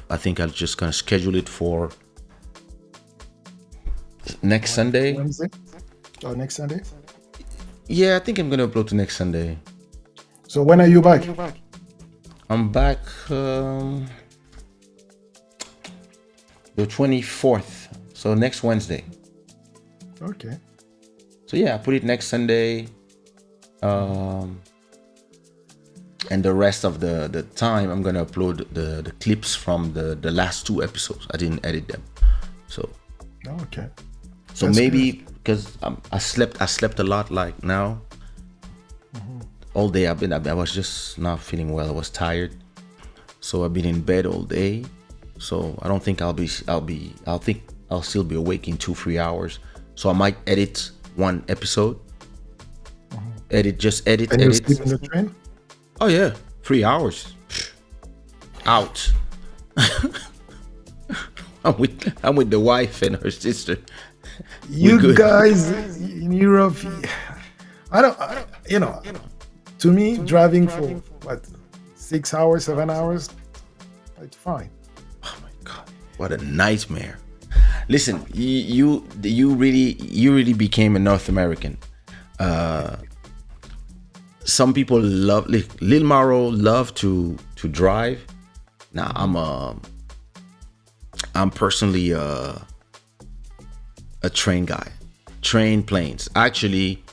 [SPEAKER 2] I think I'm just gonna schedule it for next Sunday.
[SPEAKER 3] Wednesday? Or next Sunday?
[SPEAKER 2] Yeah, I think I'm gonna upload to next Sunday.
[SPEAKER 3] So when are you back?
[SPEAKER 2] I'm back the 24th, so next Wednesday.
[SPEAKER 3] Okay.
[SPEAKER 2] So yeah, I put it next Sunday, and the rest of the time I'm gonna upload the clips from the last 2 episodes. I didn't edit them, so
[SPEAKER 3] Okay.
[SPEAKER 2] so
[SPEAKER 3] That's
[SPEAKER 2] maybe because I slept a lot, like now. All day I was just not feeling well. I was tired, so I've been in bed all day. So I don't think I'll think I'll still be awake in 2-3 hours. So I might edit one episode. Edit.
[SPEAKER 3] And you sleep in the train?
[SPEAKER 2] Oh yeah, 3 hours. Out. I'm with the wife and her sister.
[SPEAKER 3] You
[SPEAKER 2] good.
[SPEAKER 3] guys in Europe, I don't, to me, driving for what, 6 hours, 7 hours, it's fine.
[SPEAKER 2] Oh my God, what a nightmare! Listen, you really became a North American. Some people love, Lil Maro love to drive. Now I'm personally a train guy. Train, planes. Actually,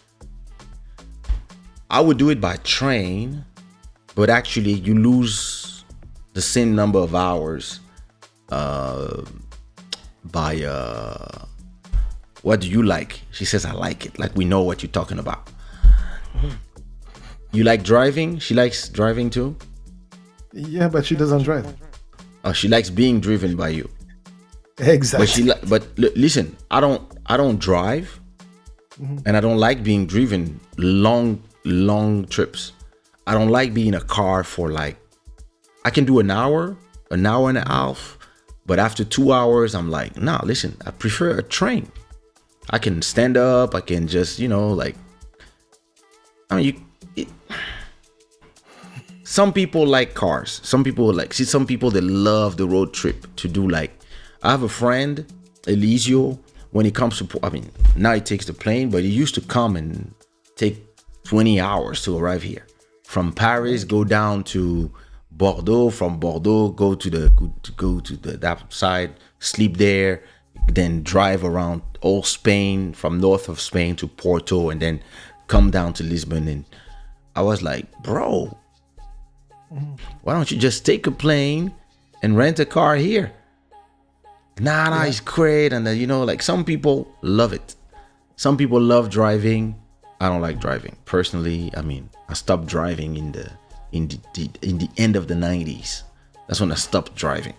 [SPEAKER 2] I would do it by train, but actually you lose the same number of hours by what do you like? She says I like it. Like, we know what you're talking about. You like driving? She likes driving too?
[SPEAKER 3] Yeah, but she doesn't drive.
[SPEAKER 2] Oh, she likes being driven by you.
[SPEAKER 3] Exactly.
[SPEAKER 2] Listen, I don't drive, and I don't like being driven long trips. I don't like being in a car for like, I can do an hour and a half, but after 2 hours, I'm like, nah, listen, I prefer a train. I can stand up, I can just, like, I mean, some people like cars. Some people some people that love the road trip to do like, I have a friend, Elisio, when it comes to, I mean, now he takes the plane, but he used to come and take 20 hours to arrive here. From Paris, go down to Bordeaux, from Bordeaux, go to that side, sleep there, then drive around all Spain, from north of Spain to Porto, and then come down to Lisbon. And I was like, bro, why don't you just take a plane and rent a car here? Nah, it's great. And like some people love it. Some people love driving. I don't like driving personally. I mean, I stopped driving in the end of the 90s. That's when I stopped driving.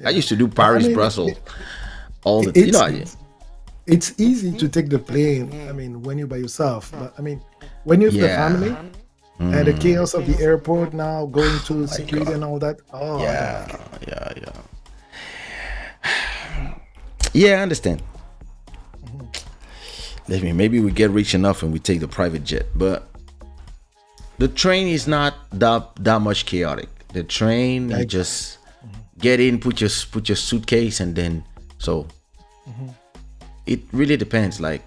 [SPEAKER 2] I used to do Paris, Brussels, all the
[SPEAKER 3] it's easy to take the plane. I mean, when you're by yourself, but I mean, when you're with the family and the chaos of the airport now, going to security and all that. Oh,
[SPEAKER 2] yeah, I understand. Maybe we get rich enough and we take the private jet, but the train is not that much chaotic. The train, you just get in, put your suitcase, and then it really depends. Like,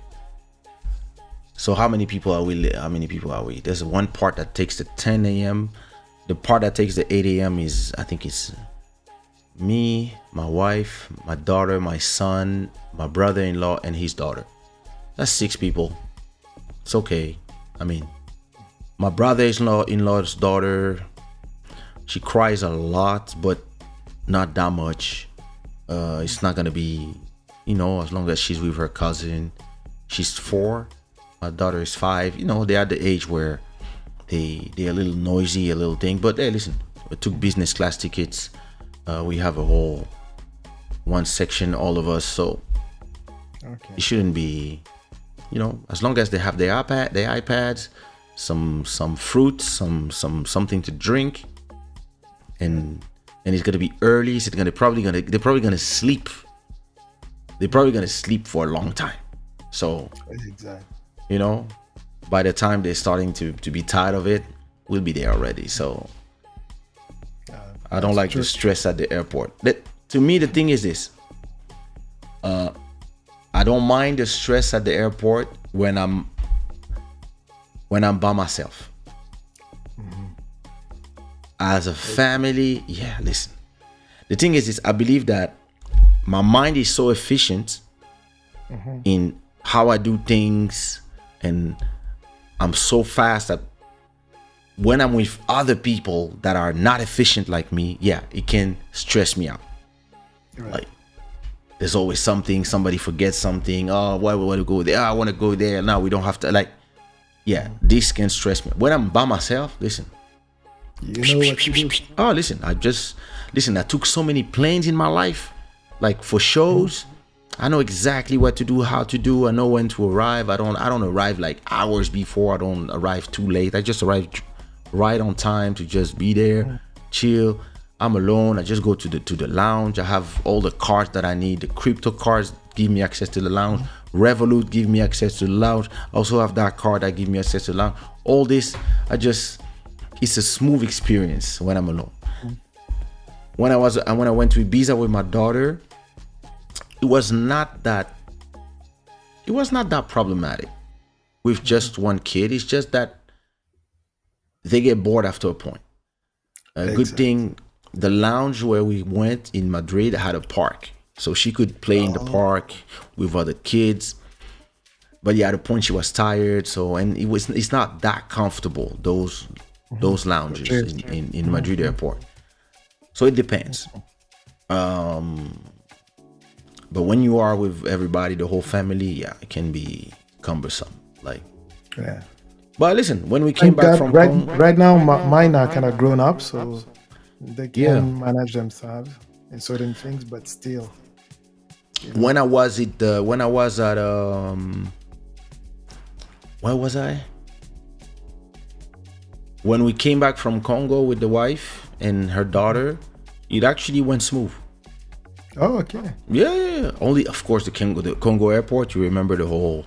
[SPEAKER 2] so how many people are we? There's one part that takes the 10 a.m. The part that takes the 8 a.m. is, I think it's me, my wife, my daughter, my son, my brother-in-law, and his daughter. That's 6 people. It's okay. I mean, my brother-in-law's daughter, she cries a lot, but not that much. It's not gonna be, as long as she's with her cousin. She's 4. My daughter is 5. They're at the age where they're a little noisy, a little thing. But hey, listen, we took business class tickets. We have a whole one section, all of us. So it shouldn't be, as long as they have their iPads, some fruit, something to drink, and it's gonna be early. So they're probably gonna sleep. They're probably gonna sleep for a long time. So by the time they're starting to be tired of it, we'll be there already. So I don't like the stress at the airport. To me, the thing is this: I don't mind the stress at the airport when I'm by myself. As a family, listen. The thing is this: I believe that my mind is so efficient in how I do things, and I'm so fast that when I'm with other people that are not efficient like me, it can stress me out. Like, there's always something, somebody forgets something. Oh, why we want to go there? I want to go there. Now we don't have to. Like, this can stress me. When I'm by myself, listen.
[SPEAKER 3] You know what to do.
[SPEAKER 2] Oh, listen. I took so many planes in my life, like for shows. I know exactly what to do, how to do. I know when to arrive. I don't arrive like hours before. I don't arrive too late. I just arrive right on time to just be there, chill. I'm alone. I just go to the lounge. I have all the cards that I need. The crypto cards give me access to the lounge. Revolut give me access to the lounge. I also have that card that give me access to the lounge. All this, it's a smooth experience when I'm alone. When I went to Ibiza with my daughter, it was not that problematic with just one kid. It's just that they get bored after a point. Good thing, the lounge where we went in Madrid had a park, so she could play in the park with other kids. But at a point she was tired, and it's not that comfortable, those lounges in Madrid airport. So it depends. But when you are with everybody, the whole family, it can be cumbersome. But listen, when we came back from home,
[SPEAKER 3] right now, mine are kind of grown up, so they can manage themselves in certain things, but still.
[SPEAKER 2] When I was Where was I? When we came back from Congo with the wife and her daughter, it actually went smooth.
[SPEAKER 3] Oh, okay.
[SPEAKER 2] Yeah. Only, of course, the Congo airport. You remember the whole,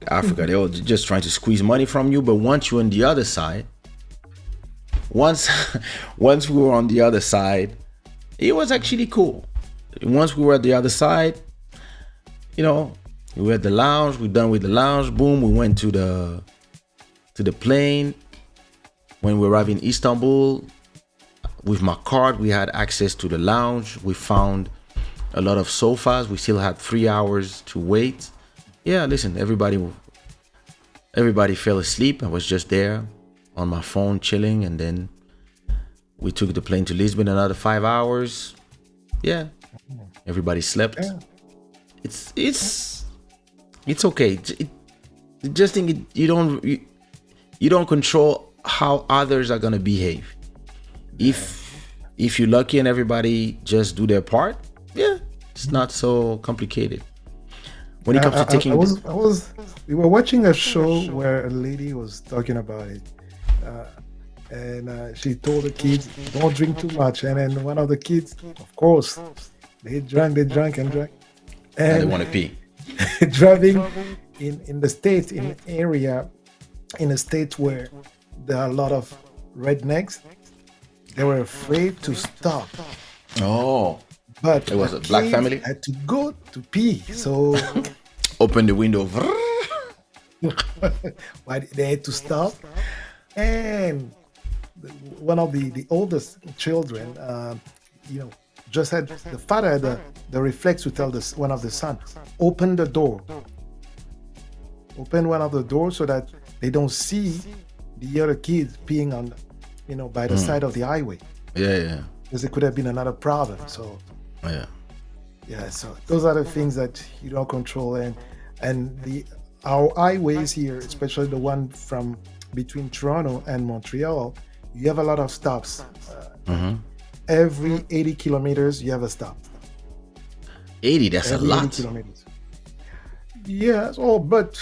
[SPEAKER 2] Africa. They were just trying to squeeze money from you. But once you're on the other side, once we were on the other side, it was actually cool. Once we were at the other side, we were at the lounge. We're done with the lounge. Boom, we went to the plane. When we arrived in Istanbul, with my card, we had access to the lounge. We found a lot of sofas. We still had 3 hours to wait. Yeah, listen, everybody fell asleep. I was just there on my phone chilling, and then we took the plane to Lisbon, another 5 hours. Yeah, everybody slept.
[SPEAKER 3] Yeah.
[SPEAKER 2] It's okay. Just think you don't control how others are gonna behave. If you're lucky and everybody just do their part, yeah, it's not so complicated. When it comes to taking,
[SPEAKER 3] we were watching a show where a lady was talking about it, and she told the kids, "Don't drink too much." And then one of the kids, of course, they drank, and
[SPEAKER 2] they want to pee.
[SPEAKER 3] driving in the States, in a state where there are a lot of rednecks, they were afraid to stop.
[SPEAKER 2] Oh,
[SPEAKER 3] but
[SPEAKER 2] it was a black family.
[SPEAKER 3] Had to go to pee, so
[SPEAKER 2] open the window.
[SPEAKER 3] Why they had to stop? And one of the oldest children, just had the father had the reflex to tell one of the son, open the door. Open one of the doors so that they don't see the other kids peeing on, by the side of the highway.
[SPEAKER 2] Yeah.
[SPEAKER 3] Because it could have been another problem. So. Yeah. So those are the things that you don't control, and our highways here, especially the one from between Toronto and Montreal, you have a lot of stops. Every 80 kilometers, you have a stop.
[SPEAKER 2] 80, that's a lot.
[SPEAKER 3] 80 kilometers. Yeah, but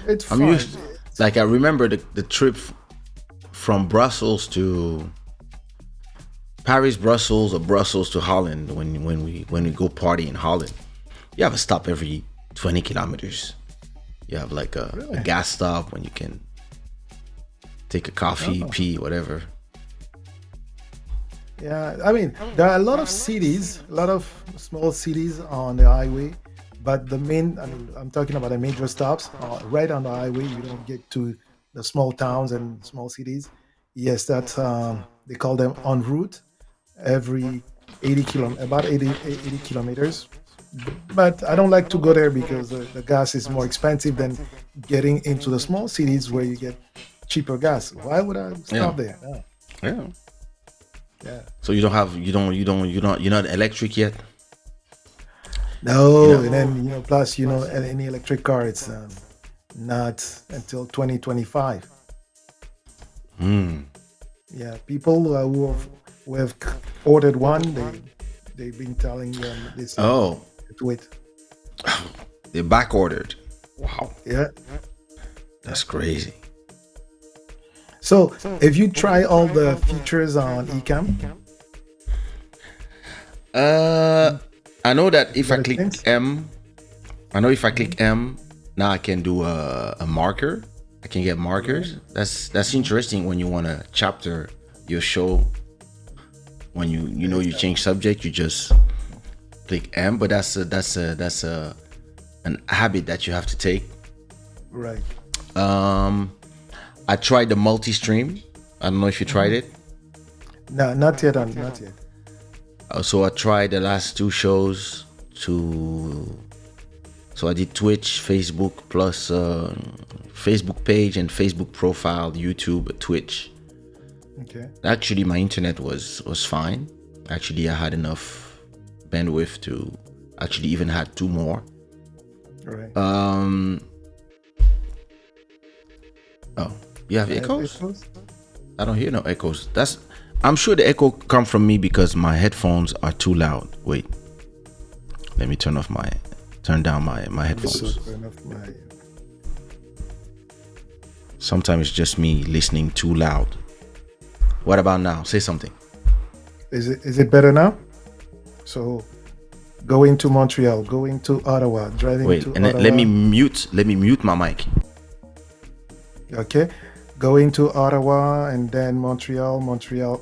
[SPEAKER 3] it's fun.
[SPEAKER 2] I remember the trip from Brussels to Paris, Brussels, or Brussels to Holland. When we go party in Holland, you have a stop every 20 kilometers. You have like a gas stop when you can take a coffee, pee, whatever.
[SPEAKER 3] Yeah, I mean, there are a lot of cities, a lot of small cities on the highway, but I'm talking about the major stops right on the highway. You don't get to the small towns and small cities. Yes, that's they call them en route. Every 80 kilometers. But I don't like to go there because the gas is more expensive than getting into the small cities where you get cheaper gas. Why would I stop there? No. Yeah.
[SPEAKER 2] So you're not electric yet?
[SPEAKER 3] No, and then plus any electric car, it's not until 2025. Yeah, people who have ordered one, they've been telling them this. Wait.
[SPEAKER 2] They're back ordered. Wow.
[SPEAKER 3] Yeah.
[SPEAKER 2] That's crazy.
[SPEAKER 3] So, have you tried all the features on Ecamm?
[SPEAKER 2] I know that if I click M, now I can do a marker. I can get markers. That's interesting when you want to chapter your show. When you change subject, you just click M. But that's an habit that you have to take.
[SPEAKER 3] Right.
[SPEAKER 2] I tried the multi-stream. I don't know if you tried it.
[SPEAKER 3] No, not yet. Not yet.
[SPEAKER 2] So I tried the last two shows so I did Twitch, Facebook, plus Facebook page and Facebook profile, YouTube, Twitch.
[SPEAKER 3] Okay.
[SPEAKER 2] Actually, my internet was fine. Actually, I had enough bandwidth to actually even had two more.
[SPEAKER 3] Right.
[SPEAKER 2] Oh, you have echoes? I don't hear no echoes. I'm sure the echo come from me because my headphones are too loud. Wait, let me turn down my headphones. Sometimes it's just me listening too loud. What about now? Say something.
[SPEAKER 3] Is it better now? So going to Montreal, going to Ottawa, driving
[SPEAKER 2] Wait,
[SPEAKER 3] to
[SPEAKER 2] and
[SPEAKER 3] Ottawa.
[SPEAKER 2] let me mute my mic.
[SPEAKER 3] Okay. Going to Ottawa and then Montreal,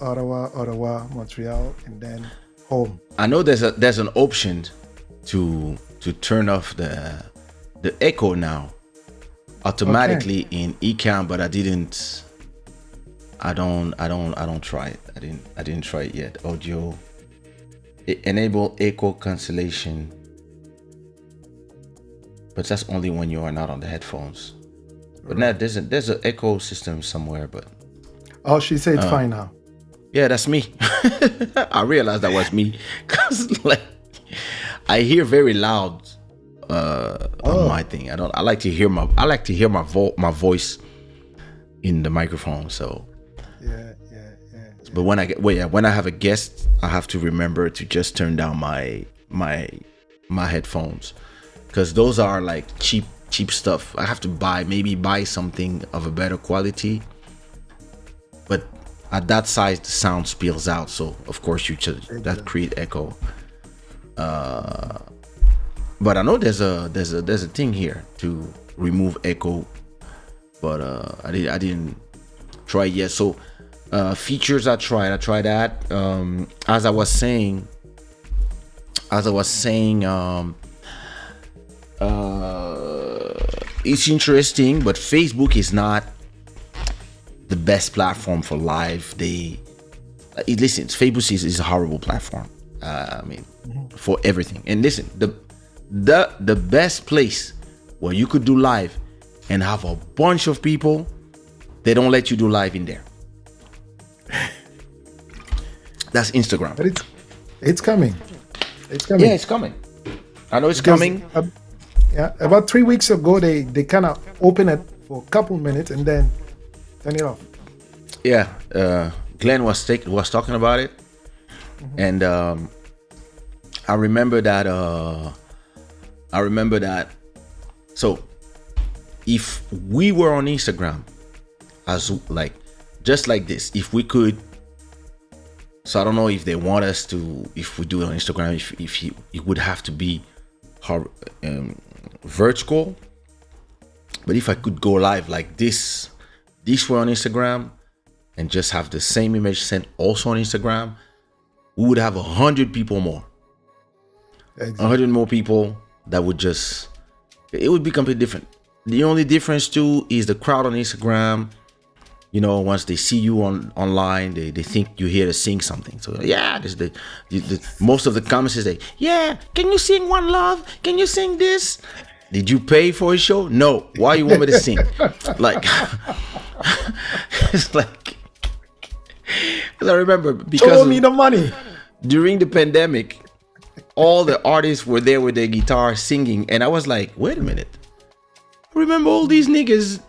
[SPEAKER 3] Ottawa, Montreal, and then home.
[SPEAKER 2] I know there's an option to turn off the echo now automatically in Ecamm, but I don't try it. I didn't try it yet. Audio enable echo cancellation, but that's only when you are not on the headphones. But now there's an echo system somewhere. But
[SPEAKER 3] Oh, she said it's fine now.
[SPEAKER 2] yeah, that's me. I realized that was me because like I hear very loud on my thing. I like to hear my voice in the microphone. So
[SPEAKER 3] Yeah.
[SPEAKER 2] but when I have a guest, I have to remember to just turn down my headphones, because those are like cheap stuff. I have to buy something of a better quality, but at that size the sound spills out, so of course that create echo. But I know there's a thing here to remove echo, but I didn't try it yet. So features I tried that. As I was saying, it's interesting, but Facebook is not the best platform for live. Listen, Facebook is a horrible platform. For everything. And listen, the best place where you could do live and have a bunch of people, they don't let you do live in there. That's Instagram.
[SPEAKER 3] But it's coming.
[SPEAKER 2] Yeah, it's coming. I know it's coming.
[SPEAKER 3] Yeah, about 3 weeks ago, they kind of open it for a couple minutes and then turn it off.
[SPEAKER 2] Yeah, Glenn was talking about it, and I remember that. So, if we were on Instagram, as like just like this, if we could. So I don't know if they want us to, if we do it on Instagram, if it would have to be vertical. But if I could go live like this way on Instagram and just have the same image sent also on Instagram, we would have 100 people more. Exactly. 100 more people that would just, it would be completely different. The only difference too is the crowd on Instagram. You know, once they see you online, they think you're here to sing something. So yeah, this the most of the comments is like, yeah, can you sing One Love? Can you sing this? Did you pay for a show? No. Why you want me to sing? Like, it's like, because I remember
[SPEAKER 3] show me the money.
[SPEAKER 2] During the pandemic, all the artists were there with their guitar singing, and I was like, wait a minute. I remember all these niggas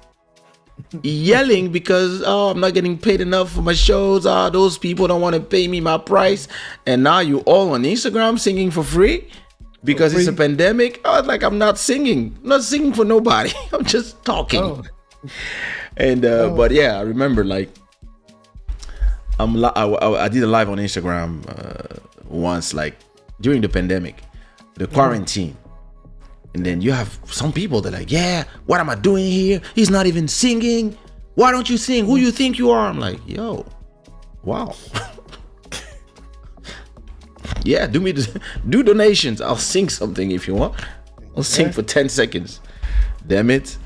[SPEAKER 2] yelling because I'm not getting paid enough for my shows. Those people don't want to pay me my price, and now you all on Instagram singing for free because it's a pandemic. I was like, I'm not singing for nobody. I'm just talking. And but yeah, I remember like I did a live on Instagram once, like during the pandemic, the quarantine. And then you have some people that are like, yeah, what am I doing here? He's not even singing. Why don't you sing? Who you think you are? I'm like, yo, wow. Yeah, do donations. I'll sing something if you want. I'll sing for 10 seconds. Damn it.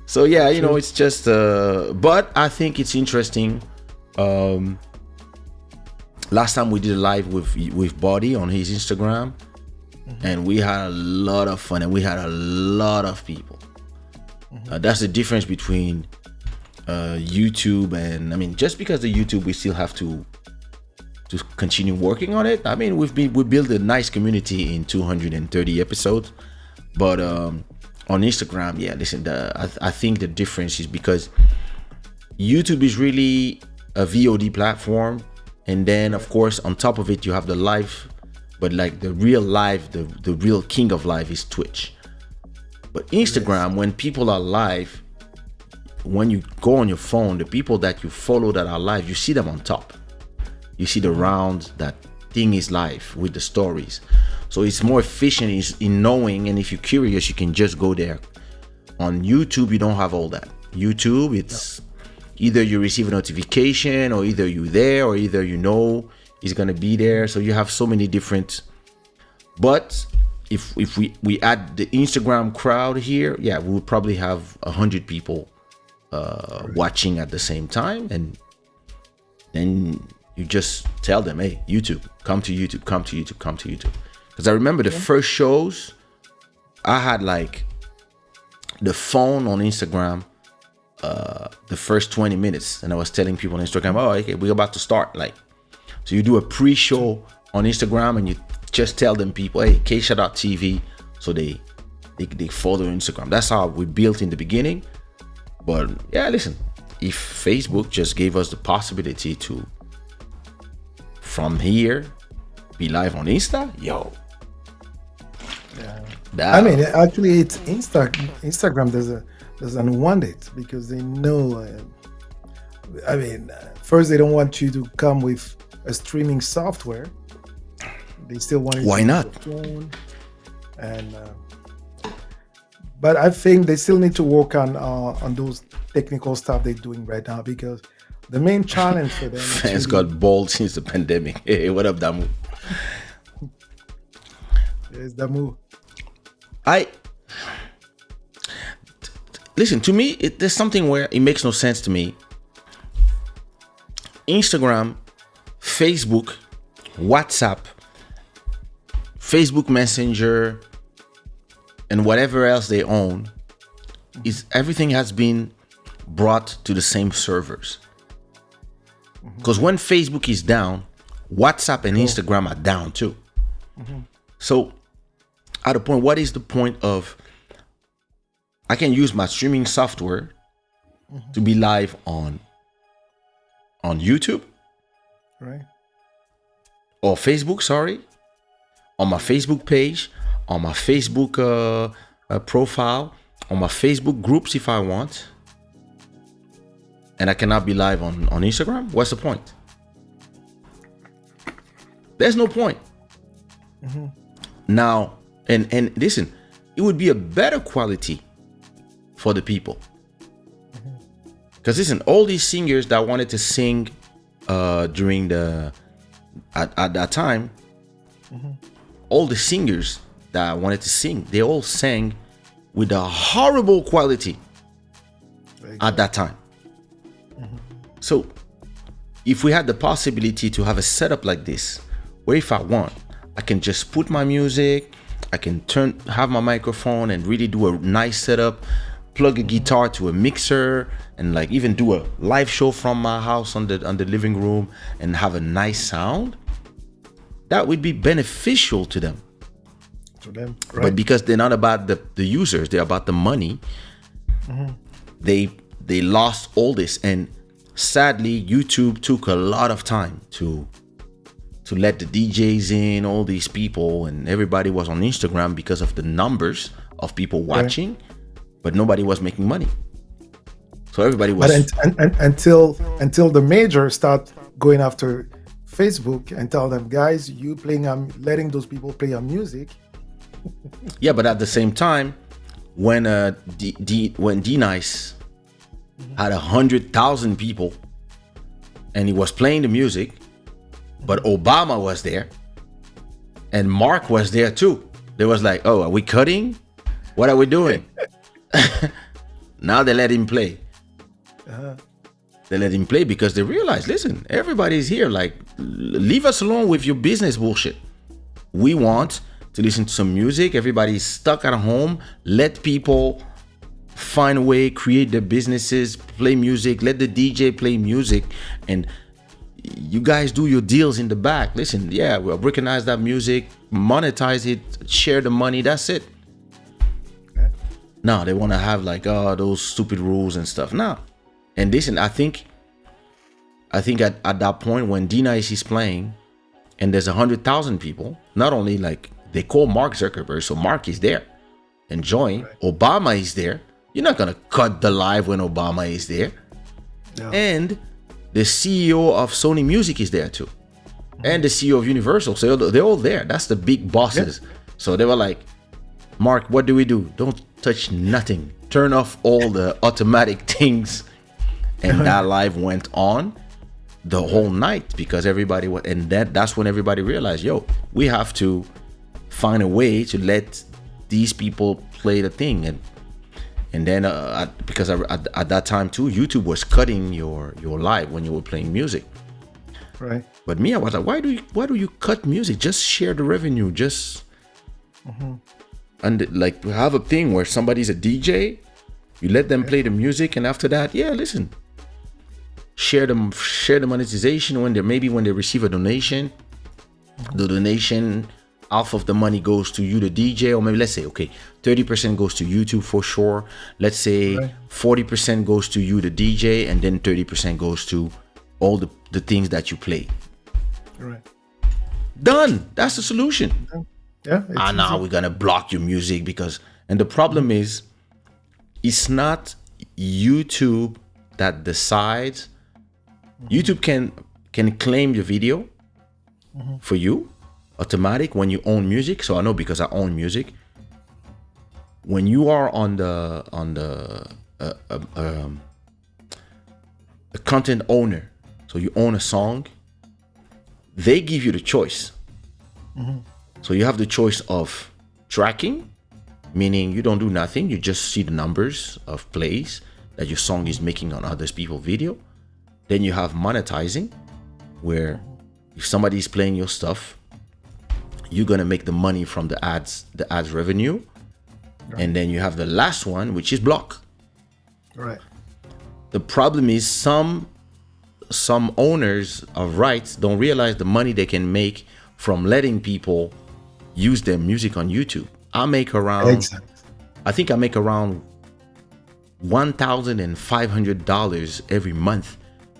[SPEAKER 2] So yeah, you know, it's just but I think it's interesting. Last time we did a live with Body on his Instagram. And we had a lot of fun, and we had a lot of people. That's the difference between YouTube and, I mean, just because the YouTube, we still have to continue working on it. I mean, we built a nice community in 230 episodes, but on Instagram, yeah, listen, I think the difference is because YouTube is really a VOD platform, and then of course on top of it you have the live. But like the real live, the real king of live is Twitch. But Instagram, when people are live, when you go on your phone, the people that you follow that are live, you see them on top. You see the round that thing is live with the stories. So it's more efficient in knowing, and if you're curious, you can just go there. On YouTube, you don't have all that. YouTube, it's either you receive a notification, or either you're there, or either you know it's gonna be there. So you have so many different. But if we add the Instagram crowd here, yeah, we would probably have 100 people watching at the same time, and then you just tell them, hey, YouTube, come to YouTube, come to YouTube, come to YouTube. Because I remember the first shows, I had like the phone on Instagram the first 20 minutes, and I was telling people on Instagram, oh, okay, we're about to start. Like, so you do a pre-show on Instagram, and you just tell them people, hey, Kaysha.tv, so they follow Instagram. That's how we built in the beginning. But yeah, listen, if Facebook just gave us the possibility to, from here, be live on Insta, yo.
[SPEAKER 3] I mean, actually, it's Instagram doesn't want it, because they know. I mean, first they don't want you to come with a streaming software. They still want it.
[SPEAKER 2] Why not?
[SPEAKER 3] Phone. And but I think they still need to work on those technical stuff they're doing right now, because the main challenge for them.
[SPEAKER 2] Fans got bold since the pandemic. Hey, what up, Damu?
[SPEAKER 3] There's Damu.
[SPEAKER 2] Listen, to me, there's something where it makes no sense to me. Instagram, Facebook, WhatsApp, Facebook Messenger, and whatever else they own, is everything has been brought to the same servers. Because when Facebook is down, WhatsApp and Instagram are down too. So at a point, what is the point of, I can use my streaming software to be live on YouTube,
[SPEAKER 3] Right.
[SPEAKER 2] or Facebook, sorry, on my Facebook page, on my Facebook profile, on my Facebook groups if I want, and I cannot be live on Instagram? What's the point? There's no point. Now, and listen, it would be a better quality for the people. Because listen, all these singers that wanted to sing during at that time, all the singers that wanted to sing, they all sang with a horrible quality at that time. So if we had the possibility to have a setup like this, where if I want, I can just put my music, I can have my microphone and really do a nice setup, plug a guitar to a mixer, and like even do a live show from my house on the living room and have a nice sound, that would be beneficial to them.
[SPEAKER 3] Right.
[SPEAKER 2] But because they're not about the users, they're about the money, they lost all this. And sadly, YouTube took a lot of time to let the DJs in, all these people, and everybody was on Instagram because of the numbers of people watching, but nobody was making money. So everybody was.
[SPEAKER 3] But until the major start going after Facebook and tell them, guys, you playing, letting those people play on music.
[SPEAKER 2] Yeah, but at the same time, when D-Nice had 100,000 people and he was playing the music, but Obama was there and Mark was there too. They was like, oh, are we cutting? What are we doing? Now they let him play. They let him play because they realized, listen, everybody's here. Like, leave us alone with your business bullshit. We want to listen to some music. Everybody's stuck at home. Let people find a way, create their businesses, play music. Let the DJ play music, and you guys do your deals in the back. Listen, yeah, we'll recognize that music, monetize it, share the money. That's it. Now they want to have like, oh, those stupid rules and stuff. Now, and listen, I think at that point when D-Nice is playing and there's 100,000 people, not only like they call Mark Zuckerberg, so Mark is there enjoying. Obama is there. You're not gonna cut the live when Obama is there.
[SPEAKER 3] No.
[SPEAKER 2] And the CEO of Sony Music is there too, and the CEO of Universal. So they're all there. That's the big bosses. Yeah. So they were like, Mark, what do we do? Don't touch nothing. Turn off all the automatic things. And that live went on the whole night because everybody was, and that's when everybody realized, yo, we have to find a way to let these people play the thing. And then because at that time too, YouTube was cutting your live when you were playing music.
[SPEAKER 3] Right.
[SPEAKER 2] But me, I was like, why do you cut music? Just share the revenue. Just and like we have a thing where somebody's a DJ, you let them play the music, and after that, listen, share the monetization when they receive a donation. The donation, half of the money goes to you, the DJ, or maybe let's say, okay, 30% goes to YouTube for sure. Let's say 40% goes to you, the DJ, and then 30% goes to all the things that you play.
[SPEAKER 3] Right.
[SPEAKER 2] Done. That's the solution.
[SPEAKER 3] Yeah.
[SPEAKER 2] Now we're gonna block your music because, and the problem is, it's not YouTube that decides. YouTube can claim your video for you, automatic when you own music. So I know because I own music. When you are on the a content owner, so you own a song, they give you the choice. So you have the choice of tracking, meaning you don't do nothing, you just see the numbers of plays that your song is making on others people's video. Then you have monetizing, where if somebody is playing your stuff, you're gonna make the money from the ads revenue. And then you have the last one, which is block.
[SPEAKER 3] Right.
[SPEAKER 2] The problem is some owners of rights don't realize the money they can make from letting people use their music on YouTube. I make around $1,500 every month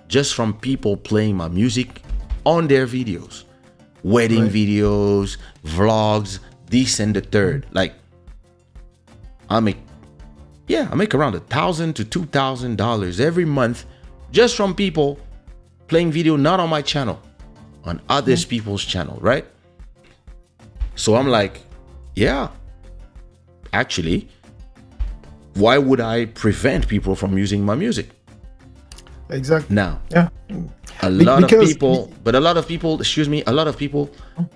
[SPEAKER 2] just from people playing my music on their videos, wedding videos, vlogs, this and the third. Like I make around $1,000 to $2,000 every month just from people playing video not on my channel, on others people's channel, right? So I'm like, actually, why would I prevent people from using my music?
[SPEAKER 3] Exactly.
[SPEAKER 2] Now, a lot of people,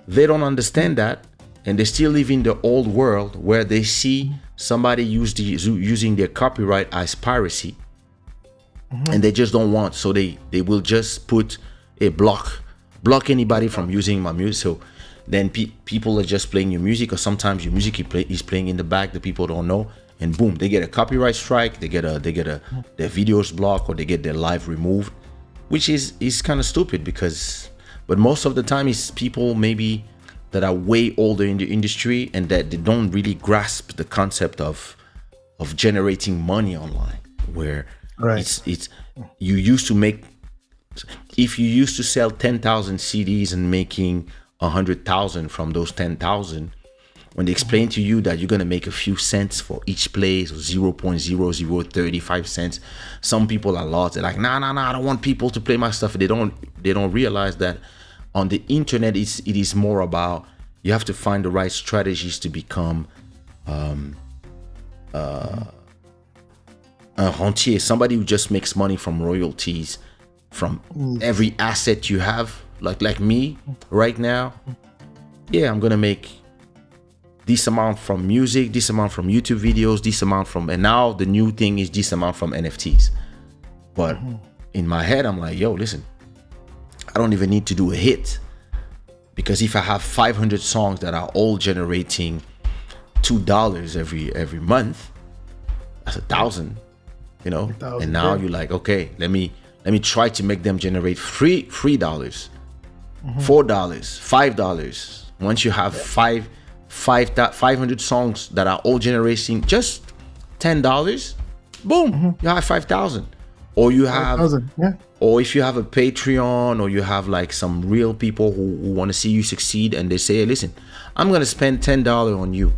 [SPEAKER 2] they don't understand that, and they still live in the old world where they see somebody using their copyright as piracy, and they just don't want. So they will just put a block anybody from using my music. So then people are just playing your music, or sometimes your music is playing in the back that people don't know, and boom, they get a copyright strike, they get their videos blocked, or they get their live removed, which is kind of stupid but most of the time it's people maybe that are way older in the industry and that they don't really grasp the concept of generating money online, where it's you used to make, if you used to sell 10,000 CDs and making 100,000 from those 10,000, when they explain to you that you're gonna make a few cents for each play, so 0.0035 cents, some people are lost. They're like, nah, I don't want people to play my stuff. They don't realize that on the internet it is more about, you have to find the right strategies to become a rentier, somebody who just makes money from royalties from every asset you have, like me right now. I'm gonna make this amount from music, this amount from YouTube videos, this amount from, and now the new thing is this amount from NFTs. But in my head, I'm like, yo, listen, I don't even need to do a hit, because if I have 500 songs that are all generating $2 every month, that's $1,000, and now you're like, okay, let me try to make them generate $3, $4, $5. Once you have 500 songs that are all generating just $10, boom, you have 5,000. Or you have, or if you have a Patreon, or you have like some real people who want to see you succeed, and they say, hey, listen, I'm gonna spend $10 on you.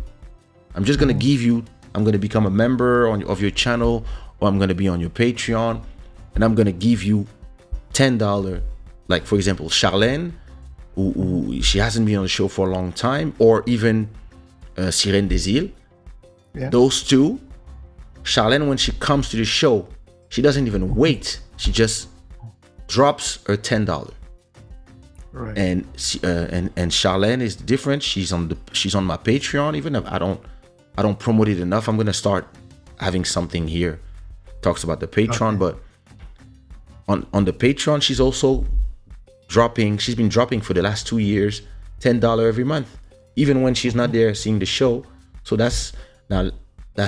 [SPEAKER 2] I'm just gonna give you I'm going to become a member of your channel, or I'm going to be on your Patreon, and I'm going to give you $10. Like, for example, Charlene, who she hasn't been on the show for a long time, or even Sirène des Îles.
[SPEAKER 3] Yeah.
[SPEAKER 2] Those two, Charlene, when she comes to the show, she doesn't even wait. She just drops her $10.
[SPEAKER 3] Right.
[SPEAKER 2] And Charlene is different. She's on my Patreon. Even if I don't promote it enough, I'm gonna start having something here talks about the Patreon. But on the Patreon, she's also dropping. She's been dropping for the last 2 years $10 every month, even when she's not there seeing the show. So that's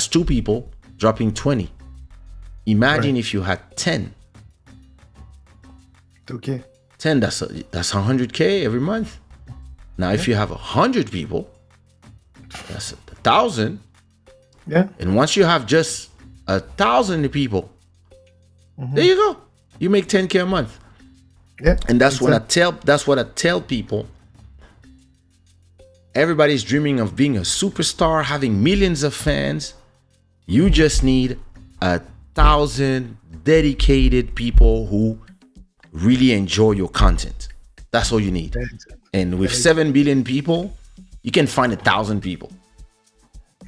[SPEAKER 2] 2 people dropping 20. Imagine if you had 10.
[SPEAKER 3] Okay.
[SPEAKER 2] 10, that's $100K every month. Now, if you have 100 people, that's 1,000.
[SPEAKER 3] Yeah.
[SPEAKER 2] And once you have just 1,000 people, there you go. You make 10K a month.
[SPEAKER 3] Yeah.
[SPEAKER 2] And that's what I tell people. Everybody's dreaming of being a superstar, having millions of fans. You just need 1,000 dedicated people who really enjoy your content. That's all you need. And with 7 billion people, you can find 1,000 people.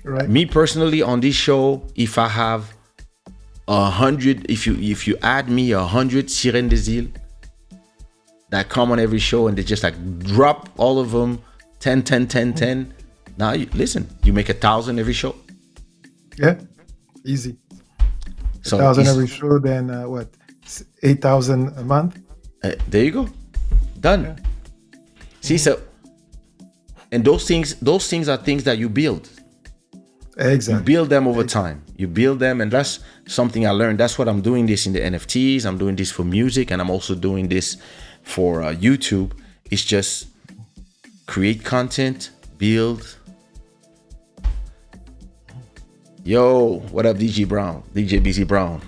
[SPEAKER 3] Right.
[SPEAKER 2] Me personally, on this show, if I have 100, if you add me 100 Sirène des Îles that come on every show, and they just like drop all of them 10. Now listen, you make 1,000 every show.
[SPEAKER 3] Yeah. Easy.
[SPEAKER 2] So
[SPEAKER 3] 1,000 every show, then 8,000 a month.
[SPEAKER 2] There you go. Done.
[SPEAKER 3] Yeah.
[SPEAKER 2] See, so, and those things are things that you build.
[SPEAKER 3] Exactly.
[SPEAKER 2] You build them over time. You build them, and that's something I learned. That's what I'm doing this in the NFTs. I'm doing this for music, and I'm also doing this for YouTube. It's just create content, build. Yo, what up, DJ Brown? DJ BZ Brown.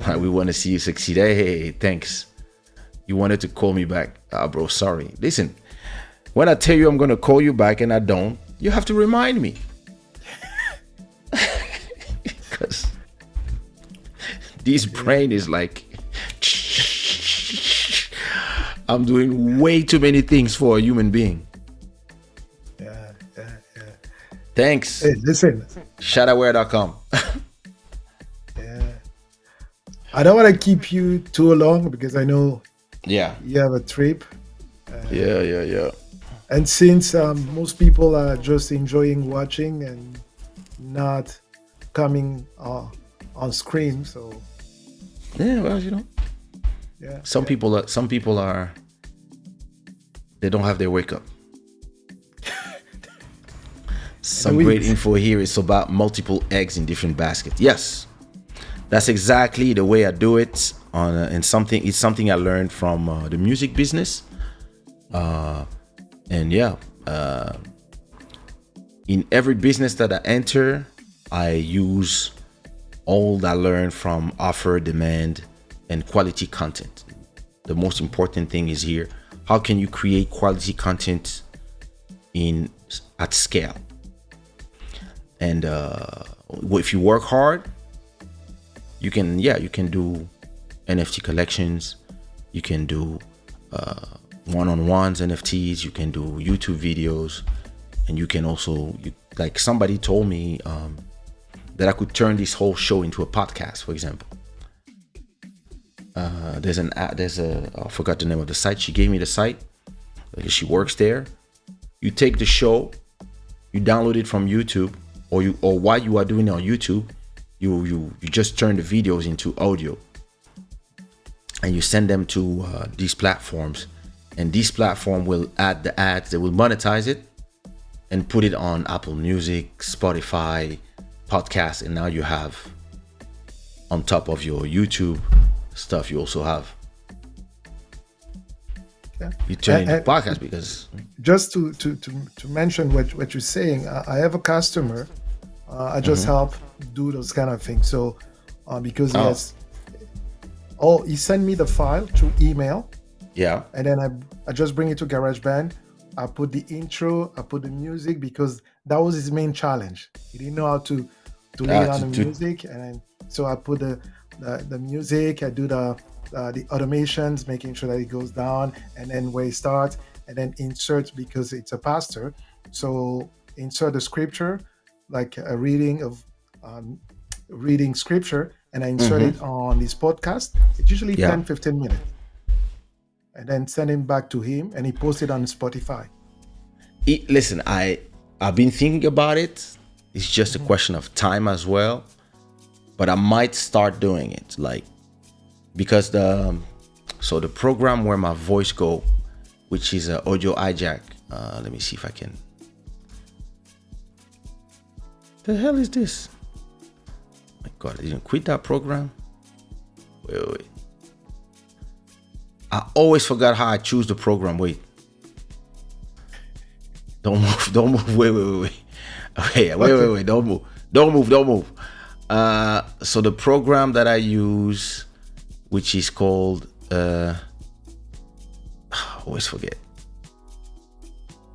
[SPEAKER 2] Yeah. We want to see you succeed. Hey, thanks. You wanted to call me back. Bro, sorry. Listen, when I tell you I'm going to call you back and I don't, you have to remind me. Because this brain is like, I'm doing way too many things for a human being.
[SPEAKER 3] Yeah.
[SPEAKER 2] Thanks.
[SPEAKER 3] Hey, listen.
[SPEAKER 2] Shadaware.com.
[SPEAKER 3] Yeah. I don't want to keep you too long because I know you have a trip.
[SPEAKER 2] Yeah.
[SPEAKER 3] And since most people are just enjoying watching and not coming on screen, so
[SPEAKER 2] yeah, well, some people are they don't have their wake up. Some great info here is about multiple eggs in different baskets. Yes, that's exactly the way I do it. It's something I learned from the music business. In every business that I enter, I use all that I learned from offer, demand, and quality content. The most important thing is here. How can you create quality content at scale? And if you work hard, you can do NFT collections, you can do one-on-ones NFTs, you can do YouTube videos, and you can also, like somebody told me that I could turn this whole show into a podcast, for example. I forgot the name of the site. She gave me the site. She works there. You take the show, you download it from YouTube, or while you are doing it on YouTube, you just turn the videos into audio, and you send them to these platforms, and this platform will add the ads. They will monetize it and put it on Apple Music, Spotify, podcasts, and now you have, on top of your YouTube stuff, you also have you turn it into podcast. Because
[SPEAKER 3] just to mention what you're saying, I have a customer. I just help do those kind of things. So because he sent me the file through email.
[SPEAKER 2] Yeah.
[SPEAKER 3] And then I just bring it to GarageBand. I put the intro, I put the music, because that was his main challenge. He didn't know how to lay down the
[SPEAKER 2] to
[SPEAKER 3] music, and then, so I put the music. I do the automations, making sure that it goes down, and then where it starts, and then insert, because it's a pastor. So insert the scripture, like a reading of reading scripture, and I insert it on his podcast. It's usually 10-15 minutes, and then send him back to him, and he posts it on Spotify.
[SPEAKER 2] Listen, I've been thinking about it. It's just a question of time as well, but I might start doing it, like, because the program where my voice go, which is a audio hijack. Let me see if I can. The hell is this? My God, I didn't quit that program. Wait. I always forgot how I choose the program. Wait. Don't move. Wait. Okay, wait. Don't move. So the program that I use, which is called, I always forget.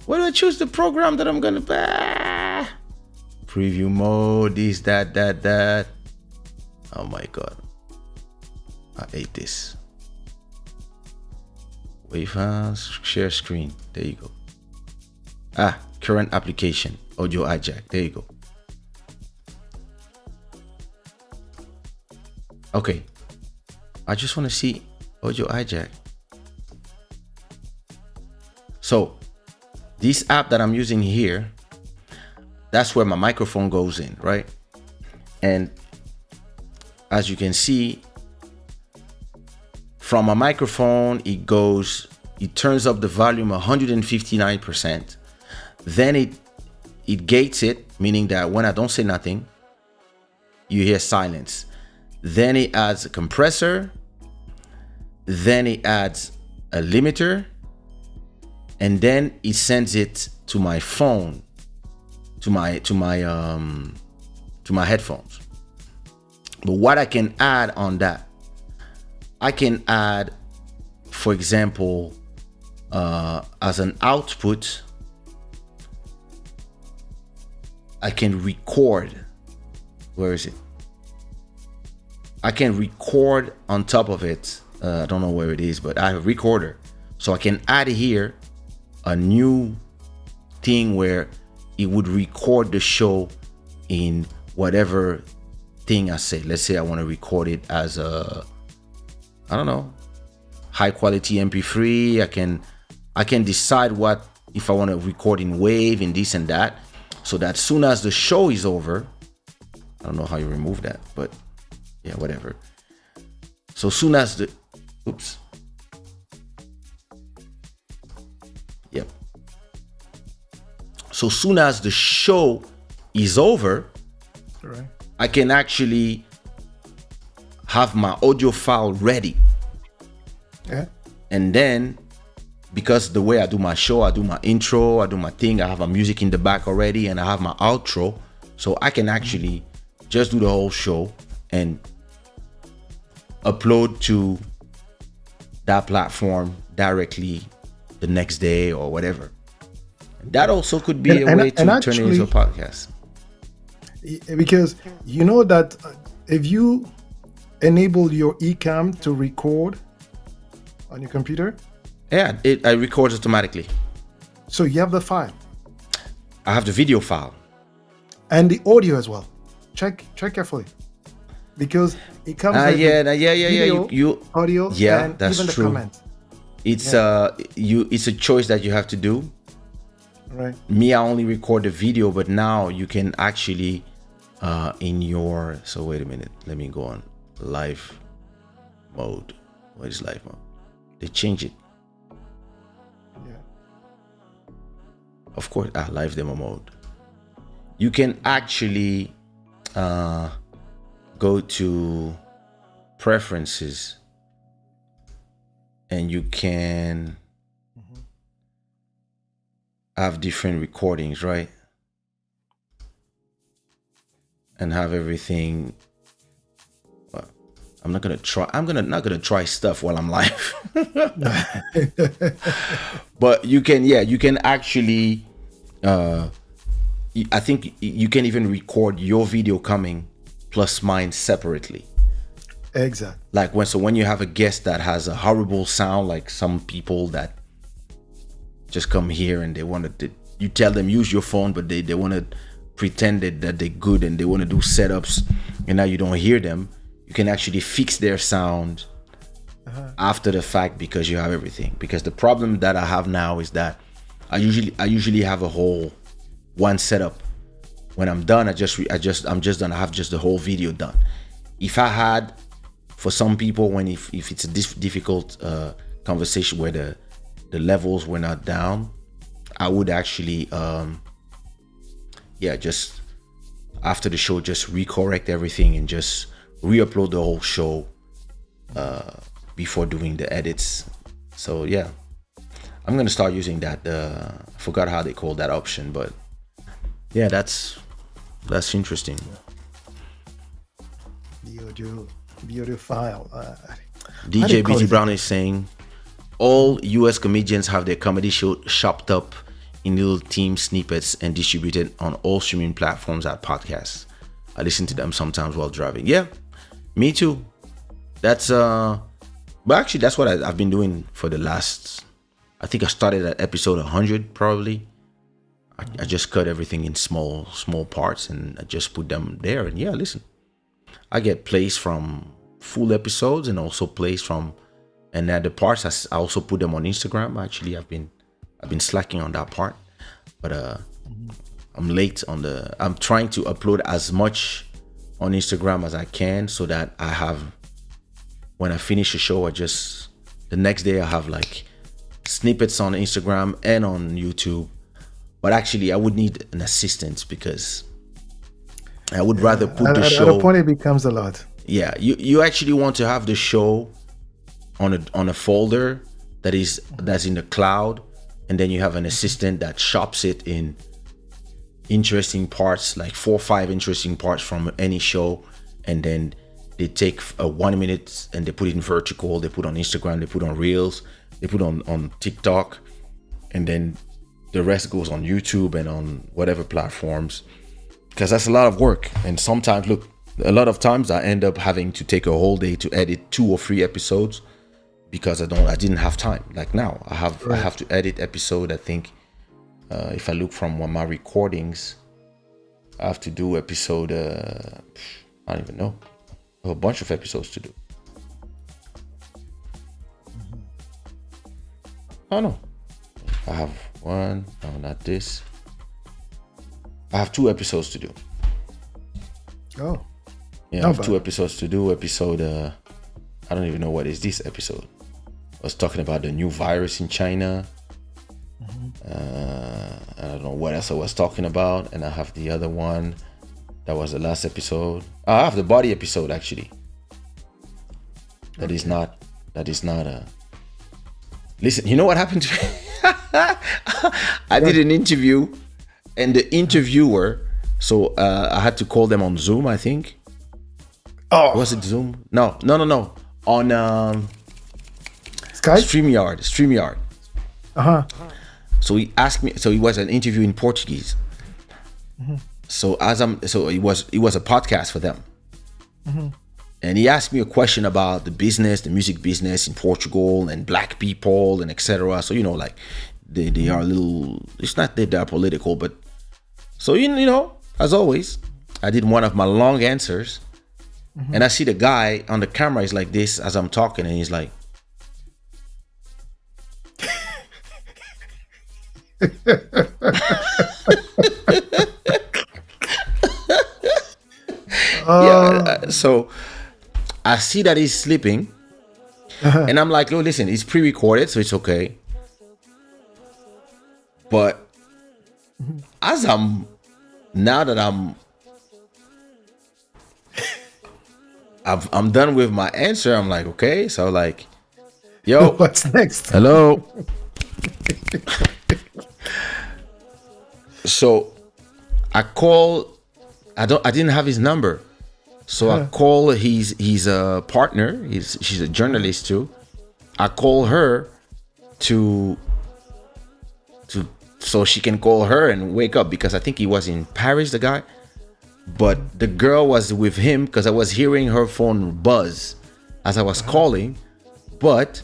[SPEAKER 2] Why do I choose the program that I'm gonna preview mode, this, that. Oh my God, I hate this. Wave files, share screen. There you go. Current application, audio hijack. There you go. Okay, I just want to see audio hijack. So this app that I'm using here, that's where my microphone goes in, right? And as you can see, from my microphone, it turns up the volume 159%. Then it gates it, meaning that when I don't say nothing, you hear silence. Then it adds a compressor. Then it adds a limiter. And then it sends it to my phone, to my headphones. But what I can add on that, I can add, for example, as an output, I can record. Where is it? I can record on top of it. I don't know where it is, but I have a recorder. So I can add here a new thing where it would record the show in whatever thing I say. Let's say I want to record it as a, I don't know, high quality MP3. I can decide what, if I want to record in wave and this and that, so that soon as the show is over, I don't know how you remove that, but yeah, whatever. So soon as the, oops. Yep. So soon as the show is over,
[SPEAKER 3] Right.
[SPEAKER 2] I can actually have my audio file ready.
[SPEAKER 3] Yeah.
[SPEAKER 2] And then, because the way I do my show, I do my intro, I do my thing, I have my music in the back already, and I have my outro. So I can actually just do the whole show and upload to that platform directly the next day or whatever. That also could be a way to turn it into a podcast.
[SPEAKER 3] Because you know that if you enable your eCam to record on your computer,
[SPEAKER 2] Yeah, it records automatically.
[SPEAKER 3] so you have the file
[SPEAKER 2] I have the video file.
[SPEAKER 3] and the audio as well. Check carefully, because it comes with
[SPEAKER 2] Yeah.
[SPEAKER 3] video,
[SPEAKER 2] You
[SPEAKER 3] audio,
[SPEAKER 2] yeah,
[SPEAKER 3] and
[SPEAKER 2] that's
[SPEAKER 3] even the
[SPEAKER 2] true.
[SPEAKER 3] comments.
[SPEAKER 2] It's it's a choice that you have to do.
[SPEAKER 3] Right.
[SPEAKER 2] Me, I only record the video, but now you can actually in your, so wait a minute, let me go on live mode. What is live mode? They change it,
[SPEAKER 3] Yeah.
[SPEAKER 2] of course. Live demo mode. You can actually go to preferences, and you can have different recordings, right? And have everything. Well, I'm not gonna try stuff while I'm live. But you can actually I think you can even record your video coming plus mine separately.
[SPEAKER 3] Exactly.
[SPEAKER 2] Like when you have a guest that has a horrible sound, like some people that just come here and they want to, you tell them use your phone, but they want to pretend that they're good and they want to do setups, and now you don't hear them. You can actually fix their sound after the fact because you have everything. Because the problem that I have now is that I usually have a whole one setup. When I'm done, I'm just done. I have just the whole video done. If I had, for some people, if it's a difficult conversation where the levels were not down, I would actually just after the show just recorrect everything and just re-upload the whole show before doing the edits. So yeah, I'm gonna start using that. I forgot how they call that option, but yeah, that's interesting.
[SPEAKER 3] The audio file.
[SPEAKER 2] DJ BT Brown is saying all US comedians have their comedy show chopped up in little team snippets and distributed on all streaming platforms at podcasts. I listen to them sometimes while driving. Yeah, me too. That's but actually that's what I've been doing for the last, I think I started at episode 100 probably. I just cut everything in small parts and I just put them there. And yeah, listen, I get plays from full episodes and also plays from, and then the parts I also put them on Instagram. Actually, I've been slacking on that part, but I'm late on I'm trying to upload as much on Instagram as I can so that I have, when I finish a show, the next day I have like snippets on Instagram and on YouTube. But actually, I would need an assistant because I would rather put the show.
[SPEAKER 3] At a point, it becomes a lot.
[SPEAKER 2] Yeah, you actually want to have the show on a folder that's in the cloud, and then you have an assistant that chops it in interesting parts, like 4 or 5 interesting parts from any show, and then they take 1 minute and they put it in vertical. They put on Instagram, they put on Reels, they put on TikTok, and then the rest goes on YouTube and on whatever platforms, because that's a lot of work. And sometimes, look, a lot of times I end up having to take a whole day to edit 2 or 3 episodes because I didn't have time. Like now I have to edit episode. I think if I look from my recordings, I have to do episode I don't even know, a bunch of episodes to do. Oh no, I have one. No, not this. I have 2 episodes to do.
[SPEAKER 3] Oh.
[SPEAKER 2] Yeah, I have 2 episodes to do. Episode, I don't even know what is this episode. I was talking about the new virus in China. I don't know what else I was talking about. And I have the other one. That was the last episode. I have the body episode actually. That is not listen, you know what happened to me? I did an interview, and the interviewer, so I had to call them on Zoom, I think.
[SPEAKER 3] Oh,
[SPEAKER 2] was it Zoom? No. On
[SPEAKER 3] Skype?
[SPEAKER 2] StreamYard. So he asked me. So it was an interview in Portuguese. So it was a podcast for them. And he asked me a question about the music business in Portugal and black people and etc. So like they are a little. It's not that they're political, but so as always, I did one of my long answers, and I see the guy on the camera is like this as I'm talking, and he's like. So I see that he's sleeping, and I'm like, "Oh, listen, it's pre-recorded, so it's okay." But now that I'm done with my answer, I'm like, okay, so like, yo,
[SPEAKER 3] what's next?
[SPEAKER 2] Hello. So I didn't have his number. So I call his partner. She's a journalist too. I call her to so she can call her and wake up, because I think he was in Paris, the guy. But the girl was with him because I was hearing her phone buzz as I was calling. But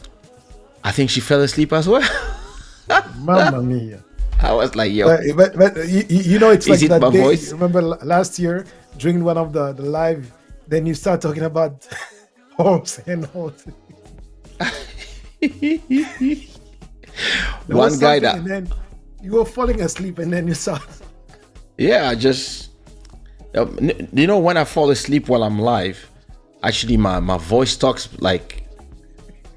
[SPEAKER 2] I think she fell asleep as well.
[SPEAKER 3] Mamma mia.
[SPEAKER 2] I was like, yo.
[SPEAKER 3] But you know, it's
[SPEAKER 2] Is
[SPEAKER 3] like
[SPEAKER 2] it
[SPEAKER 3] that
[SPEAKER 2] my
[SPEAKER 3] day.
[SPEAKER 2] voice?
[SPEAKER 3] Remember last year during one of the live, then you start talking about horse and horse.
[SPEAKER 2] One guy that,
[SPEAKER 3] and then you were falling asleep, and then you saw.
[SPEAKER 2] yeah, I just, you know, when I fall asleep while I'm live, actually my voice talks like,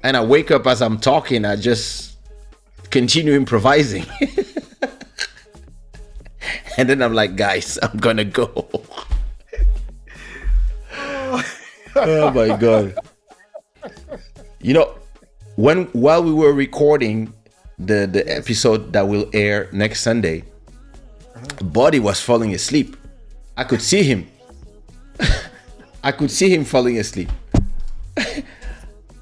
[SPEAKER 2] and I wake up as I'm talking, I just continue improvising. And then I'm like, guys, I'm gonna go. Oh my God. You know, while we were recording the episode that will air next Sunday, Buddy was falling asleep. I could see him. I could see him falling asleep.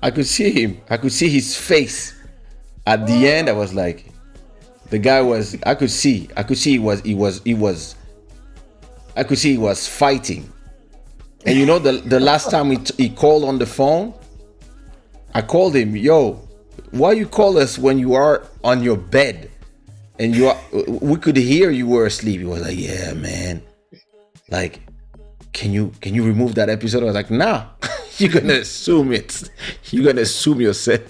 [SPEAKER 2] I could see him. I could see his face. At the end, I was like, the guy was, I could see he was fighting. And you know, the last time he called on the phone, I called him, yo, why you call us when you are on your bed? And we could hear you were asleep. He was like, yeah, man. Like, can you remove that episode? I was like, nah, you're gonna assume it. You're gonna assume yourself.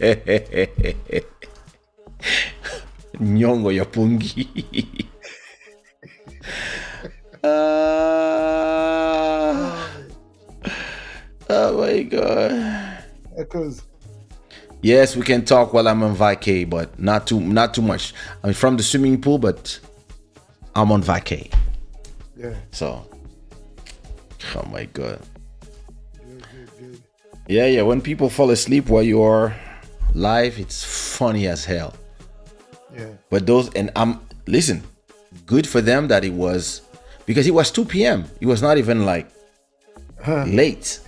[SPEAKER 2] Nyongo yapungi. Oh my God.
[SPEAKER 3] Because
[SPEAKER 2] Yes, we can talk while I'm on vacay, but not too much. I'm from the swimming pool, but I'm on vacay.
[SPEAKER 3] yeah,
[SPEAKER 2] So, oh my God.
[SPEAKER 3] good.
[SPEAKER 2] Yeah. When people fall asleep while you are live, it's funny as hell.
[SPEAKER 3] Yeah.
[SPEAKER 2] But listen, good for them that it was, because it was 2 p.m. It was not even like late.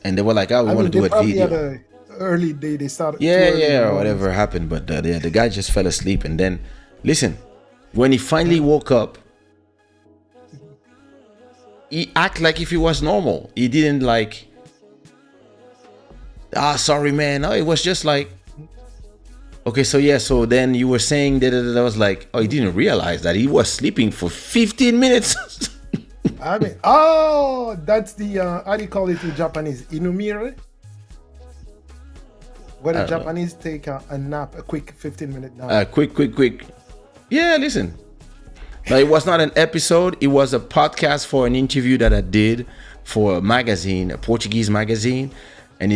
[SPEAKER 2] And they were like, oh, we want to do a video.
[SPEAKER 3] Had a early day. They started.
[SPEAKER 2] Yeah, or whatever happened. But the guy just fell asleep. And then, listen, when he finally woke up, he acted like if he was normal. He didn't like, sorry, man. No, it was just like, okay, so then you were saying that I was like, oh, he didn't realize that he was sleeping for 15 minutes.
[SPEAKER 3] I mean, that's the how do you call it in Japanese? Inumire. Where the Japanese take a nap, a quick 15-minute nap.
[SPEAKER 2] Quick. Yeah, listen. No, it was not an episode. It was a podcast for an interview that I did for a magazine, a Portuguese magazine, and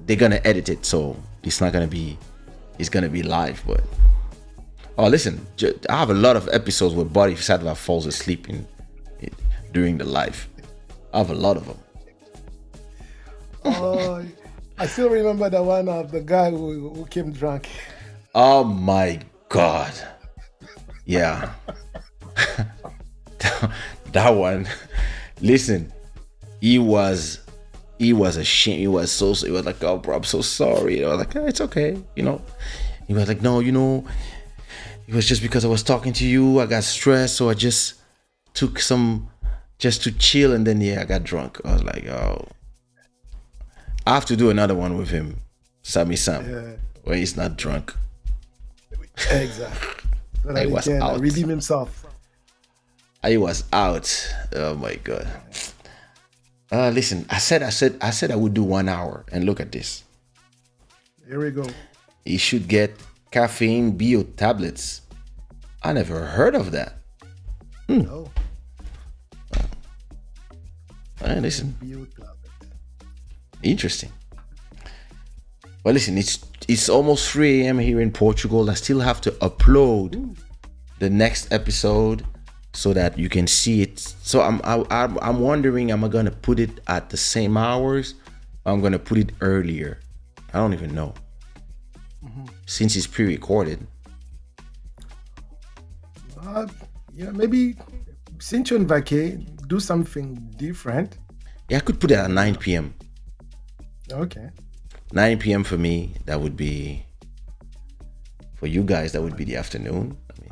[SPEAKER 2] they're gonna edit it, so it's gonna be live. But listen, I have a lot of episodes where Buddy Shada falls asleep during the live. I have a lot of them.
[SPEAKER 3] I still remember the one of the guy who came drunk.
[SPEAKER 2] Oh my God. Yeah. That one. Listen, he was ashamed. He was like, oh bro, I'm so sorry. I was like, it's okay, you know. He was like, no, you know, it was just because I was talking to you, I got stressed, so I just took some just to chill, and then I got drunk. I was like, oh, I have to do another one with him, Sammy Sam, when he's not drunk.
[SPEAKER 3] Exactly. So that
[SPEAKER 2] I
[SPEAKER 3] he
[SPEAKER 2] was
[SPEAKER 3] can
[SPEAKER 2] out.
[SPEAKER 3] redeem himself.
[SPEAKER 2] I was out. Oh my God. Listen, I said I would do 1 hour, and look at this.
[SPEAKER 3] Here we go.
[SPEAKER 2] You should get caffeine bio tablets. I never heard of that.
[SPEAKER 3] No.
[SPEAKER 2] Listen, interesting. But listen, it's almost 3 a.m. here in Portugal. I still have to upload the next episode so that you can see it. So I'm wondering, am I gonna put it at the same hours? Or I'm gonna put it earlier. I don't even know. Since it's pre-recorded.
[SPEAKER 3] Maybe since you're on vacay, do something different.
[SPEAKER 2] Yeah, I could put it at 9 p.m.
[SPEAKER 3] Okay.
[SPEAKER 2] 9 p.m. for me, that would be, for you guys, that would be the afternoon. I mean,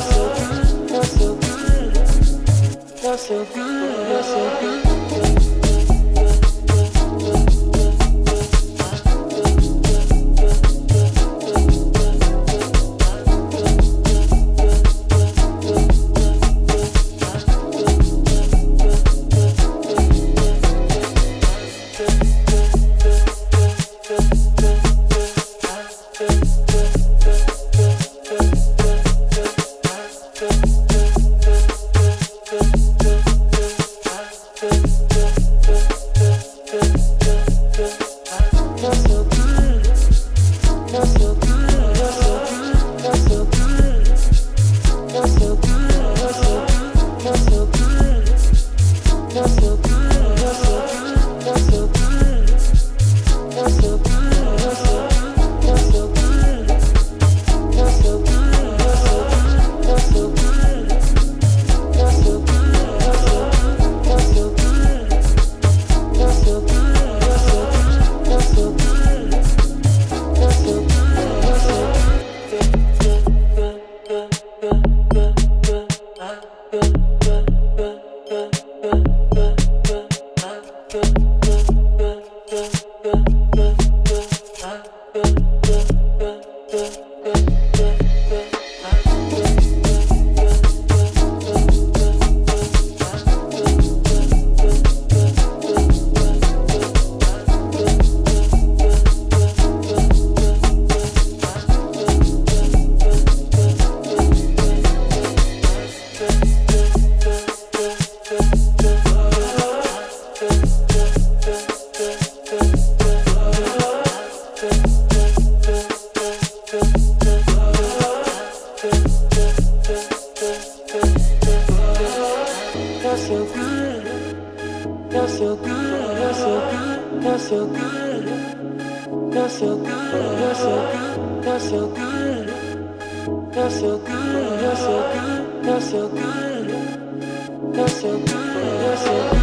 [SPEAKER 4] You're so good.